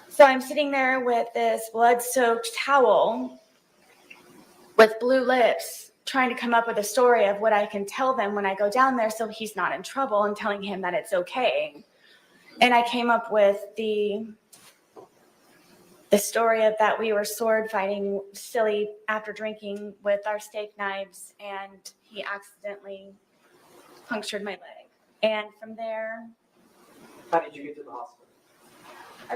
So I'm sitting there with this blood-soaked towel with blue lips, trying to come up with a story of what I can tell them when I go down there so he's not in trouble, and telling him that it's okay. And I came up with the story of that we were sword fighting silly after drinking with our steak knives, and he accidentally punctured my leg. And from there, How did you get to the hospital?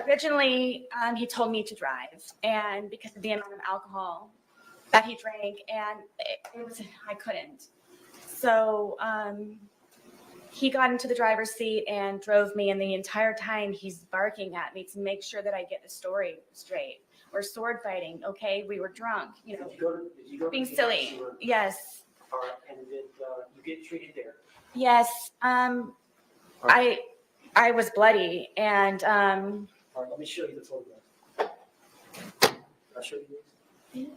originally he told me to drive, and because of the amount of alcohol that he drank, and I couldn't. So he got into the driver's seat and drove me, and the entire time he's barking at me to make sure that I get the story straight. We're sword fighting, okay? We were drunk, Did you go being to the silly. emergency room? Yes, All right, and did you get treated there? yes. I was bloody, and All right, let me show you the photograph. Can I show you this?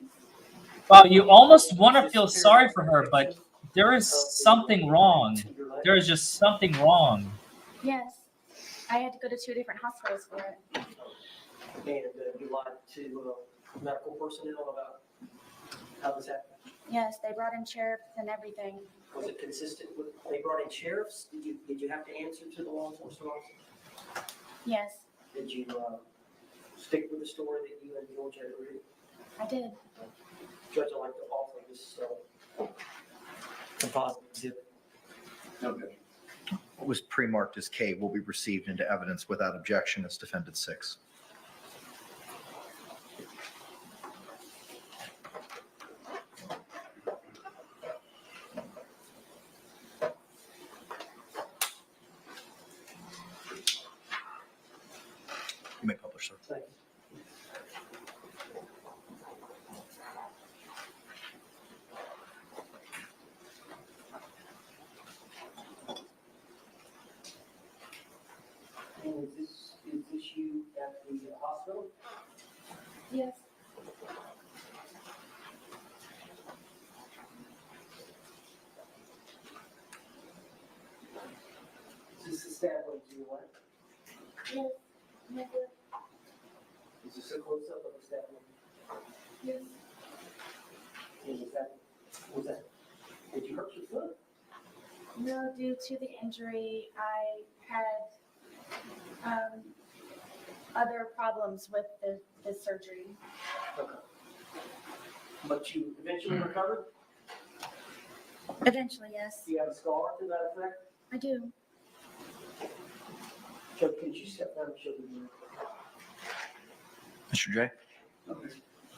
Well, you almost want to feel sorry for her, but there is something wrong. There is just something wrong. yes, I had to go to 2 different hospitals for it. And you lied to medical personnel about how this happened? Yes, they brought in sheriffs and everything. Was it consistent with, they brought in sheriffs? Did you have to answer to the law enforcement officer? Yes, Did you stick with the story that you and George had agreed? I did. Judge, I'd like to offer this composite exhibit. Okay. What was pre-marked as K will be received into evidence without objection as Defendant 6. You may publish, sir. Thank you. And is this you at the hospital? Yes. Is this the standpoint you want? Yes. Never. Is this a close-up of the standpoint? Yes. And was that, did you hurt your foot? No, due to the injury, I had other problems with the surgery. Okay. But you eventually recovered? Eventually, yes. Do you have a scar to that effect? I do. Joe, could you step down and show the mirror? Mr. J, Okay.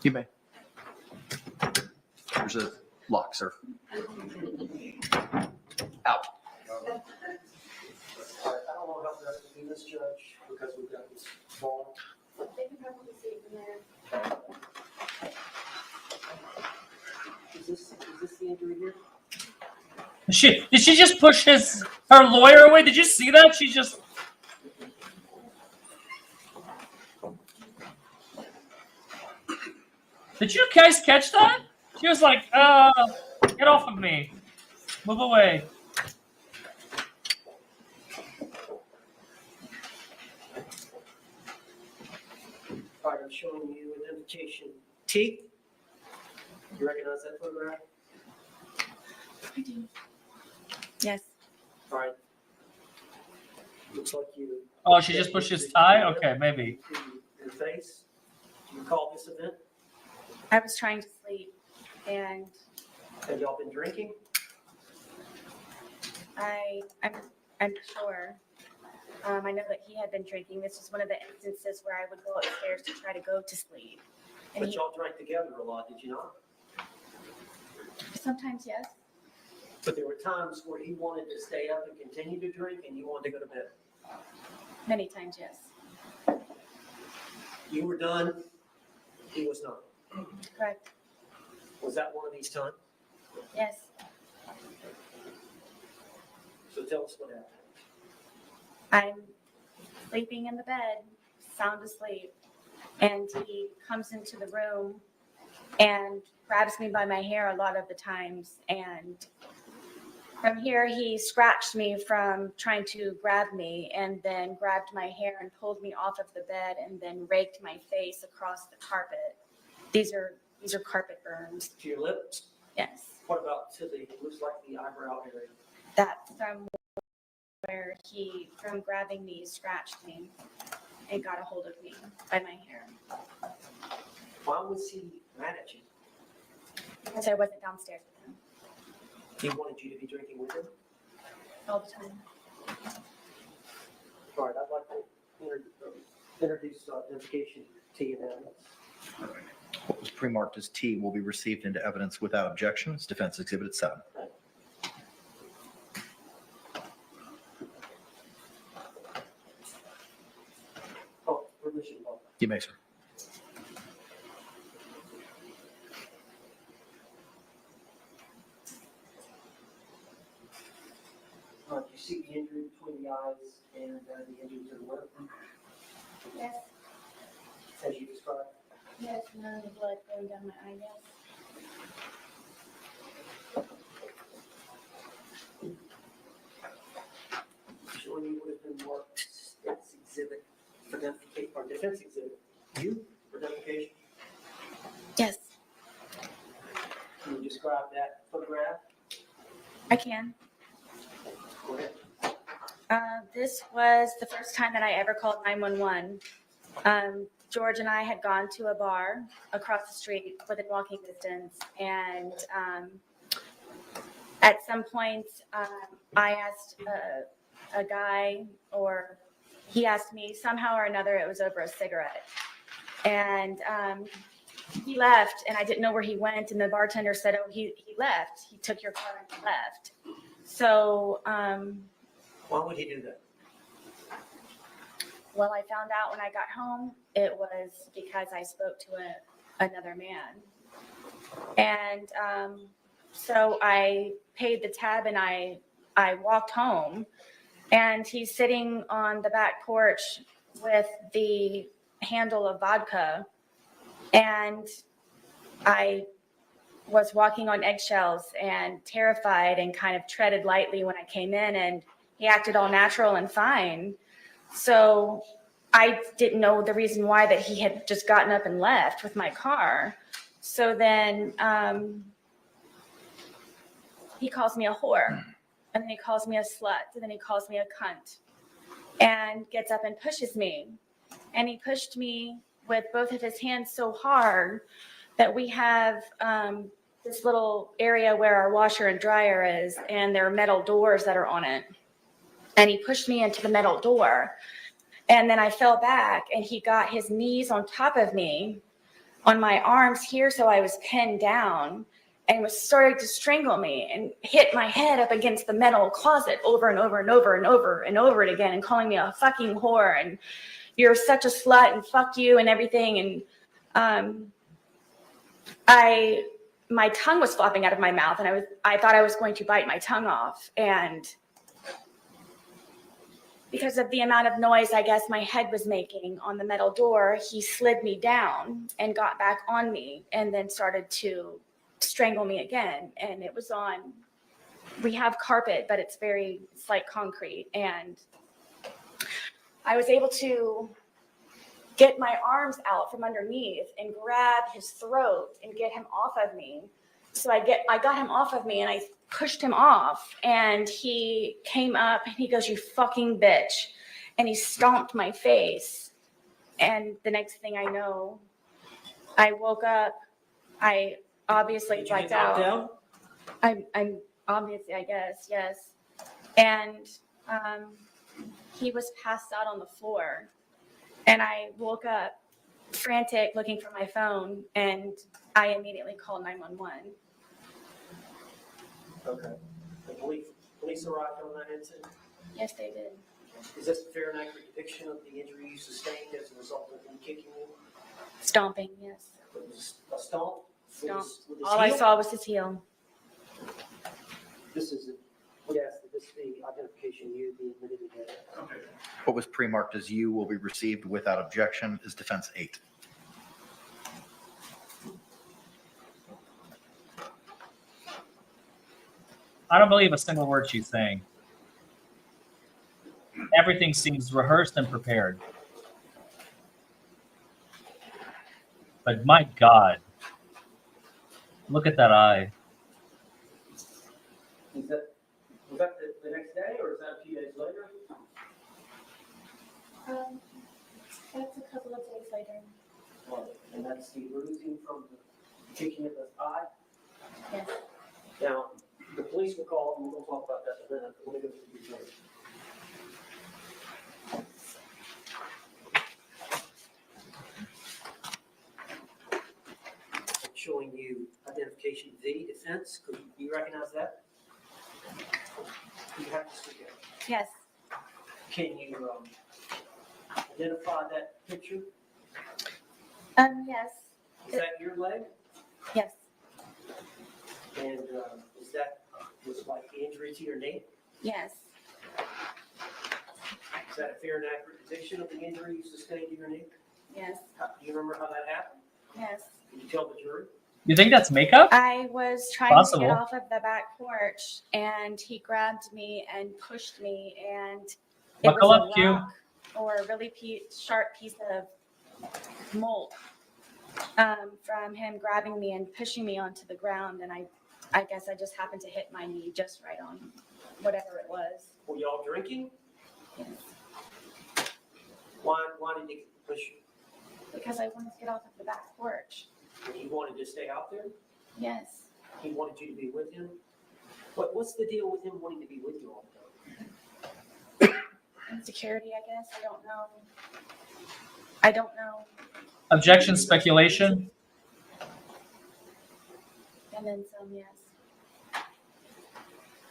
you may. There's a lock, sir. Out. All right, I don't know how to do this, Judge, because we've got this ball. They can probably see it from there. Is this the injury here? Did she just push her lawyer away? Did you see that? She just. Did you guys catch that? She was like, get off of me. Move away. All right, I'm showing you identification T. You recognize that photograph? I do. Yes. All right. Looks like you. Oh, she just pushed his tie? Okay, maybe. Your face. Do you recall this event? I was trying to sleep, and Have y'all been drinking? I'm sure. I know that he had been drinking. This was one of the instances where I would go upstairs to try to go to sleep. And But y'all drank together a lot, did you not? sometimes, yes. But there were times where he wanted to stay up and continue to drink and you wanted to go to bed. Many times, yes. You were done, he was not. Correct. Was that one of these times? Yes. So tell us what happened. I'm sleeping in the bed, sound asleep, and he comes into the room and grabs me by my hair a lot of the times. And from here, he scratched me from trying to grab me, and then grabbed my hair and pulled me off of the bed, and then raked my face across the carpet. These are carpet burns. To your lips? Yes. What about to the, looks like the eyebrow area? That's from where he, from grabbing me, scratched me and got a hold of me by my hair. Why was he mad at you? Because I wasn't downstairs with him He wanted you to be drinking with him? all the time. All right, I'd like to introduce identification to you now. What was pre-marked as T will be received into evidence without objection. It's Defense Exhibit 7. Oh, permission. Oh. You may, sir. You see the injury between the eyes and the injury to the lip, Yes. as you described? Yes, none of the blood going down my eye, yes. Showing you would have been marked as exhibit for identification, or defense exhibit. You for identification? Yes, Can you describe that photograph? I can. Go ahead. This was the first time that I ever called 911. George and I had gone to a bar across the street within walking distance, and at some point, I asked a guy, or he asked me, somehow or another, it was over a cigarette. And he left, and I didn't know where he went, and the bartender said, oh, he left. He took your car and he left. So, Why would he do that? well, I found out when I got home, it was because I spoke to another man. And so I paid the tab and I walked home, and he's sitting on the back porch with the handle of vodka. And I was walking on eggshells and terrified and kind of treaded lightly when I came in, and he acted all natural and fine. So I didn't know the reason why that he had just gotten up and left with my car. So then he calls me a whore, and then he calls me a slut, and then he calls me a cunt, and gets up and pushes me. And he pushed me with both of his hands so hard that we have this little area where our washer and dryer is, and there are metal doors that are on it. And he pushed me into the metal door. And then I fell back, and he got his knees on top of me on my arms here, so I was pinned down, and was starting to strangle me and hit my head up against the metal closet over and over and over and over and over it again, and calling me a fucking whore and you're such a slut and fuck you and everything. And my tongue was flopping out of my mouth, and I thought I was going to bite my tongue off. And because of the amount of noise, I guess, my head was making on the metal door, he slid me down and got back on me, and then started to strangle me again. And it was on, we have carpet, but it's like concrete. And I was able to get my arms out from underneath and grab his throat and get him off of me. So I got him off of me and I pushed him off, and he came up and he goes, "You fucking bitch." And he stomped my face. And the next thing I know, I woke up. I obviously Did you get blacked knocked out. down? I'm obviously, I guess, yes. And he was passed out on the floor. And I woke up frantic looking for my phone, and I immediately called 911. Okay. The police arrived on that incident? Yes, they did. Is this a fair and accurate depiction of the injury you sustained as a result of him kicking you? Stomping, yes. It was a stomp? Stomp. With his All I heel? saw was his heel. This is, yes, this be identification you be admitted together. Okay. What was pre-marked as you will be received without objection is defense 8. I don't believe a single word she's saying. Everything seems rehearsed and prepared. But my God, look at that eye. Was that the next day, or is that a few days later? That's a couple of days later. And that's the bruising from the kicking of the eye? Yes. Now, the police were called, and we'll talk about that in a minute. Let me go through these numbers. Showing you identification V defense. Could you recognize that? You have to speak up. Yes. Can you identify that picture? Yes. Is that your leg? Yes. And is that was like the injury to your knee? Yes. Is that a fair and accurate depiction of the injury you sustained to your knee? Yes. Do you remember how that happened? Yes. Can you tell the jury? You think that's makeup? I was trying to Possible. get off of the back porch, and he grabbed me and pushed me, and it Buckle was up, a Q. rock or a really sharp piece of mold from him grabbing me and pushing me onto the ground, and I guess I just happened to hit my knee just right on whatever it was. Were y'all drinking? Yes. Why did he push you? Because I wanted to get off of the back porch. He wanted to stay out there? Yes. He wanted you to be with him? What's the deal with him wanting to be with you all the time? Insecurity, I guess. I don't know. I don't know. Objection, speculation. And then some, yes.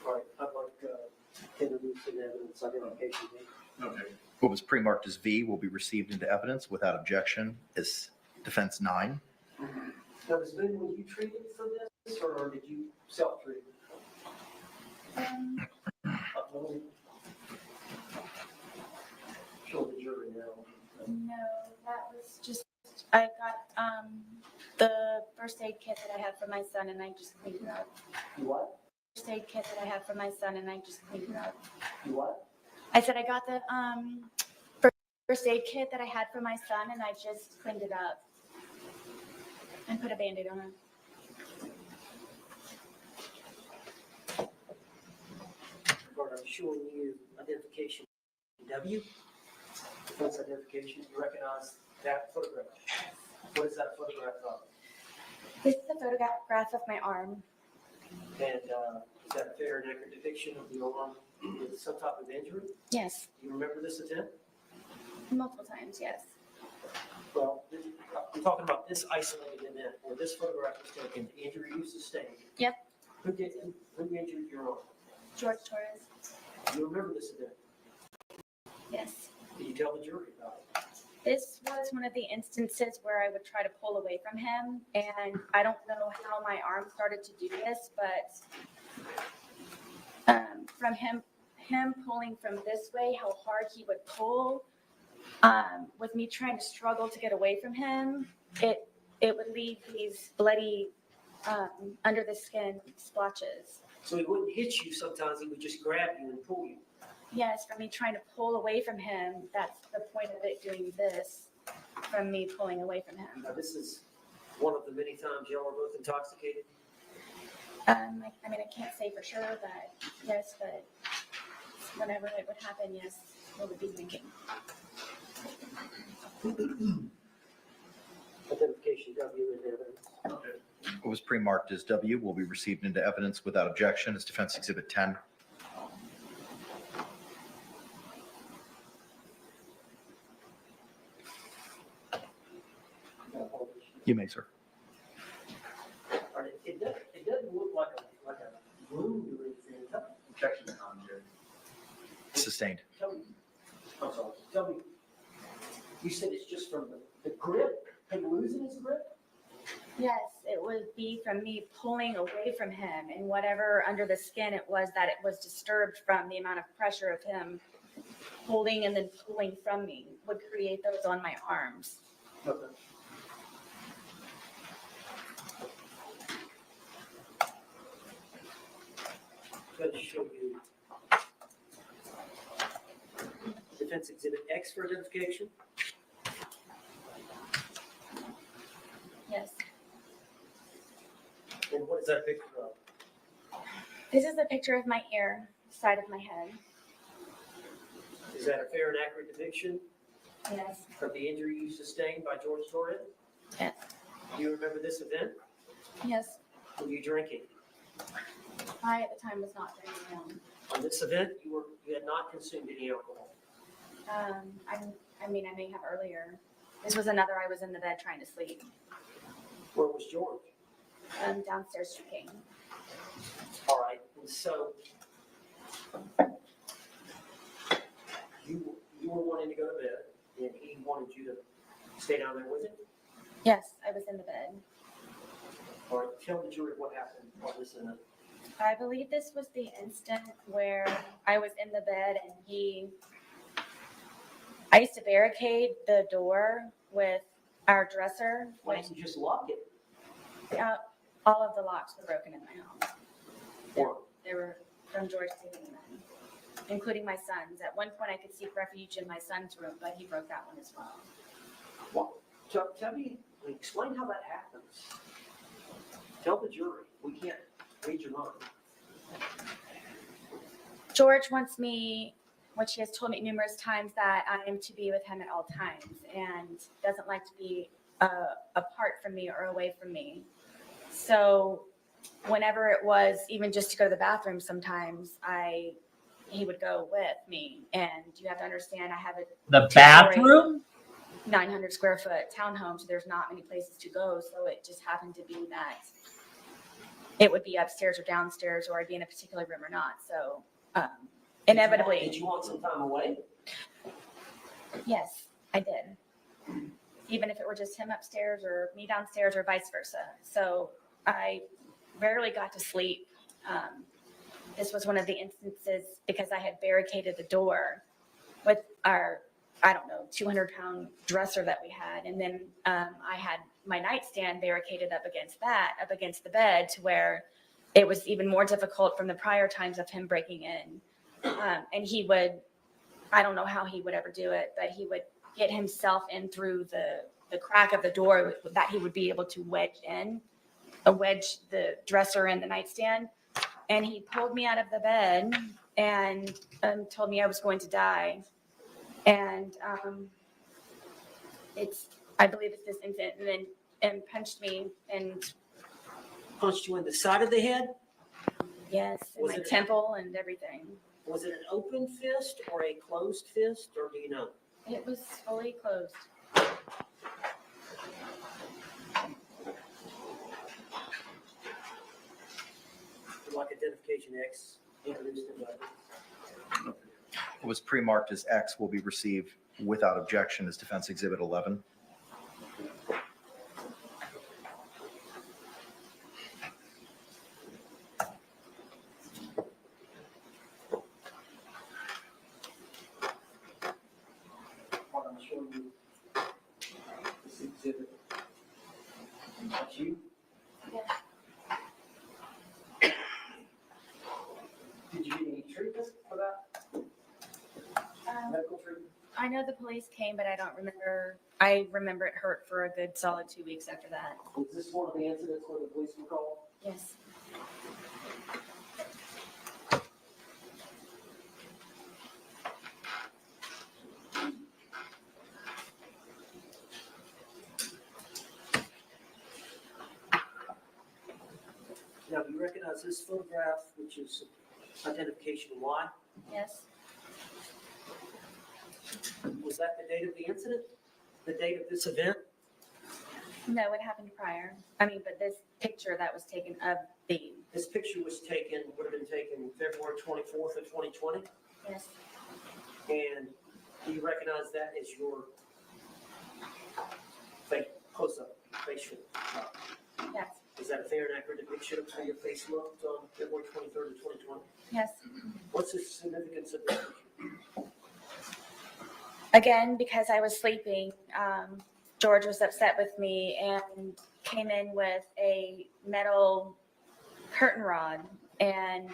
All right, I'd like to introduce an evidence identification. Okay. What was pre-marked as V will be received into evidence without objection is defense 9. Now, Ms. Boone, were you treated for this, or did you self-treat? Show the jury now. No, that was just, I got the first aid kit that I had for my son, and I just cleaned it up. You what? First aid kit that I had for my son, and I just cleaned it up. You what? I said I got the first aid kit that I had for my son, and I just cleaned it up and put a Band-Aid on it. I'm showing you identification W. Defense identification. You recognize that photograph. What is that photograph of? This is a photograph of my arm. And is that a fair and accurate depiction of the arm with some type of injury? Yes, Do you remember this attempt? multiple times, yes. Well, I'm talking about this isolated event where this photograph was taken, the injury you sustained. Yep. Who injured your arm? Jorge Torres. Do you remember this event? Yes. Can you tell the jury about it? This was one of the instances where I would try to pull away from him, and I don't know how my arm started to do this, but from him pulling from this way, how hard he would pull, with me trying to struggle to get away from him, it would leave these bloody under the skin splotches. So he wouldn't hit you sometimes, he would just grab you and pull you. Yes, from me trying to pull away from him, that's the point of it doing this. from me pulling away from him. Now, this is one of the many times y'all are both intoxicated. I mean, I can't say for sure, but yes, but whenever it would happen, yes, I would be drinking. Identification W in evidence. What was pre-marked as W will be received into evidence without objection as Defense Exhibit 10. You may, sir. All right, it doesn't look like a wound or anything. Objection to commentary. Sustained. Tell me, I'm sorry, tell me, you said it's just from the grip, him losing his grip? Yes, it would be from me pulling away from him, and whatever under the skin it was that it was disturbed from the amount of pressure of him holding and then pulling from me would create those on my arms. Okay. Going to show you Defense Exhibit X for identification. Yes. And what is that picture of? This is a picture of my ear, side of my head. Is that a fair and accurate depiction Yes. of the injury you sustained by Jorge Torres? Yes. Do you remember this event? Yes. Were you drinking? I at the time was not drinking alone. On this event, you had not consumed any alcohol. I mean, I may have earlier. This was another. I was in the bed trying to sleep. Where was George? Downstairs drinking. All right, and so you were wanting to go to bed, and he wanted you to stay down there with him? Yes, I was in the bed. All right, tell the jury what happened on this event. I believe this was the instant where I was in the bed and I used to barricade the door with our dresser. Why didn't you just lock it? All of the locks were broken in my home. Or They were from George taking them, including my son's. At one point, I could seek refuge in my son's room, but he broke that one as well. well, tell me, explain how that happens. Tell the jury. We can't read your mind. George wants me, which he has told me numerous times, that I am to be with him at all times and doesn't like to be apart from me or away from me. So whenever it was even just to go to the bathroom, sometimes he would go with me. And you have to understand, I have The bathroom? 900 square foot townhome, so there's not many places to go. So it just happened to be that it would be upstairs or downstairs, or I'd be in a particular room or not. So inevitably. Did you want some time away? Yes, I did. Even if it were just him upstairs or me downstairs or vice versa. So I rarely got to sleep. This was one of the instances because I had barricaded the door with our, 200-pound dresser that we had. And then I had my nightstand barricaded up against the bed, to where it was even more difficult from the prior times of him breaking in. And he would, I don't know how he would ever do it, but he would get himself in through the crack of the door that he would be able to wedge the dresser and the nightstand. And he pulled me out of the bed and told me I was going to die. And I believe it's this incident, and punched me, and Punched you in the side of the head? yes, in Was my it- temple and everything. Was it an open fist or a closed fist, or do you know? It was fully closed. Like identification X introduced in the What was pre-marked as X will be received without objection as Defense Exhibit 11. what I'm showing you. This exhibit. That's you? Yes. Did you get any treatment for that? Medical treatment? I know the police came, but I don't remember. I remember it hurt for a good solid 2 weeks after that. Was this one of the incidents where the police were called? Yes. Now, do you recognize this photograph, which is identification Y? Yes. Was that the date of the incident? The date of this event? No, it happened prior. I mean, but this picture that was taken of the, This picture was taken, would have been taken February 24th of 2020. yes, And do you recognize that as your close-up facial? yes, Is that a fair and accurate depiction of how your face looked on February 23rd of 2020? yes. What's the significance of this picture? Again, because I was sleeping, George was upset with me and came in with a metal curtain rod and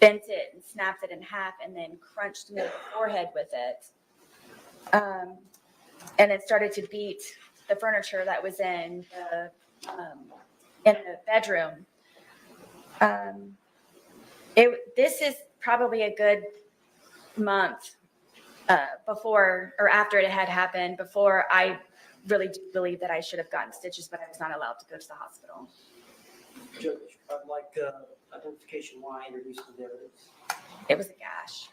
bent it and snapped it in half and then crunched me in the forehead with it. And it started to beat the furniture that was in the bedroom. This is probably a good month before or after it had happened, before I really do believe that I should have gotten stitches, but I was not allowed to go to the hospital. Judge, I'd like identification Y introduced into evidence. It was a gash.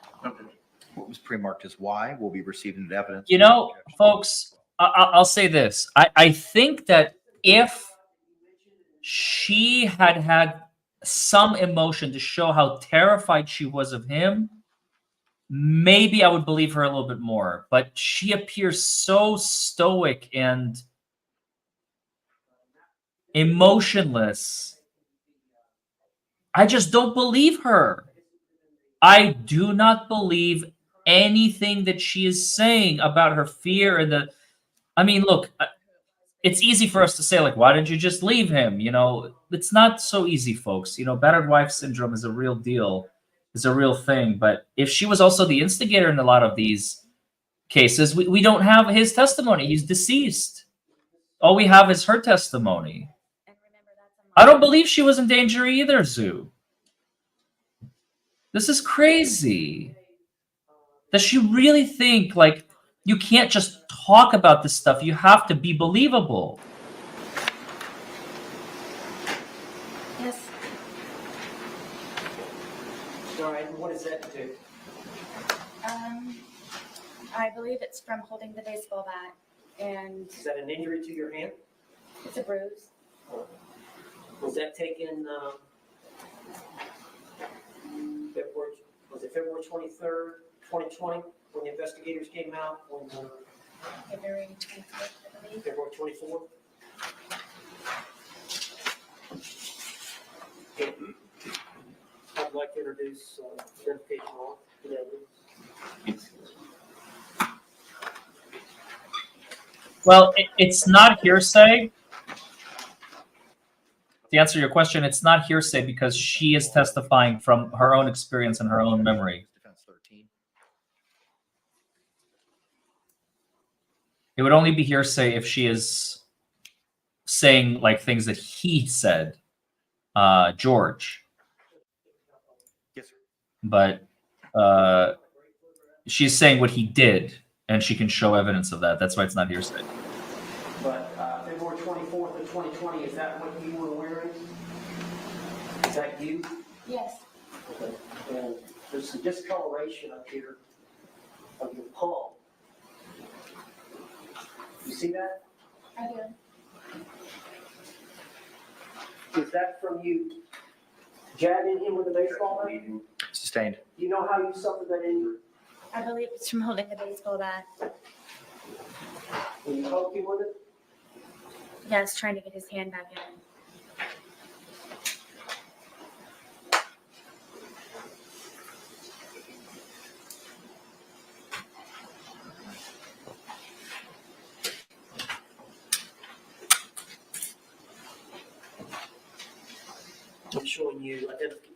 What was pre-marked as Y will be received into evidence. You know, folks, I'll say this. I think that if she had had some emotion to show how terrified she was of him, maybe I would believe her a little bit more. But she appears so stoic and emotionless. I just don't believe her. I do not believe anything that she is saying about her fear and the. I mean, look, it's easy for us to say, like, why didn't you just leave him? You know, it's not so easy, folks. You know, battered wife syndrome is a real deal, is a real thing. But if she was also the instigator in a lot of these cases, we don't have his testimony. He's deceased. All we have is her testimony. And remember, that's a I don't believe she was in danger either, Zoo. This is crazy. Does she really think, like, you can't just talk about this stuff? You have to be believable. Yes. All right, and what does that do? I believe it's from holding the baseball bat, and Is that an injury to your hand? it's a bruise. Was that taken February, was it February 23rd, 2020, when the investigators came out, when February 24th, I believe. February 24th? I'd like to introduce identification law to the evidence. Well, it's not hearsay. To answer your question, it's not hearsay because she is testifying from her own experience and her own memory. Defense 13. It would only be hearsay if she is saying like things that he said, George. Yes, sir. But she's saying what he did, and she can show evidence of that. That's why it's not hearsay. But February 24th of 2020, is that what you were wearing? Is that you? Yes. Okay. And there's some discoloration up here of your palm. You see that? I do. Is that from you jabbing him with a baseball bat? Sustained. Do you know how you suffered that injury? I believe it's from holding the baseball bat. When you poked him with it? Yes, trying to get his hand back in. I'm showing you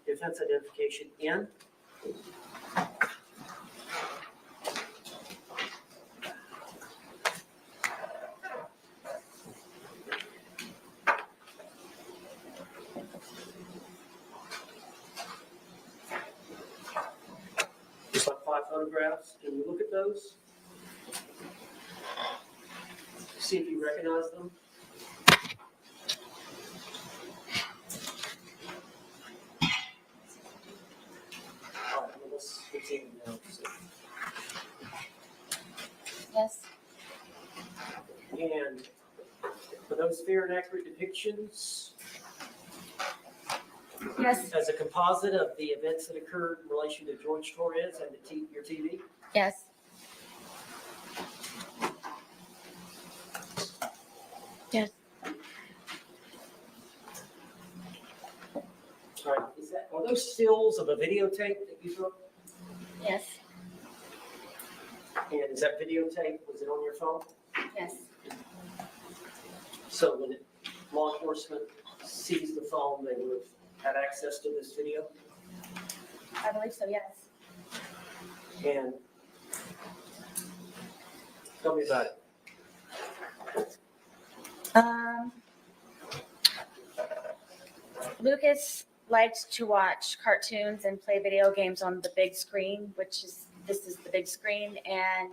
defense identification N. photographs. Can you look at those? See if you recognize them. All right, well, let's continue now. Yes. And for those fair and accurate depictions, Yes. as a composite of the events that occurred in relation to Jorge Torres and your TV? Yes. Yes. All right, are those stills of a videotape that you took? Yes. And is that videotape, was it on your phone? Yes. So when law enforcement sees the phone, they would have had access to this video? I believe so. Yes. And tell me about it. Lucas liked to watch cartoons and play video games on the big screen, this is the big screen, and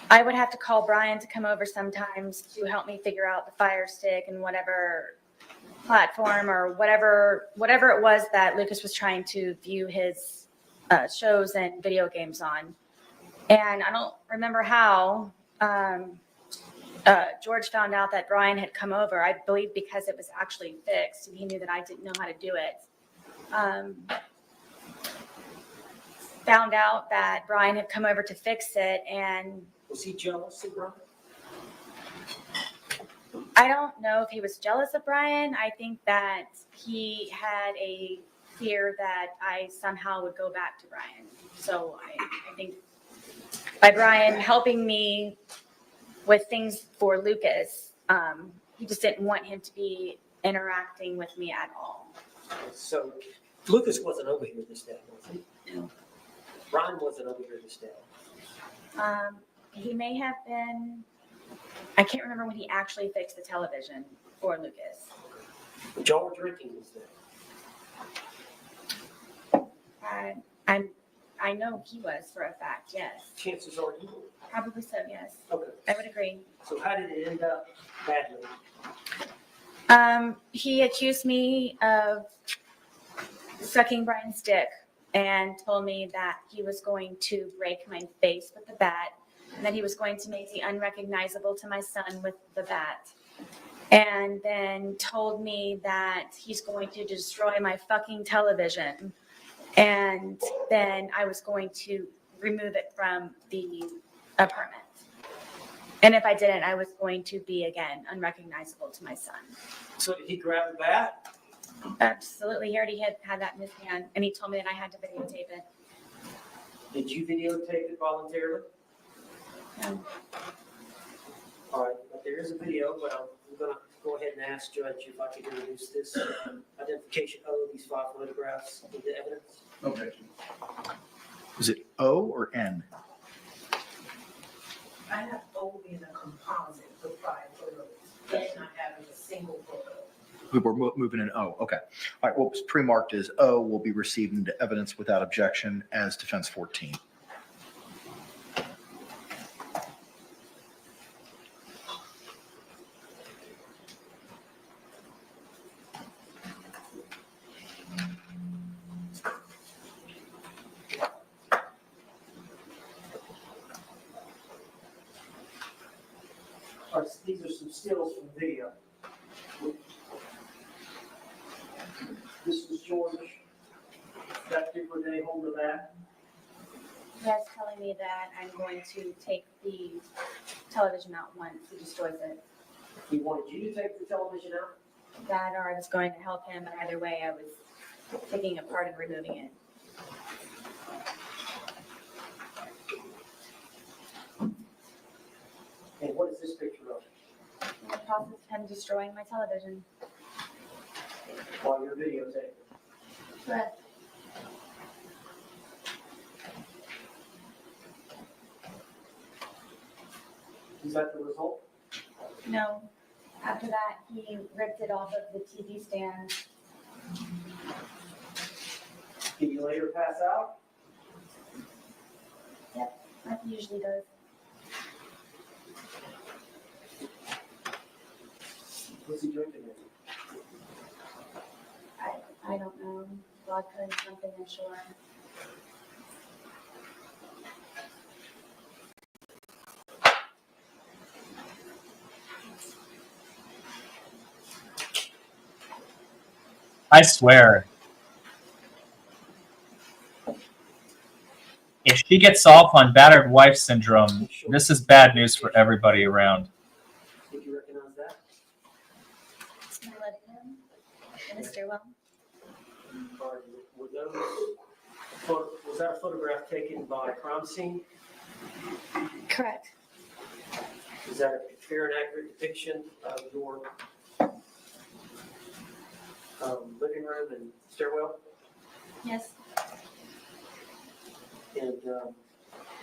I would have to call Brian to come over sometimes to help me figure out the Fire Stick and whatever platform or whatever it was that Lucas was trying to view his shows and video games on. And I don't remember how George found out that Brian had come over. I believe because it was actually fixed and he knew that I didn't know how to do it. Found out that Brian had come over to fix it, and Was he jealous of Brian? I don't know if he was jealous of Brian. I think that he had a fear that I somehow would go back to Brian. So I think by Brian helping me with things for Lucas, he just didn't want him to be interacting with me at all. So Lucas wasn't over here this day, was he? No. Brian wasn't over here this day. He may have been, I can't remember when he actually fixed the television for Lucas. But y'all were drinking this day. I know he was for a fact, yes. Chances are you were. Probably so, yes. Okay. I would agree. So how did it end up badly? He accused me of sucking Brian's dick and told me that he was going to break my face with the bat and that he was going to make me unrecognizable to my son with the bat. And then told me that he's going to destroy my fucking television. And then I was going to remove it from the apartment. And if I didn't, I was going to be, again, unrecognizable to my son. So did he grab the bat? Absolutely. He already had that in his hand, and he told me that I had to videotape it. Did you videotape it voluntarily? All right, but there is a video, but I'm going to go ahead and ask Judge if I could introduce this identification of these 5 photographs into evidence. Okay. Is it O or N? I have O in a composite with 5 photos, and I have a single photo. We're moving in O. Okay. All right. What was pre-marked as O will be received into evidence without objection as defense 14. All right, so these are some stills from the video. This was George that particular day holding the bat. He was telling me that I'm going to take the television out once he destroys it. He wanted you to take the television out? That or I was going to help him, but either way, I was taking it apart and removing it. And what is this picture of? The process of him destroying my television. While you're videotaping? Correct. Is that the result? No. After that, he ripped it off of the TV stand. Did you later pass out? Like he usually does. What's he drinking? I don't know. Vodka and something, I'm sure. I swear, if she gets off on battered wife syndrome, this is bad news for everybody around. Did you recognize that? It's my living room in the stairwell. Was that a photograph taken by a crime scene? Correct. Is that a fair and accurate depiction of your living room and stairwell? Yes. And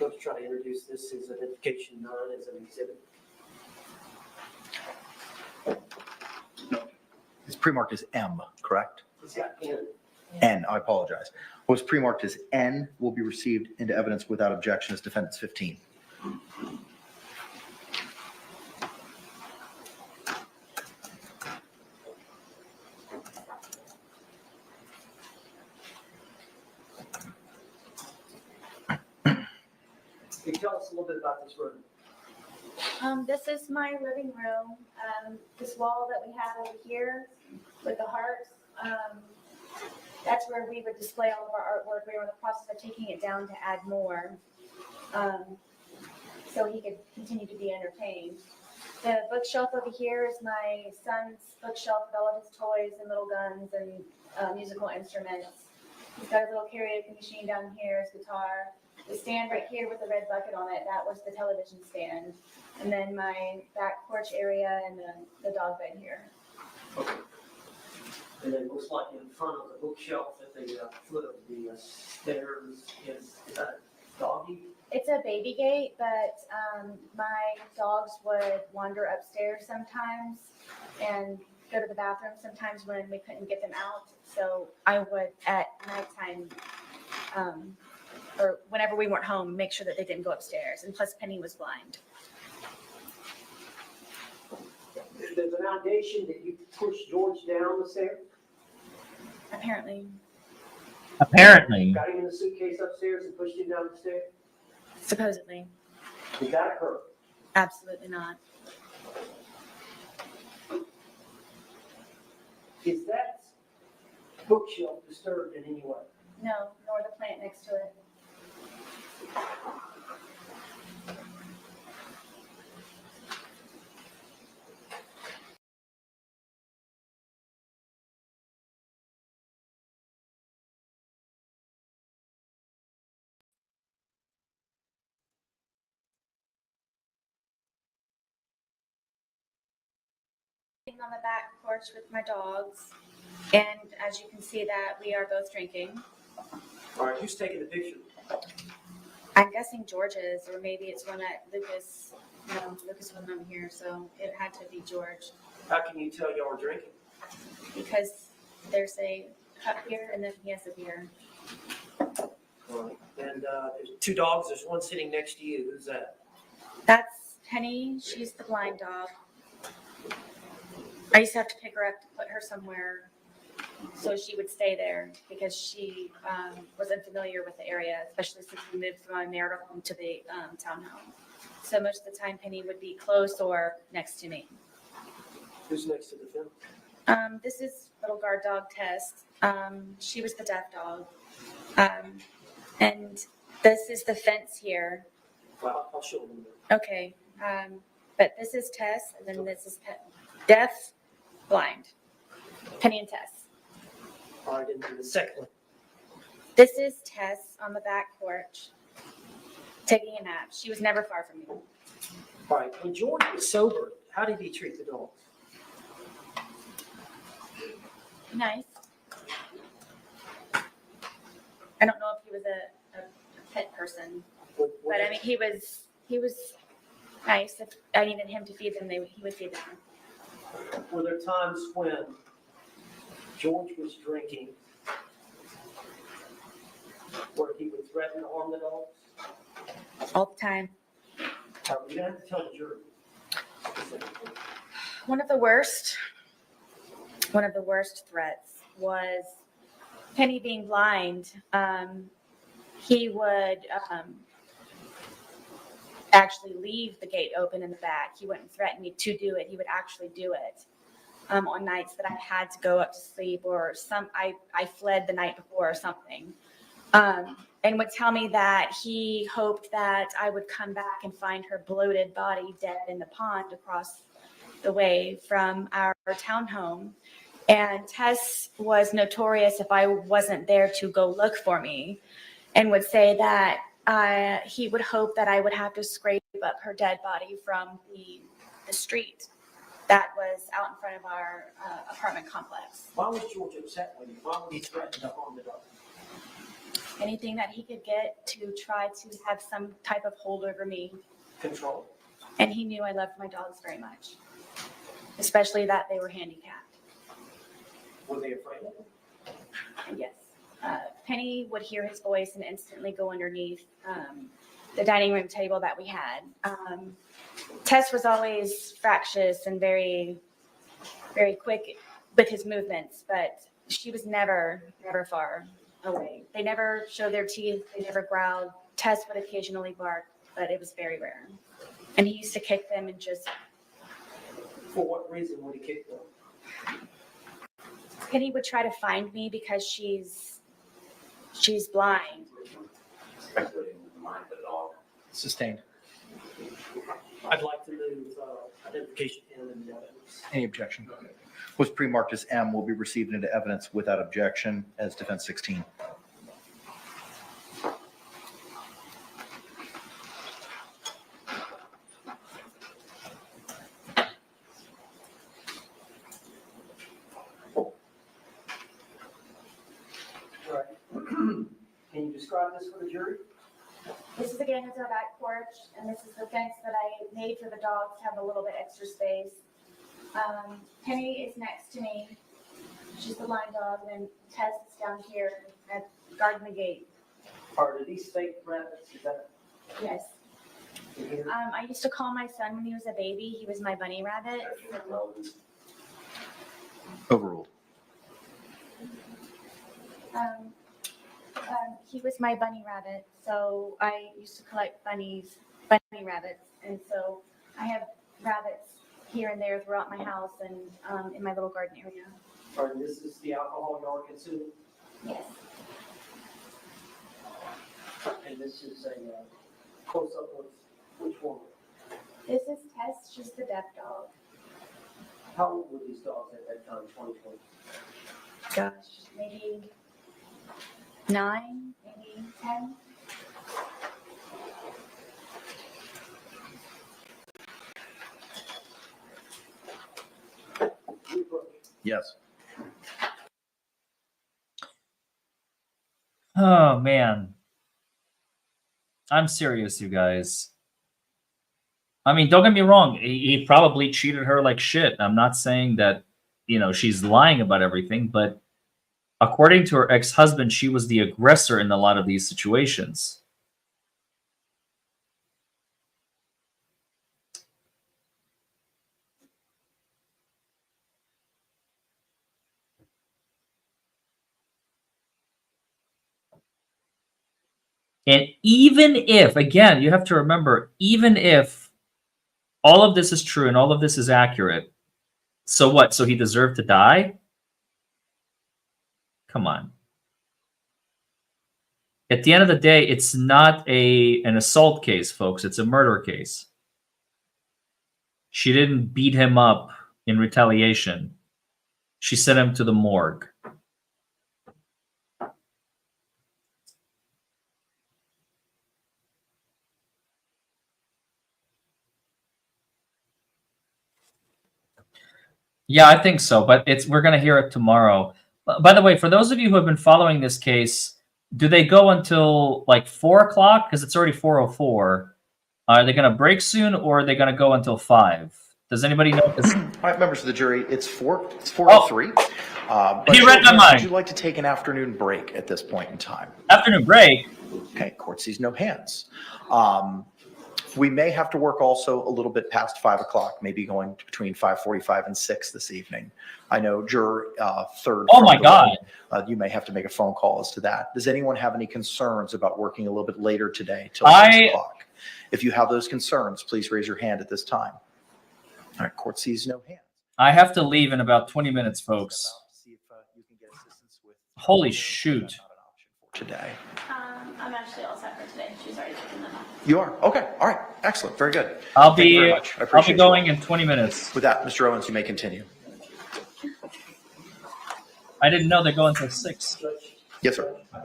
let's try to introduce this as identification 9 as an exhibit. It's pre-marked as M, correct? It's got N. N, I apologize. What was pre-marked as N will be received into evidence without objection as defendant's 15. Can you tell us a little bit about this room? This is my living room. This wall that we have over here with the hearts, that's where we would display all of our artwork. We were in the process of taking it down to add more, so he could continue to be entertained. The bookshelf over here is my son's bookshelf with all of his toys and little guns and musical instruments. He's got a little karaoke machine down here, his guitar. The stand right here with the red bucket on it, that was the television stand. And then my back porch area and the dog bed here. Okay. And then it looks like in front of the bookshelf at the foot of the stairs is that a doggy? It's a baby gate, but my dogs would wander upstairs sometimes and go to the bathroom sometimes when we couldn't get them out. So I would, at nighttime, or whenever we weren't home, make sure that they didn't go upstairs. And plus Penny was blind. There's an allegation that you pushed George down the stairs? Apparently. Apparently. Got him in the suitcase upstairs and pushed him down the stairs? Supposedly. Did that occur? Absolutely not. Is that bookshelf disturbed in any way? No, nor the plant next to it. On the back porch with my dogs, and as you can see that we are both drinking. All right, who's taking the picture? I'm guessing George is, or maybe it's one that Lucas, no, Lucas wasn't on here, so it had to be George. How can you tell y'all are drinking? Because there's a cup here and then he has a beer. All right. And there's 2 dogs, there's one sitting next to you. Who's that? That's Penny, she's the blind dog. I used to have to pick her up to put her somewhere so she would stay there because she was unfamiliar with the area, especially since we moved from my marital home to the townhome. So most of the time Penny would be close or next to me. Who's next to the film? This is little guard dog Tess. She was the deaf dog. And this is the fence here. Well, I'll show them. Okay. But this is Tess, and then this is deaf, blind. Penny and Tess. All right, and then the second one. This is Tess on the back porch, taking a nap. She was never far from me. All right, when George was sober, how did he treat the dogs? Nice. I don't know if he was a pet person, but I mean, he was nice. If I needed him to feed them, he would feed them. Were there times when George was drinking where he would threaten to harm the dogs? all the time. You're gonna have to tell the jury. One of the worst threats was Penny being blind. He would actually leave the gate open in the back. He wouldn't threaten me to do it. He would actually do it on nights that I had to go up to sleep or I fled the night before or something. And would tell me that he hoped that I would come back and find her bloated body dead in the pond across the way from our townhome. And Tess was notorious if I wasn't there to go look for me, and would say that he would hope that I would have to scrape up her dead body from the street that was out in front of our apartment complex. Why was George upset with you? Why would he threaten to harm the dog? Anything that he could get to try to have some type of hold over me. Control. And he knew I loved my dogs very much, especially that they were handicapped. Were they afraid of him? And yes, Penny would hear his voice and instantly go underneath the dining room table that we had. Tess was always fractious and very, very quick with his movements, but she was never far away. They never showed their teeth. They never growled. Tess would occasionally bark, but it was very rare. And he used to kick them and just... For what reason would he kick them? Penny would try to find me because she's blind. Speculating in the mind of the dog. Sustained. I'd like to move identification in and evidence. Any objection? What's pre-marked as M will be received into evidence without objection as defense 16. All right. Can you describe this for the jury? This is again is our back porch, and this is the fence that I made for the dogs to have a little bit extra space. Penny is next to me. She's the blind dog, and then Tess is down here at guarding the gate. Are these fake rabbits? Is that Yes. here? I used to call my son when he was a baby. He was my bunny rabbit. Overruled. He was my bunny rabbit, so I used to collect bunny rabbits, and so I have rabbits here and there throughout my house and in my little garden area. All right, this is the alcohol y'all consume, Yes. and this is a close-up of which one? This is Tess. She's the deaf dog. How old were these dogs at that time, 2020? Gosh, maybe 9, maybe 10. Yes. Oh man. I'm serious, you guys. I mean, don't get me wrong. He probably treated her like shit. I'm not saying that, she's lying about everything, but according to her ex-husband, she was the aggressor in a lot of these situations. And even if, again, you have to remember, even if all of this is true and all of this is accurate, so what? So he deserved to die? Come on. At the end of the day, it's not an assault case, folks. It's a murder case. She didn't beat him up in retaliation. She sent him to the morgue. Yeah, I think so, but we're going to hear it tomorrow. By the way, for those of you who have been following this case, do they go until like 4 o'clock? Because it's already 4:04. Are they going to break soon, or are they going to go until 5? Does anybody know? All right, members of the jury, it's 4:03. He read my mind. Would you like to take an afternoon break at this point in time? Afternoon break? Okay, court sees no hands. We may have to work also a little bit past 5 o'clock, maybe going between 5:45 and 6 this evening. I know juror third. Oh from my the God. right, you may have to make a phone call as to that. Does anyone have any concerns about working a little bit later today till 6 o'clock? If you have those concerns, please raise your hand at this time. All right, court sees no hands. I have to leave in about 20 minutes, folks. See if you can get assistance with. Holy shoot. That's not an option for today. I'm actually all set for today. She's already taken them off. You are? Okay. All right. Excellent. Very good. I'll Thank you very be much. I I'll appreciate be you all. going in 20 minutes. With that, Mr. Owens, you may continue. I didn't know they go until 6. Yes, sir. Oh,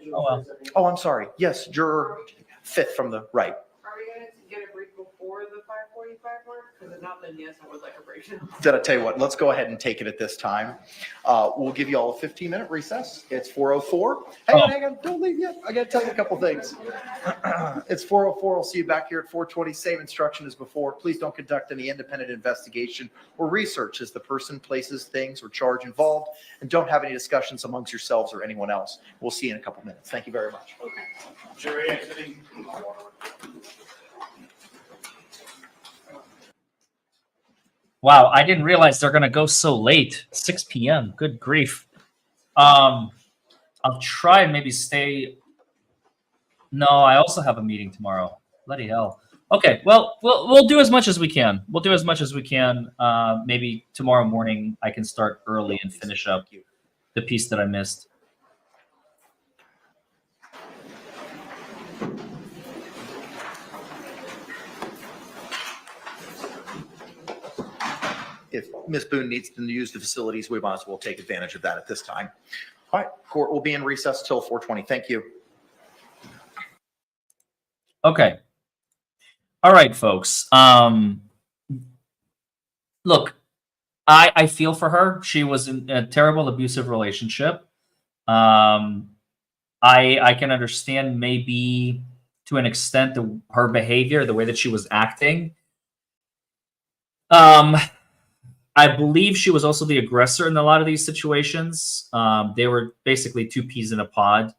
well. Oh, I'm sorry. Yes, juror fifth from the right. Are we going to get a break before the 5:45 work? Because if not, then yes, I would like a break. Then I tell you what, let's go ahead and take it at this time. We'll give you all a 15-minute recess. It's 4:04. Hang on, don't leave yet. I got to tell you a couple things. It's 4:04. We'll see you back here at 4:20. Same instruction as before. Please don't conduct any independent investigation or research as the person, places, things, or charge involved, and don't have any discussions amongst yourselves or anyone else. We'll see you in a couple minutes. Thank you very much. Jury exiting. Wow, I didn't realize they're gonna go so late. 6 p.m. Good grief. I'll try and maybe stay. No, I also have a meeting tomorrow. Bloody hell. Okay, well, we'll do as much as we can. We'll do as much as we can. Maybe tomorrow morning I can start early and finish up the piece that I missed. If Ms. Boone needs to use the facilities, we might as well take advantage of that at this time. All right, court will be in recess till 4:20. Thank you. Okay. All right, folks. Look, I feel for her. She was in a terrible abusive relationship. I can understand maybe to an extent her behavior, the way that she was acting. I believe she was also the aggressor in a lot of these situations. They were basically two peas in a pod,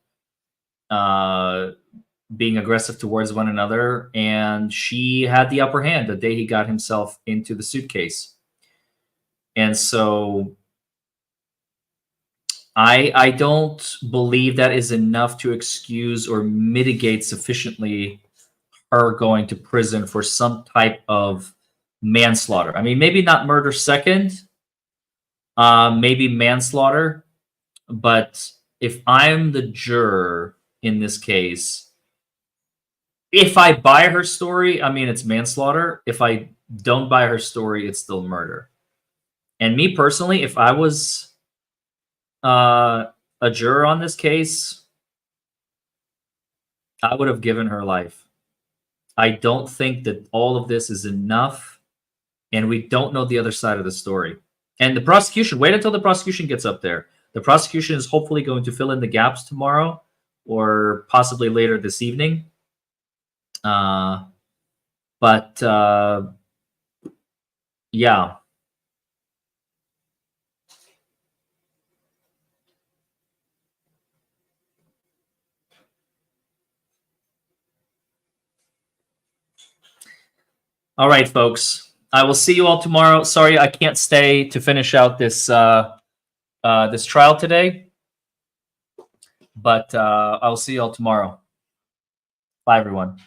being aggressive towards one another, and she had the upper hand the day he got himself into the suitcase. And so I don't believe that is enough to excuse or mitigate sufficiently her going to prison for some type of manslaughter. I mean, maybe not murder second, maybe manslaughter. But if I'm the juror in this case, if I buy her story, I mean, it's manslaughter. If I don't buy her story, it's still murder. And me personally, if I was a juror on this case, I would have given her life. I don't think that all of this is enough. And we don't know the other side of the story. And the prosecution, wait until the prosecution gets up there. The prosecution is hopefully going to fill in the gaps tomorrow or possibly later this evening. Yeah. All right, folks. I will see you all tomorrow. Sorry, I can't stay to finish out this this trial today, but I'll see you all tomorrow. Bye, everyone.